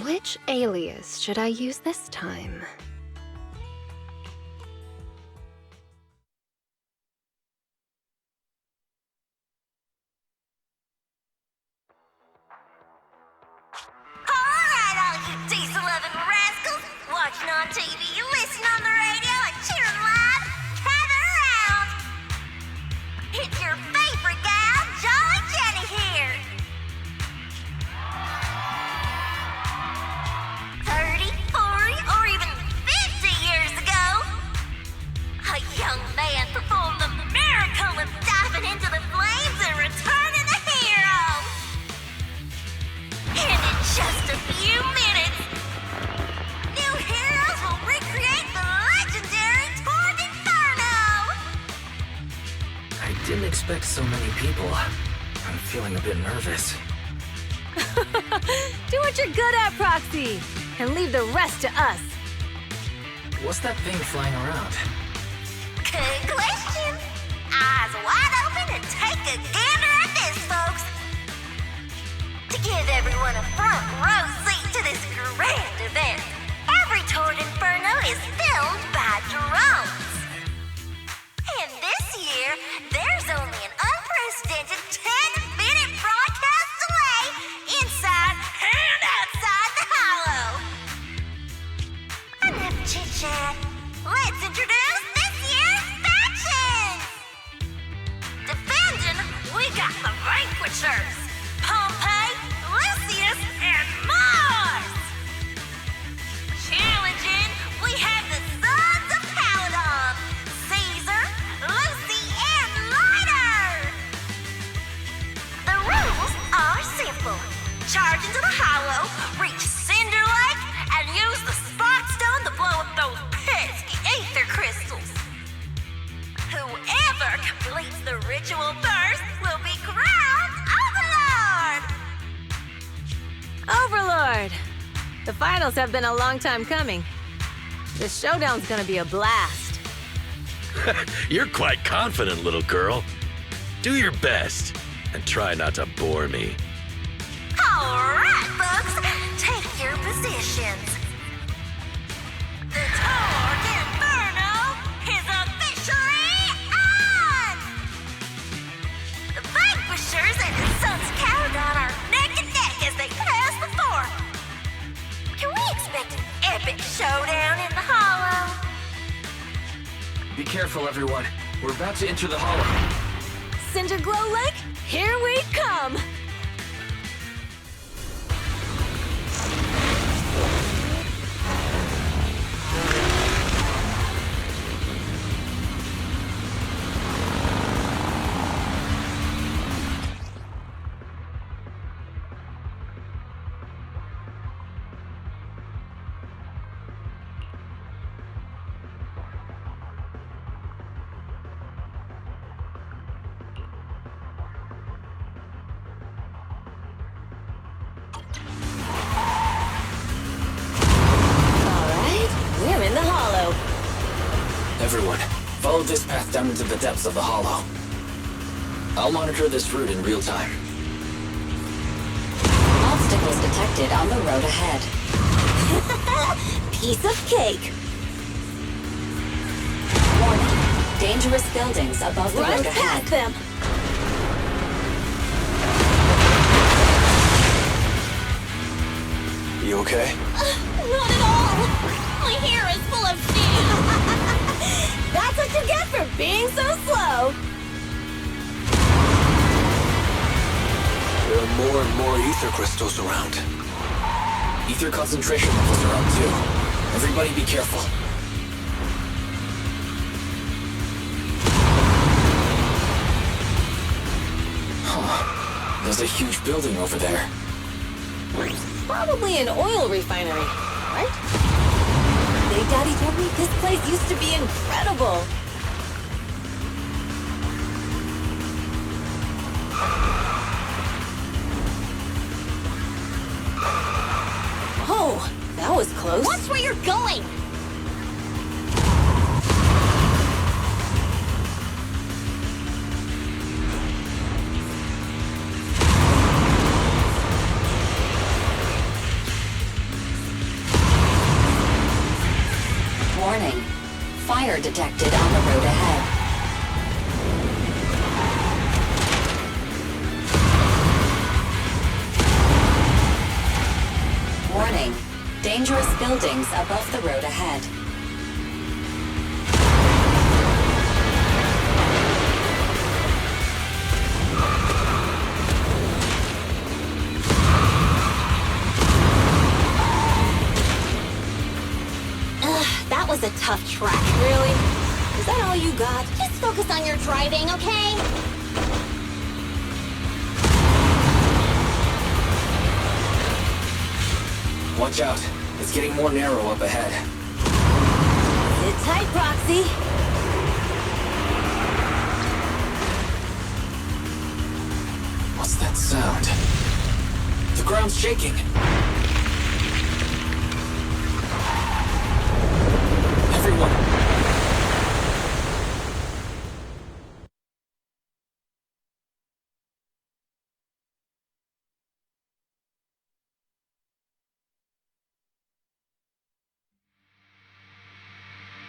Which alias should I use this time? Alright, all you diesel-loving rascals! Watching on TV, you listen on the radio, and cheering live, gather around! It's your favorite gal, Jolly Jenny here! 30, 40, or even 50 years ago, a young man performed the miracle of diving into the flames and returning a hero! And in just a few minutes, new heroes will recreate the legendary Tour d'Inferno! I didn't expect so many people. I'm feeling a bit nervous. Do what you're good at, Proxy, and leave the rest to us. What's that thing flying around? Good question. Eyes wide open and take a gander at this, folks. To give everyone a front row seat to this grand event, every Tour d'Inferno is filmed by drones. And this year, there's only an unprecedented 10-minute broadcast delay inside and outside the hollow. Enough chit-chat. Let's introduce this year's factions! Defending, we got the Vanquishers, Poppen, Lucius, and Mars! Challenging, we have the Sons of Calydon, Caesar, Lucy, and Lighter! The rules are simple. Charge into the hollow, reach Cinder Lake, and use the Spark Stone to blow up those pesky ether crystals. Whoever completes the ritual first will be crowned Overlord! Overlord! The finals have been a long time coming. This showdown's gonna be a blast. You're quite confident, little girl. Do your best, and try not to bore me. Alright, folks, take your positions. The Tour d'Inferno is officially on! The Vanquishers and the Sons of Calydon are neck and neck as they pass the fort. Can we expect an epic showdown in the hollow? Be careful, everyone. We're about to enter the hollow. Cinderglow Lake, here we come! Everyone, follow this path down into the depths of the hollow. I'll monitor this route in real time. Obstacles detected on the road ahead. Piece of cake. Warning. Dangerous buildings above the road ahead. Past them. You okay? Not at all! My hair is full of sand! That's what you get for being so slow. There are more and more ether crystals around. Ether concentration levels are up too. Everybody be careful. Huh. There's a huge building over there. Probably an oil refinery, right? Big Daddy told me this place used to be incredible. Oh, that was close. Watch where you're going! Warning. Fire detected on the road ahead. Warning. Dangerous buildings above the road ahead. That was a tough track. Really? Is that all you got? Just focus on your driving, okay? Watch out. It's getting more narrow up ahead. Sit tight, Proxy. What's that sound? The ground's shaking. Everyone.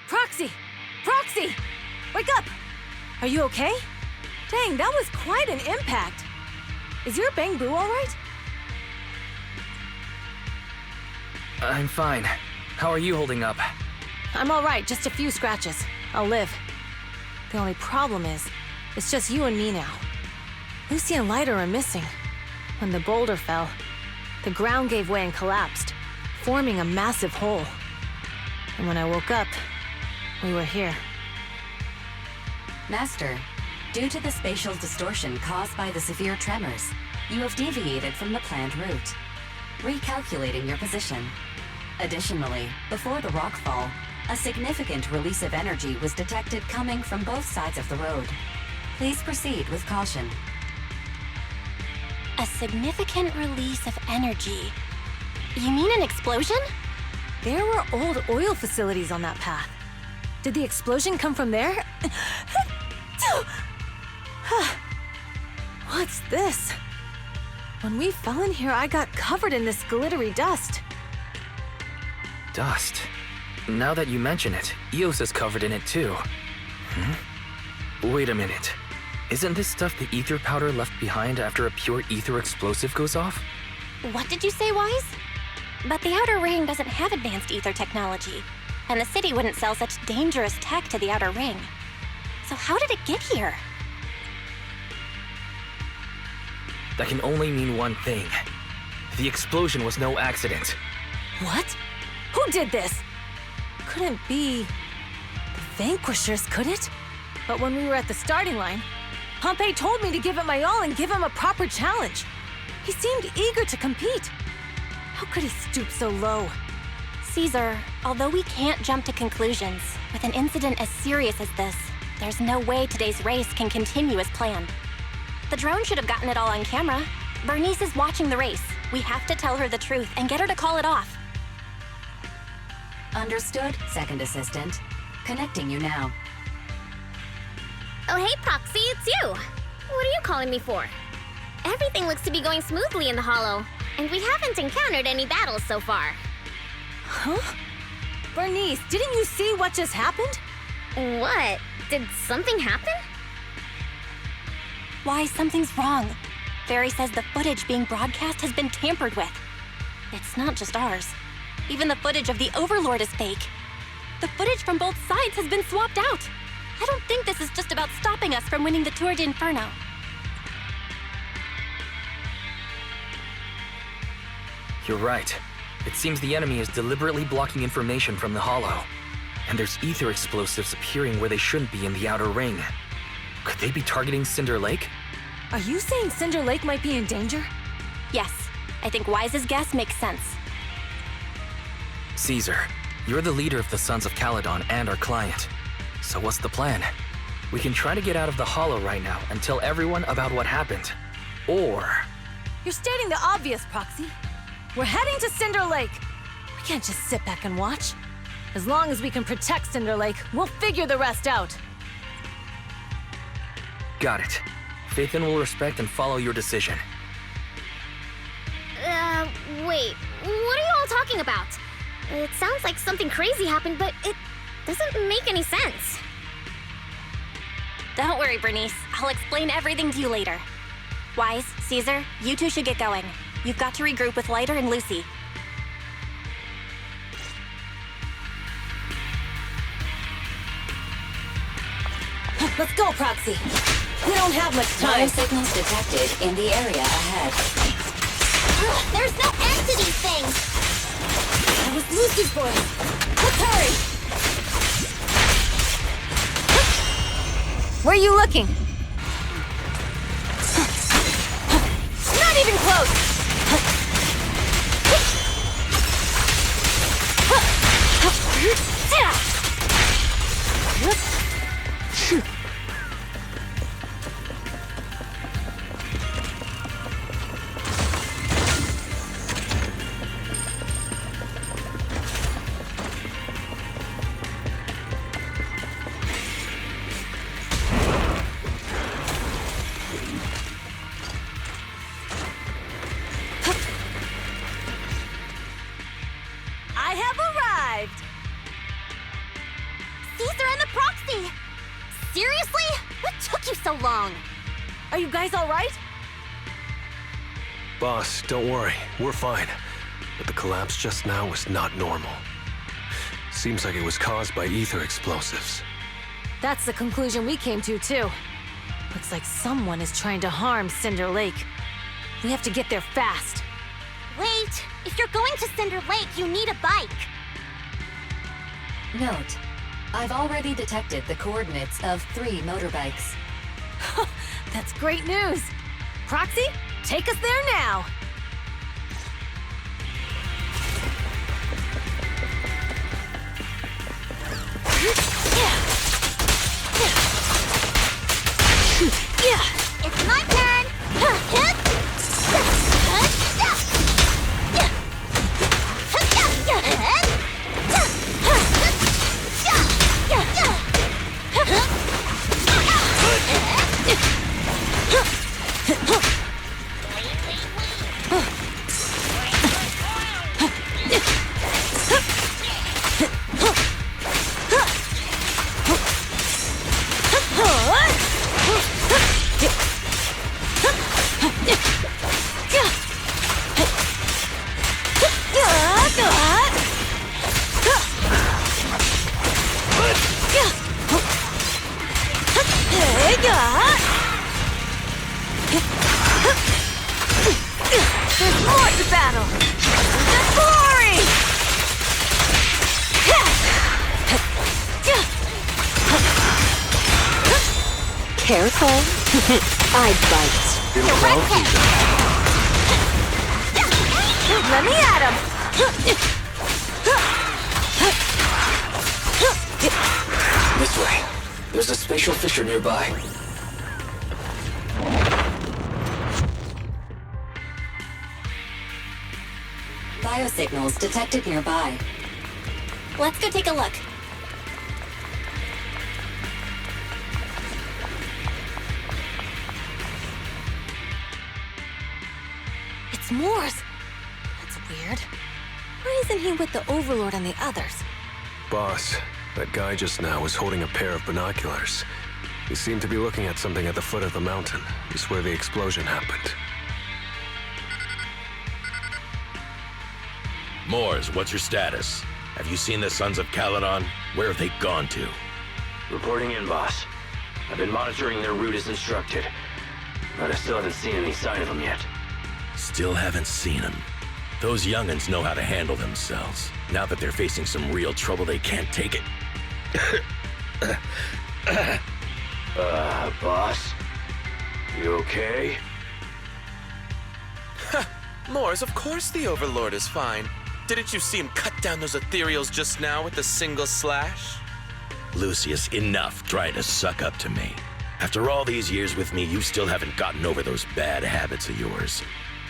Proxy! Proxy! Wake up! Are you okay? Dang, that was quite an impact. Is your bang boo all right? I'm fine. How are you holding up? I'm all right, just a few scratches. I'll live. The only problem is, it's just you and me now. Lucy and Lighter are missing. When the boulder fell, the ground gave way and collapsed, forming a massive hole. And when I woke up, we were here. Master, due to the spatial distortion caused by the severe tremors, you have deviated from the planned route. Recalculating your position. Additionally, before the rockfall, a significant release of energy was detected coming from both sides of the road. Please proceed with caution. A significant release of energy. You mean an explosion? There were old oil facilities on that path. Did the explosion come from there? What's this? When we fell in here, I got covered in this glittery dust. Dust? Now that you mention it, Eos is covered in it too. Wait a minute. Isn't this stuff the ether powder left behind after a pure ether explosive goes off? What did you say, Wise? But the Outer Ring doesn't have advanced ether technology, and the city wouldn't sell such dangerous tech to the Outer Ring. So how did it get here? That can only mean one thing. The explosion was no accident. What? Who did this? Couldn't be the Vanquishers, could it? But when we were at the starting line, Pompey told me to give it my all and give him a proper challenge. He seemed eager to compete. How could he stoop so low? Caesar, although we can't jump to conclusions, with an incident as serious as this, there's no way today's race can continue as planned. The drone should have gotten it all on camera. Burnice is watching the race. We have to tell her the truth and get her to call it off. Understood, Second Assistant. Connecting you now. Oh, hey, Proxy, it's you. What are you calling me for? Everything looks to be going smoothly in the Hollow, and we haven't encountered any battles so far. Huh? Burnice, didn't you see what just happened? What? Did something happen? Why, something's wrong. Fairy says the footage being broadcast has been tampered with. It's not just ours. Even the footage of the Overlord is fake. The footage from both sides has been swapped out. I don't think this is just about stopping us from winning the Tour d'Inferno. You're right. It seems the enemy is deliberately blocking information from the Hollow. And there's ether explosives appearing where they shouldn't be in the outer ring. Could they be targeting Cinder Lake? Are you saying Cinder Lake might be in danger? Yes. I think Wise's guess makes sense. Caesar, you're the leader of the Sons of Calydon and our client. So what's the plan? We can try to get out of the Hollow right now and tell everyone about what happened. Or... You're stating the obvious, Proxy. We're heading to Cinder Lake. We can't just sit back and watch. As long as we can protect Cinder Lake, we'll figure the rest out. Got it. Phaethon will respect and follow your decision. Wait. What are you all talking about? It sounds like something crazy happened, but it doesn't make any sense. Don't worry, Burnice. I'll explain everything to you later. Wise, Caesar, you two should get going. You've got to regroup with Lighter and Lucy. Let's go, Proxy. We don't have much time. Bio signals detected in the area ahead. There's no end to these things! That was Lucy's voice. Let's hurry! Where are you looking? Not even close! Are you guys all right? Boss, don't worry. We're fine. But the collapse just now was not normal. Seems like it was caused by ether explosives. That's the conclusion we came to, too. Looks like someone is trying to harm Cinder Lake. We have to get there fast. Wait! If you're going to Cinder Lake, you need a bike. Note, I've already detected the coordinates of 3 motorbikes. That's great news! Proxy, take us there now! It's my turn! There's more to battle! The glory! Careful. I'd bite. Let me at him! This way. There's a spatial fissure nearby. Biosignals detected nearby. Let's go take a look. It's Mors. That's weird. Why isn't he with the Overlord and the others? Boss, that guy just now was holding a pair of binoculars. He seemed to be looking at something at the foot of the mountain, just where the explosion happened. Mors, what's your status? Have you seen the Sons of Calydon? Where have they gone to? Reporting in, boss. I've been monitoring their route as instructed, but I still haven't seen any sign of them yet. Still haven't seen them. Those young'uns know how to handle themselves. Now that they're facing some real trouble, they can't take it. Boss? You okay? Mors, of course the Overlord is fine. Didn't you see him cut down those ethereals just now with a single slash? Lucius, enough trying to suck up to me. After all these years with me, you still haven't gotten over those bad habits of yours.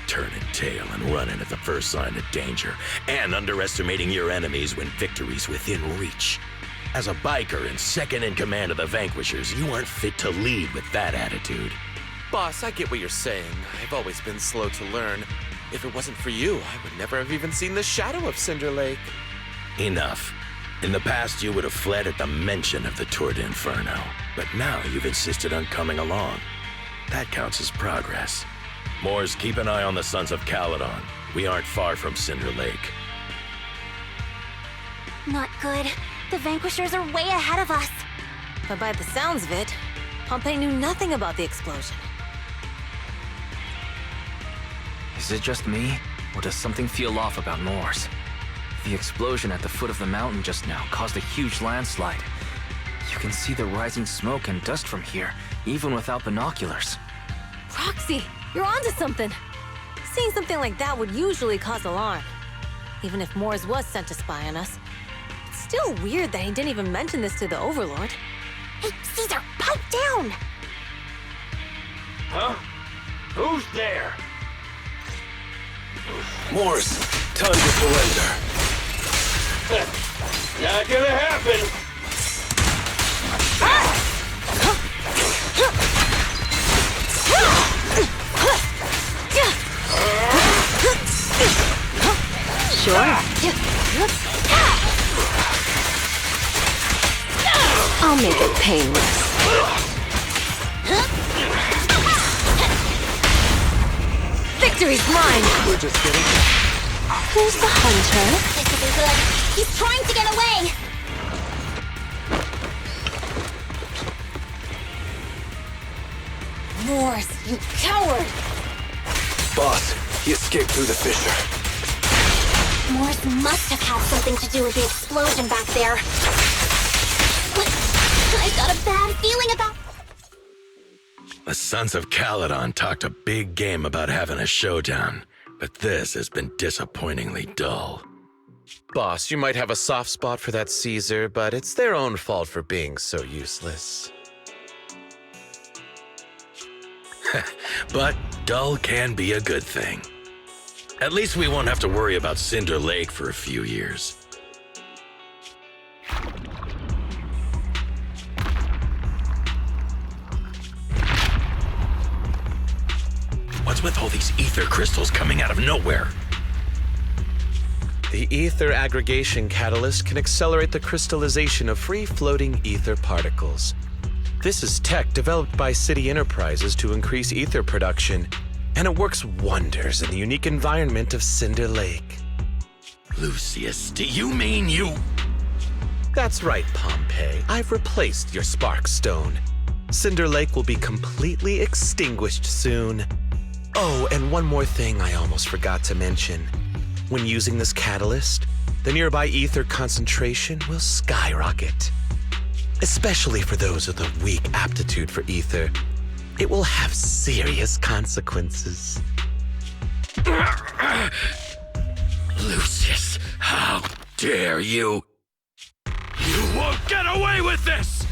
Turning tail and running at the first sign of danger, and underestimating your enemies when victory's within reach. As a biker and second in command of the Vanquishers, you aren't fit to lead with that attitude. Boss, I get what you're saying. I've always been slow to learn. If it wasn't for you, I would never have even seen the shadow of Cinder Lake. Enough. In the past, you would have fled at the mention of the Tour de Inferno, but now you've insisted on coming along. That counts as progress. Mors, keep an eye on the Sons of Calydon. We aren't far from Cinder Lake. Not good. The Vanquishers are way ahead of us. But by the sounds of it, Poppen knew nothing about the explosion. Is it just me, or does something feel off about Mors? The explosion at the foot of the mountain just now caused a huge landslide. You can see the rising smoke and dust from here, even without binoculars. Proxy, you're onto something. Seeing something like that would usually cause alarm. Even if Mors was sent to spy on us. It's still weird that he didn't even mention this to the Overlord. Hey, Caesar, pipe down! Huh? Who's there? Mors, time to surrender. Not gonna happen! Sure. I'll make it painless. Victory's mine! We're just kidding. Who's the hunter? This isn't good. He's trying to get away! Mors, you coward! Boss, he escaped through the fissure. Mors must have had something to do with the explosion back there. What? I've got a bad feeling about... The Sons of Calydon talked a big game about having a showdown, but this has been disappointingly dull. Boss, you might have a soft spot for that Caesar, but it's their own fault for being so useless. But dull can be a good thing. At least we won't have to worry about Cinder Lake for a few years. What's with all these ether crystals coming out of nowhere? The ether aggregation catalyst can accelerate the crystallization of free-floating ether particles. This is tech developed by City Enterprises to increase ether production, and it works wonders in the unique environment of Cinder Lake. Lucius, do you mean you... That's right, Pompeii. I've replaced your spark stone. Cinder Lake will be completely extinguished soon. Oh, and one more thing I almost forgot to mention. When using this catalyst, the nearby ether concentration will skyrocket. Especially for those with a weak aptitude for ether, it will have serious consequences. Lucius, how dare you? You won't get away with this!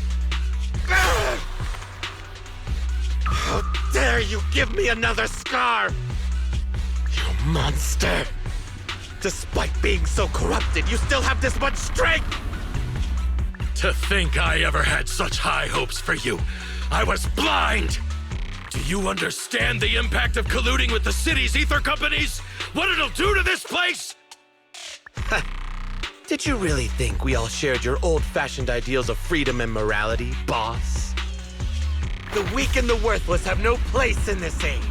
How dare you give me another scar! You monster! Despite being so corrupted, you still have this much strength! To think I ever had such high hopes for you. I was blind! Do you understand the impact of colluding with the city's ether companies? What it'll do to this place? Did you really think we all shared your old-fashioned ideals of freedom and morality, boss? The weak and the worthless have no place in this age.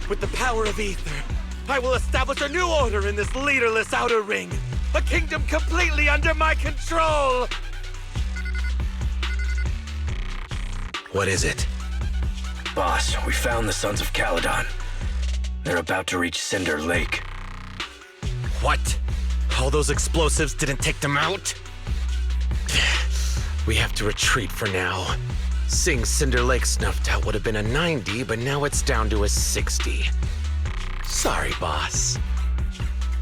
With the power of ether, I will establish a new order in this leaderless outer ring. A kingdom completely under my control! What is it? Boss, we found the Sons of Calydon. They're about to reach Cinder Lake. What? All those explosives didn't take them out? We have to retreat for now. Seeing Cinder Lake snuffed out would have been a 90, but now it's down to a 60. Sorry, boss.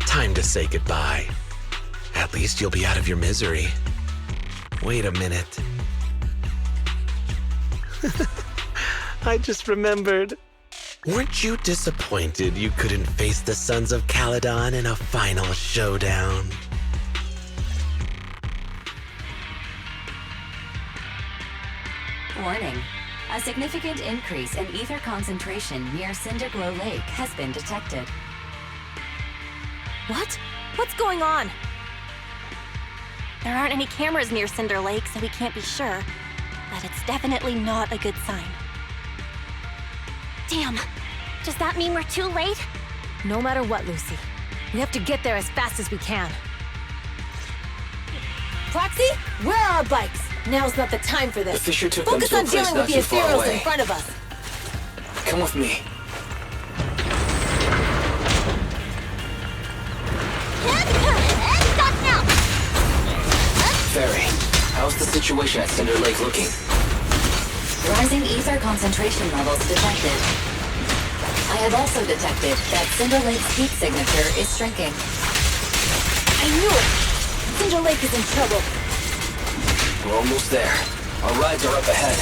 Time to say goodbye. At least you'll be out of your misery. Wait a minute. I just remembered. Weren't you disappointed you couldn't face the Sons of Calydon in a final showdown? Warning. A significant increase in ether concentration near Cinderglow Lake has been detected. What? What's going on? There aren't any cameras near Cinder Lake, so we can't be sure. But it's definitely not a good sign. Damn. Does that mean we're too late? No matter what, Lucy. We have to get there as fast as we can. Proxy, where are our bikes? Now's not the time for this. The Fisher took Focus them on to a place dealing with not the too far ethereals away. in front of us. Come with me. Fairy, how's the situation at Cinder Lake looking? Rising ether concentration levels detected. I have also detected that Cinder Lake's heat signature is shrinking. I knew it! Cinder Lake is in trouble. We're almost there. Our rides are up ahead.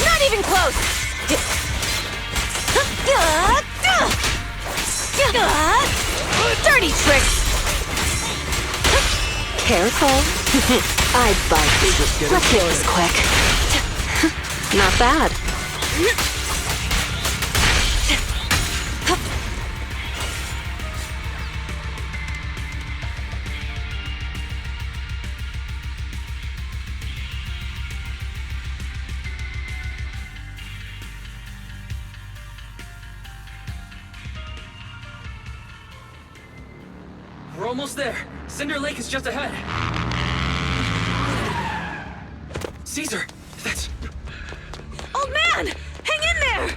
Not even close! Dirty tricks! Careful. I bite. Let's get this quick. Not bad. We're almost there. Cinder Lake is just ahead. Caesar, that's... Old man! Hang in there!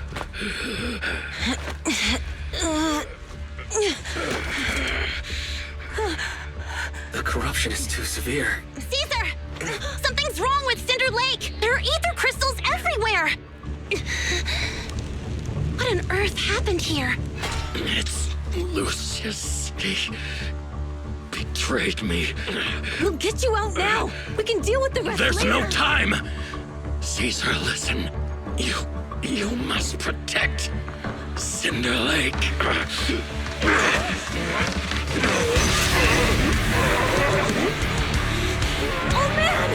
The corruption is too severe. Caesar! Something's wrong with Cinder Lake! There are ether crystals everywhere! What on earth happened here? It's Lucius. He betrayed me. We'll get you out now! We can deal with the rest There's later! no time! Caesar, listen. You must protect Cinder Lake. Oh man!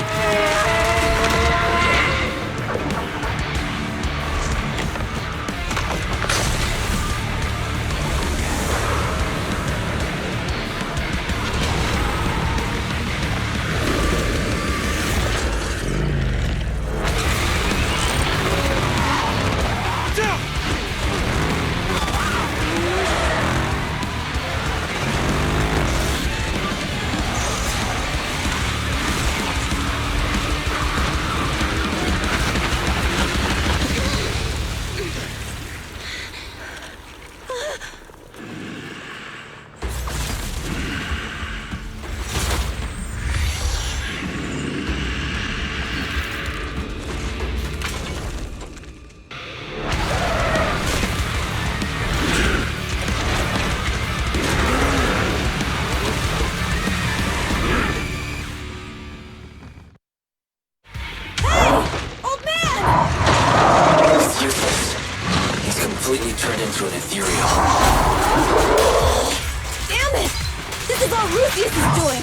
is all Lucius is doing?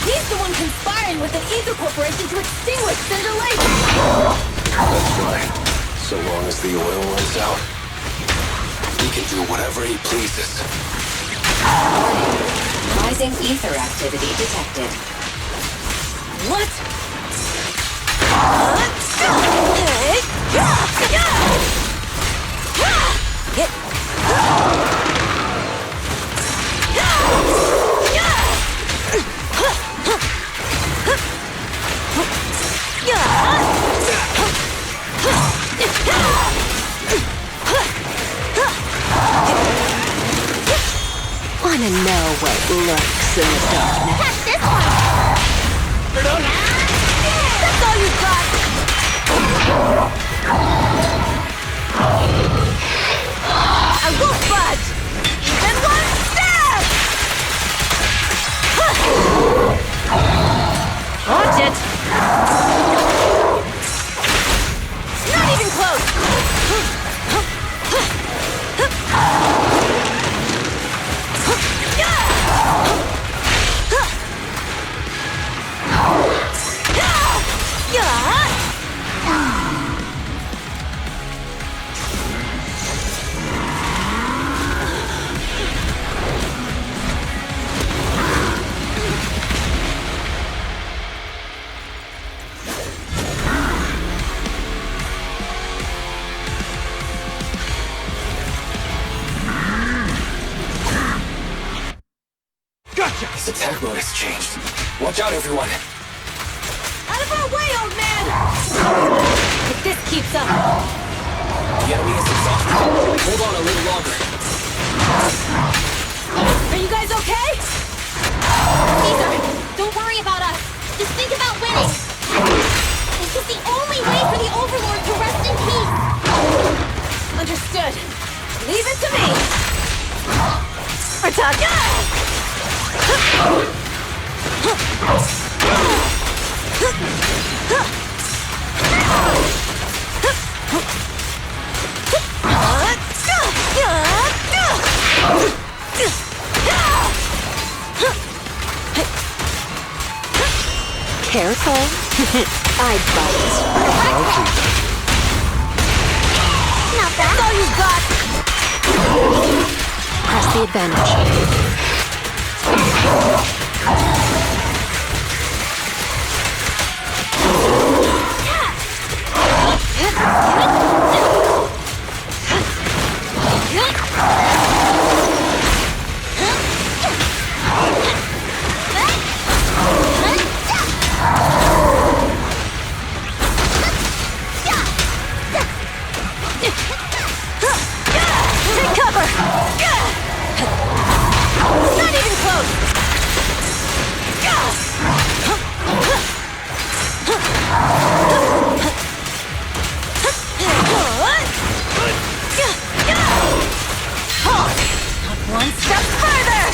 He's the one conspiring with an ether corporation to extinguish Cinder Lake! That's fine. So long as the oil runs out, he can do whatever he pleases. Rising ether activity detected. What? Wanna know what lurks in the darkness? Catch this one! That's all you've got! I won't budge! Even one step! Watch it! Not even close! His attack mode has changed. Watch out, everyone. Out of our way, old man! If this keeps up... The enemy is exhausted. Hold on a little longer. Are you guys okay? Caesar, don't worry about us. Just think about winning. This is the only way for the Overlord to rest in peace. Understood. Leave it to me. Attack! Careful. I bite. Not bad. That's all you got. Press the advantage. Take cover! Not even close! Not one step further!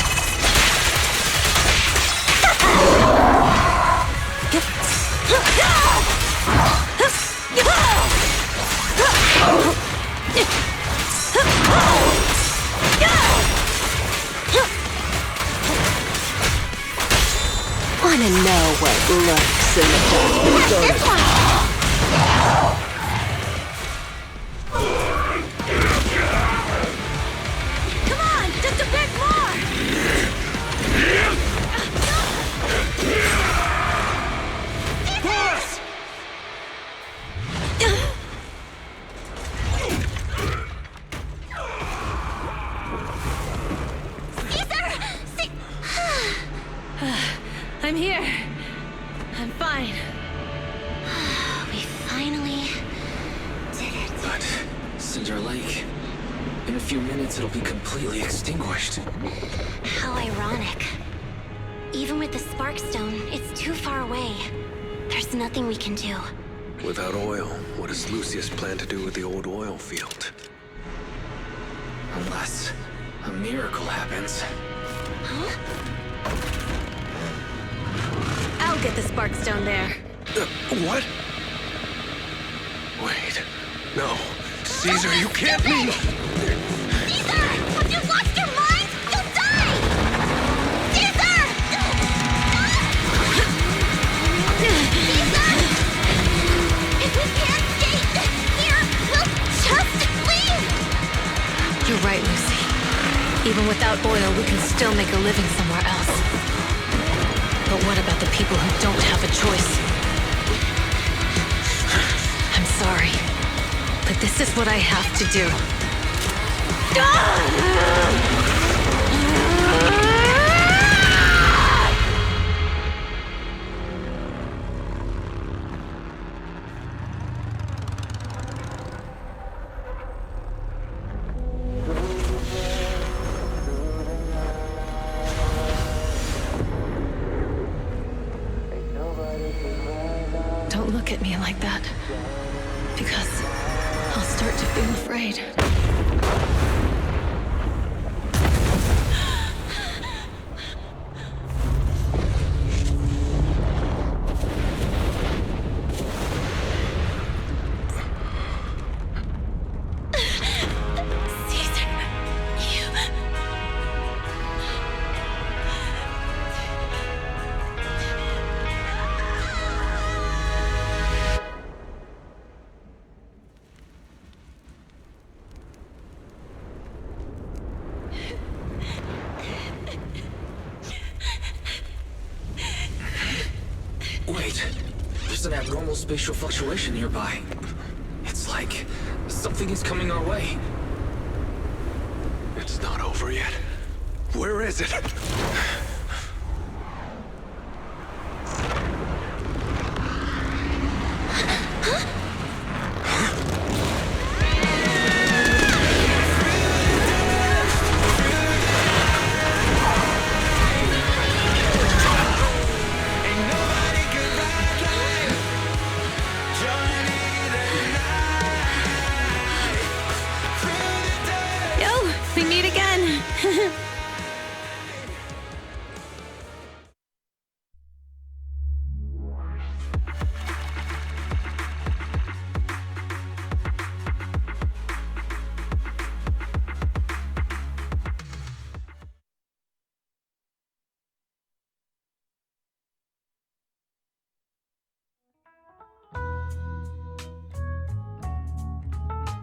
Wanna know what lurks in the darkness? This one! Come on, just a bit more! Push! I'm here. I'm fine. We finally did it. But Cinder Lake, in a few minutes it'll be completely extinguished. How ironic. Even with the Spark Stone, it's too far away. There's nothing we can do. Without oil, what does Lucius plan to do with the old oil field? Unless a miracle happens. Huh? I'll get the Spark Stone there. What? Wait. No. Caesar, you can't be! Caesar! Have you lost your mind? You'll die! Even without oil, we can still make a living somewhere else. But what about the people who don't have a choice? I'm sorry, but this is what I have to do. Don't look at me like that, because I'll start to feel afraid. Wait, there's an abnormal spatial fluctuation nearby. It's like something is coming our way. It's not over yet. Where is it?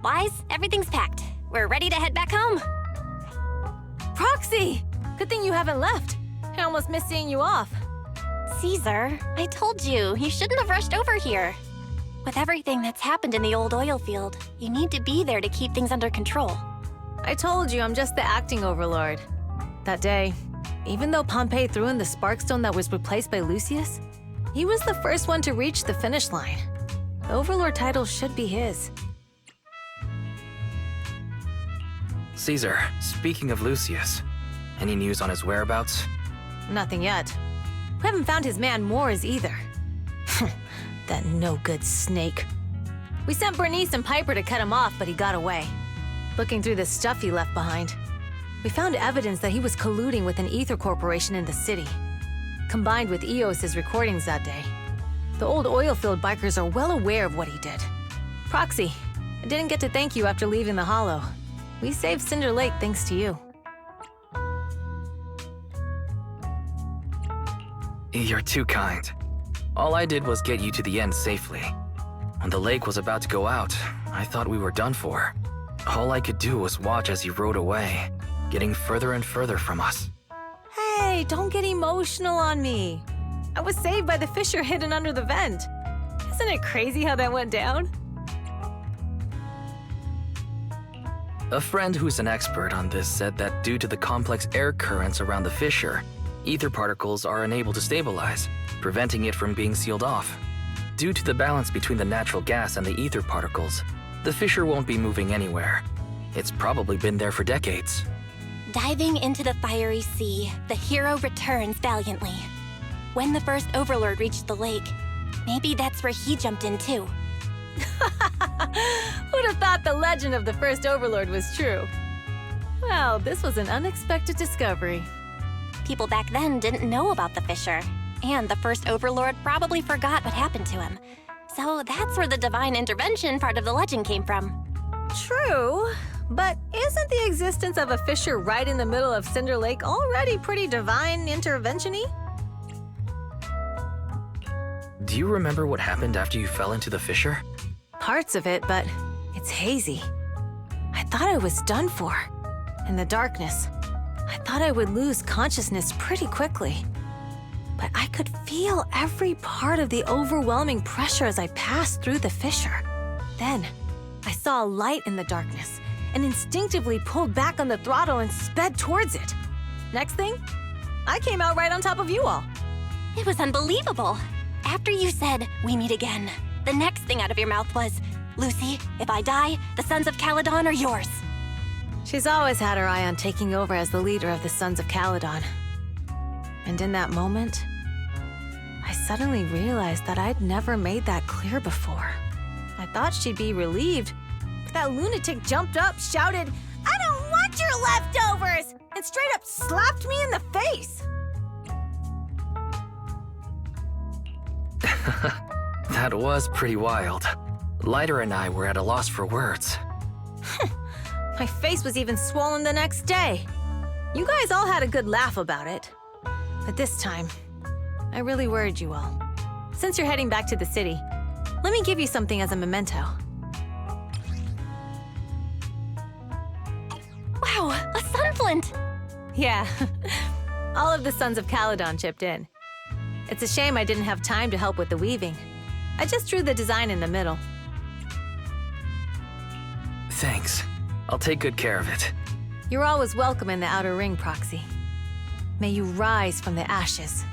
Wise, everything's packed. We're ready to head back home. Proxy! Good thing you haven't left. I almost missed seeing you off. Caesar, I told you, you shouldn't have rushed over here. With everything that's happened in the old oil field, you need to be there to keep things under control. I told you I'm just the acting overlord. That day, even though Pompey threw in the Sparkstone that was replaced by Lucius, he was the first one to reach the finish line. The overlord title should be his. Caesar, speaking of Lucius, any news on his whereabouts? Nothing yet. We haven't found his man Morris either. That no-good snake. We sent Burnice and Piper to cut him off, but he got away. Looking through the stuff he left behind, we found evidence that he was colluding with an ether corporation in the city, combined with Eos's recordings that day. The old oilfield bikers are well aware of what he did. Proxy, I didn't get to thank you after leaving the Hollow. We saved Cinder Lake thanks to you. You're too kind. All I did was get you to the end safely. When the lake was about to go out, I thought we were done for. All I could do was watch as you rode away, getting further and further from us. Hey, don't get emotional on me. I was saved by the fissure hidden under the vent. Isn't it crazy how that went down? A friend who's an expert on this said that due to the complex air currents around the fissure, ether particles are unable to stabilize, preventing it from being sealed off. Due to the balance between the natural gas and the ether particles, the fissure won't be moving anywhere. It's probably been there for decades. Diving into the fiery sea, the hero returns valiantly. When the first overlord reached the lake, maybe that's where he jumped in too. Who'd have thought the legend of the first overlord was true? Well, this was an unexpected discovery. People back then didn't know about the fissure, and the first overlord probably forgot what happened to him. So that's where the divine intervention part of the legend came from. True, but isn't the existence of a fissure right in the middle of Cinder Lake already pretty divine intervention-y? Do you remember what happened after you fell into the fissure? Parts of it, but it's hazy. I thought I was done for. In the darkness, I thought I would lose consciousness pretty quickly. But I could feel every part of the overwhelming pressure as I passed through the fissure. Then, I saw a light in the darkness and instinctively pulled back on the throttle and sped towards it. Next thing, I came out right on top of you all. It was unbelievable. After you said, "We meet again," the next thing out of your mouth was, "Lucy, if I die, the Sons of Calydon are yours." She's always had her eye on taking over as the leader of the Sons of Calydon. And in that moment, I suddenly realized that I'd never made that clear before. I thought she'd be relieved, but that lunatic jumped up, shouted, "I don't want your leftovers!" and straight up slapped me in the face. That was pretty wild. Lighter and I were at a loss for words. My face was even swollen the next day. You guys all had a good laugh about it. But this time, I really worried you all. Since you're heading back to the city, let me give you something as a memento. Wow, a sunflint! Yeah, all of the Sons of Calydon chipped in. It's a shame I didn't have time to help with the weaving. I just drew the design in the middle. Thanks. I'll take good care of it. You're always welcome in the Outer Ring, Proxy. May you rise from the ashes.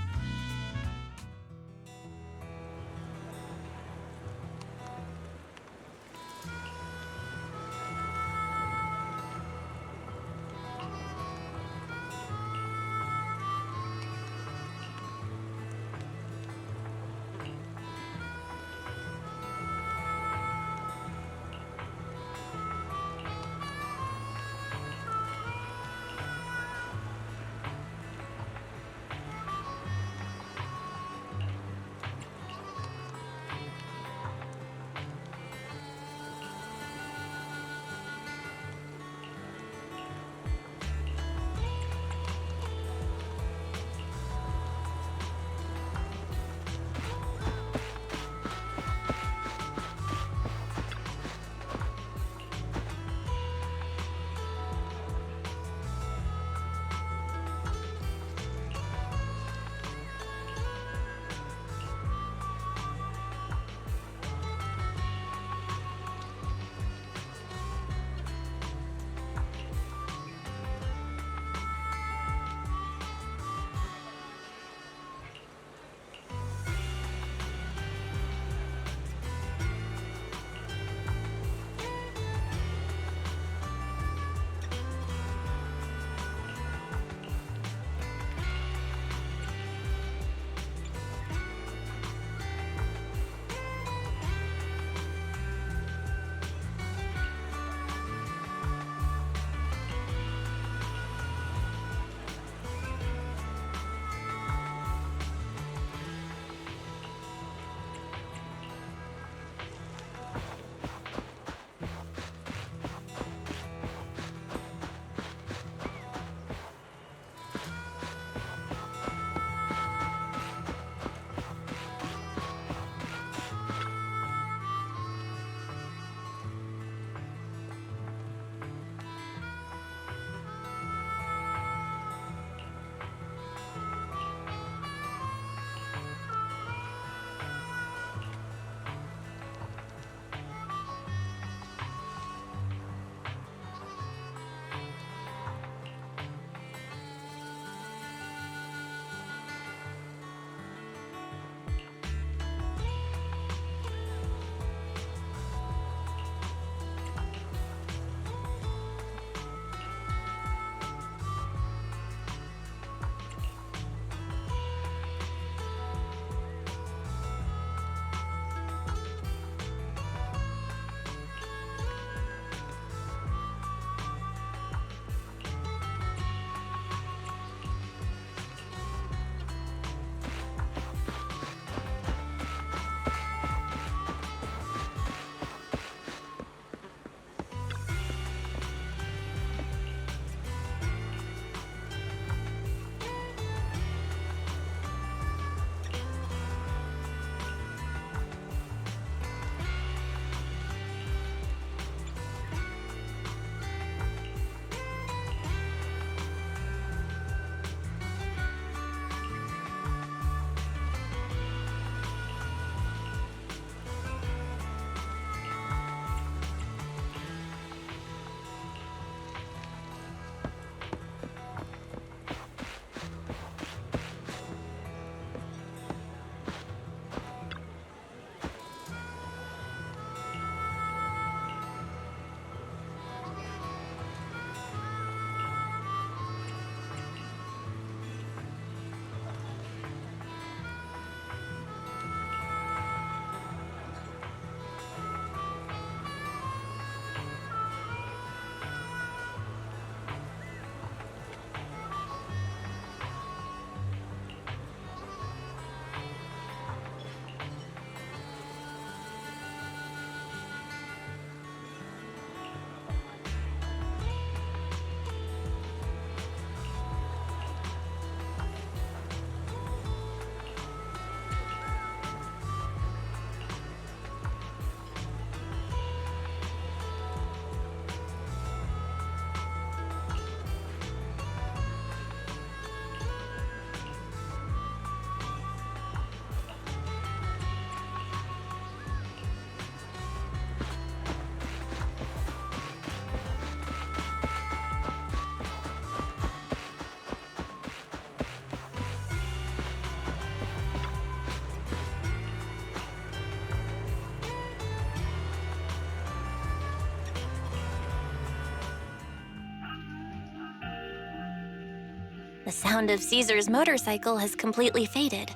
The sound of Caesar's motorcycle has completely faded.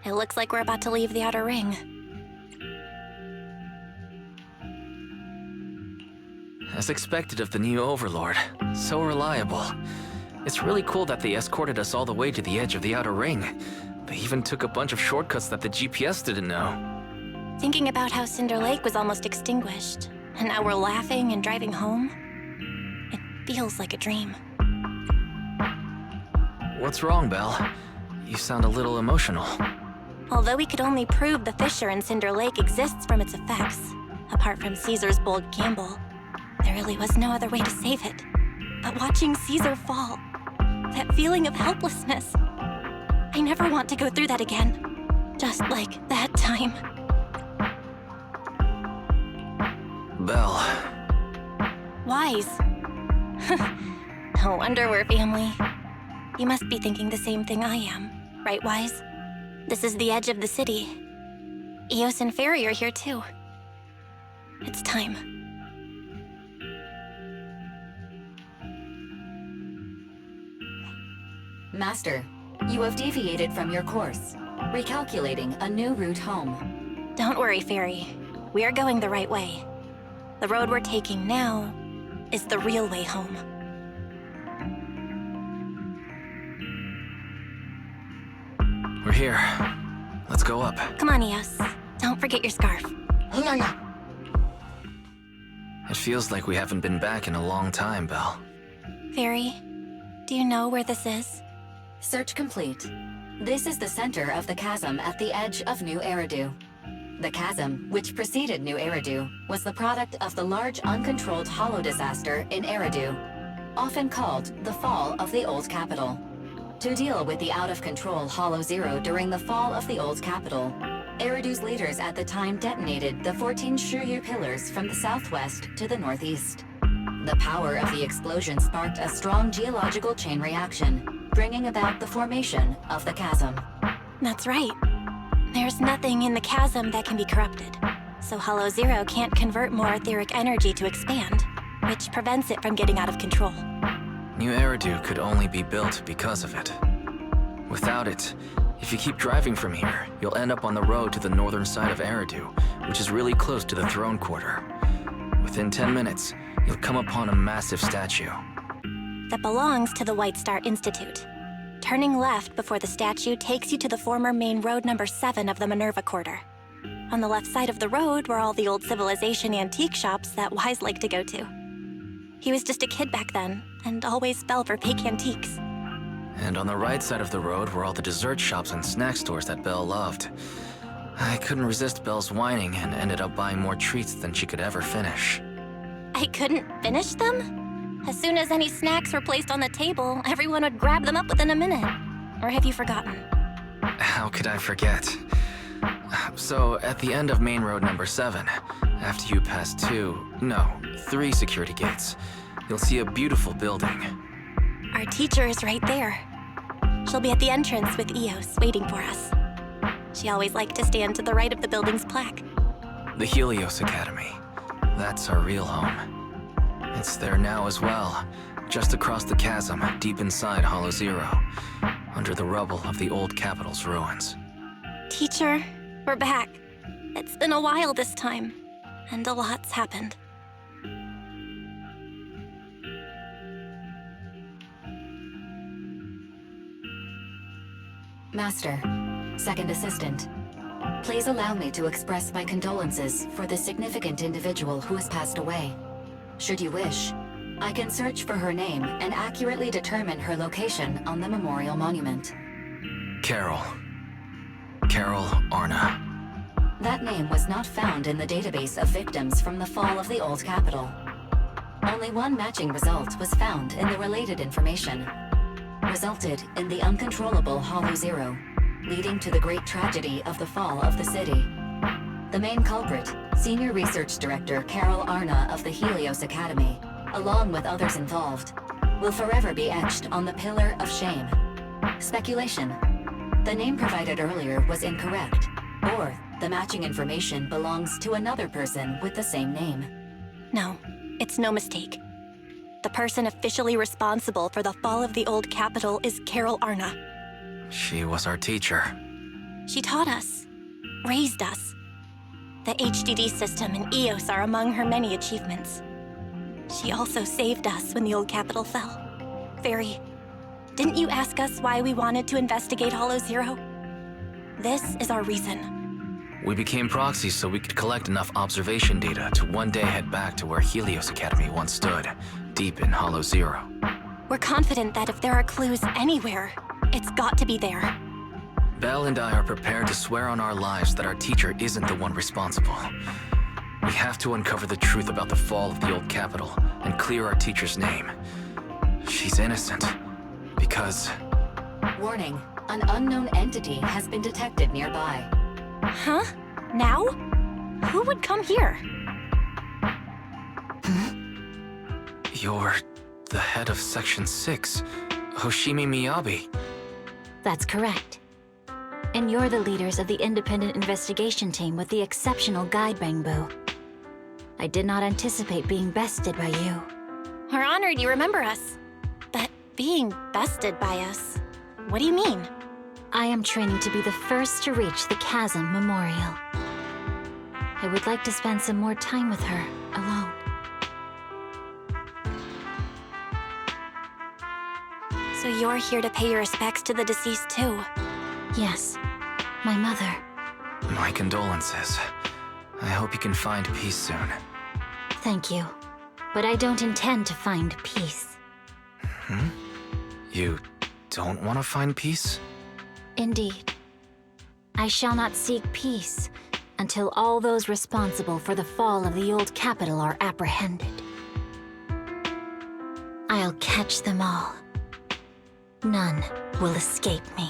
It looks like we're about to leave the outer ring. As expected of the new Overlord, so reliable. It's really cool that they escorted us all the way to the edge of the outer ring. They even took a bunch of shortcuts that the GPS didn't know. Thinking about how Cinder Lake was almost extinguished, and now we're laughing and driving home, it feels like a dream. What's wrong, Belle? You sound a little emotional. Although we could only prove the fissure in Cinder Lake exists from its effects, apart from Caesar's bold gamble, there really was no other way to save it. But watching Caesar fall, that feeling of helplessness, I never want to go through that again. Just like that time. Belle. Wise. No wonder we're family. You must be thinking the same thing I am, right, Wise? This is the edge of the city. Eos and Fairy are here too. It's time. Master, you have deviated from your course, recalculating a new route home. Don't worry, Fairy. We are going the right way. The road we're taking now is the real way home. We're here. Let's go up. Come on, Eos. Don't forget your scarf. It feels like we haven't been back in a long time, Belle. Fairy, do you know where this is? Search complete. This is the center of the chasm at the edge of New Eridu. The chasm, which preceded New Eridu, was the product of the large uncontrolled hollow disaster in Eridu, often called the fall of the Old Capital. To deal with the out-of-control Hollow Zero during the fall of the Old Capital, Eridu's leaders at the time detonated the 14 Shuryu pillars from the southwest to the northeast. The power of the explosion sparked a strong geological chain reaction, bringing about the formation of the chasm. That's right. There's nothing in the chasm that can be corrupted, so Hollow Zero can't convert more etheric energy to expand, which prevents it from getting out of control. New Eridu could only be built because of it. Without it, if you keep driving from here, you'll end up on the road to the northern side of Eridu, which is really close to the throne quarter. Within 10 minutes, you'll come upon a massive statue. That belongs to the White Star Institute. Turning left before the statue takes you to the former main road number 7 of the Minerva Quarter. On the left side of the road were all the old civilization antique shops that Wise liked to go to. He was just a kid back then, and always fell for fake antiques. And on the right side of the road were all the dessert shops and snack stores that Belle loved. I couldn't resist Belle's whining and ended up buying more treats than she could ever finish. I couldn't finish them? As soon as any snacks were placed on the table, everyone would grab them up within a minute. Or have you forgotten? How could I forget? So, at the end of main road number 7, after you pass 3 security gates, you'll see a beautiful building. Our teacher is right there. She'll be at the entrance with Eos, waiting for us. She always liked to stand to the right of the building's plaque. The Helios Academy. That's our real home. It's there now as well, just across the chasm, deep inside Hollow Zero, under the rubble of the old capital's ruins. Teacher, we're back. It's been a while this time, and a lot's happened. Master, Second Assistant, please allow me to express my condolences for the significant individual who has passed away. Should you wish, I can search for her name and accurately determine her location on the memorial monument. Carol Arna. That name was not found in the database of victims from the fall of the Old Capital. Only one matching result was found in the related information. Resulted in the uncontrollable Hollow Zero, leading to the great tragedy of the fall of the city. The main culprit, Senior Research Director Carol Arna of the Helios Academy, along with others involved, will forever be etched on the Pillar of Shame. Speculation. The name provided earlier was incorrect, or the matching information belongs to another person with the same name. No, it's no mistake. The person officially responsible for the fall of the old capital is Carol Arna. She was our teacher. She taught us, raised us. The HDD system and EOS are among her many achievements. She also saved us when the old capital fell. Fairy, didn't you ask us why we wanted to investigate Hollow Zero? This is our reason. We became Proxies so we could collect enough observation data to one day head back to where Helios Academy once stood, deep in Hollow Zero. We're confident that if there are clues anywhere, it's got to be there. Belle and I are prepared to swear on our lives that our teacher isn't the one responsible. We have to uncover the truth about the fall of the old capital and clear our teacher's name. She's innocent, because... Warning, an unknown entity has been detected nearby. Huh? Now? Who would come here? You're the head of Section 6, Hoshimi Miyabi. That's correct. And you're the leaders of the independent investigation team with the exceptional guide Rangbo. I did not anticipate being bested by you. We're honored you remember us. But being bested by us, what do you mean? I am training to be the first to reach the Chasm Memorial. I would like to spend some more time with her, alone. So you're here to pay your respects to the deceased too? Yes, my mother. My condolences. I hope you can find peace soon. Thank you. But I don't intend to find peace. You don't want to find peace? Indeed. I shall not seek peace until all those responsible for the fall of the old capital are apprehended. I'll catch them all. None will escape me.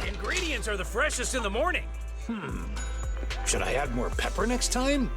Ingredients are the freshest in the morning. Should I add more pepper next time?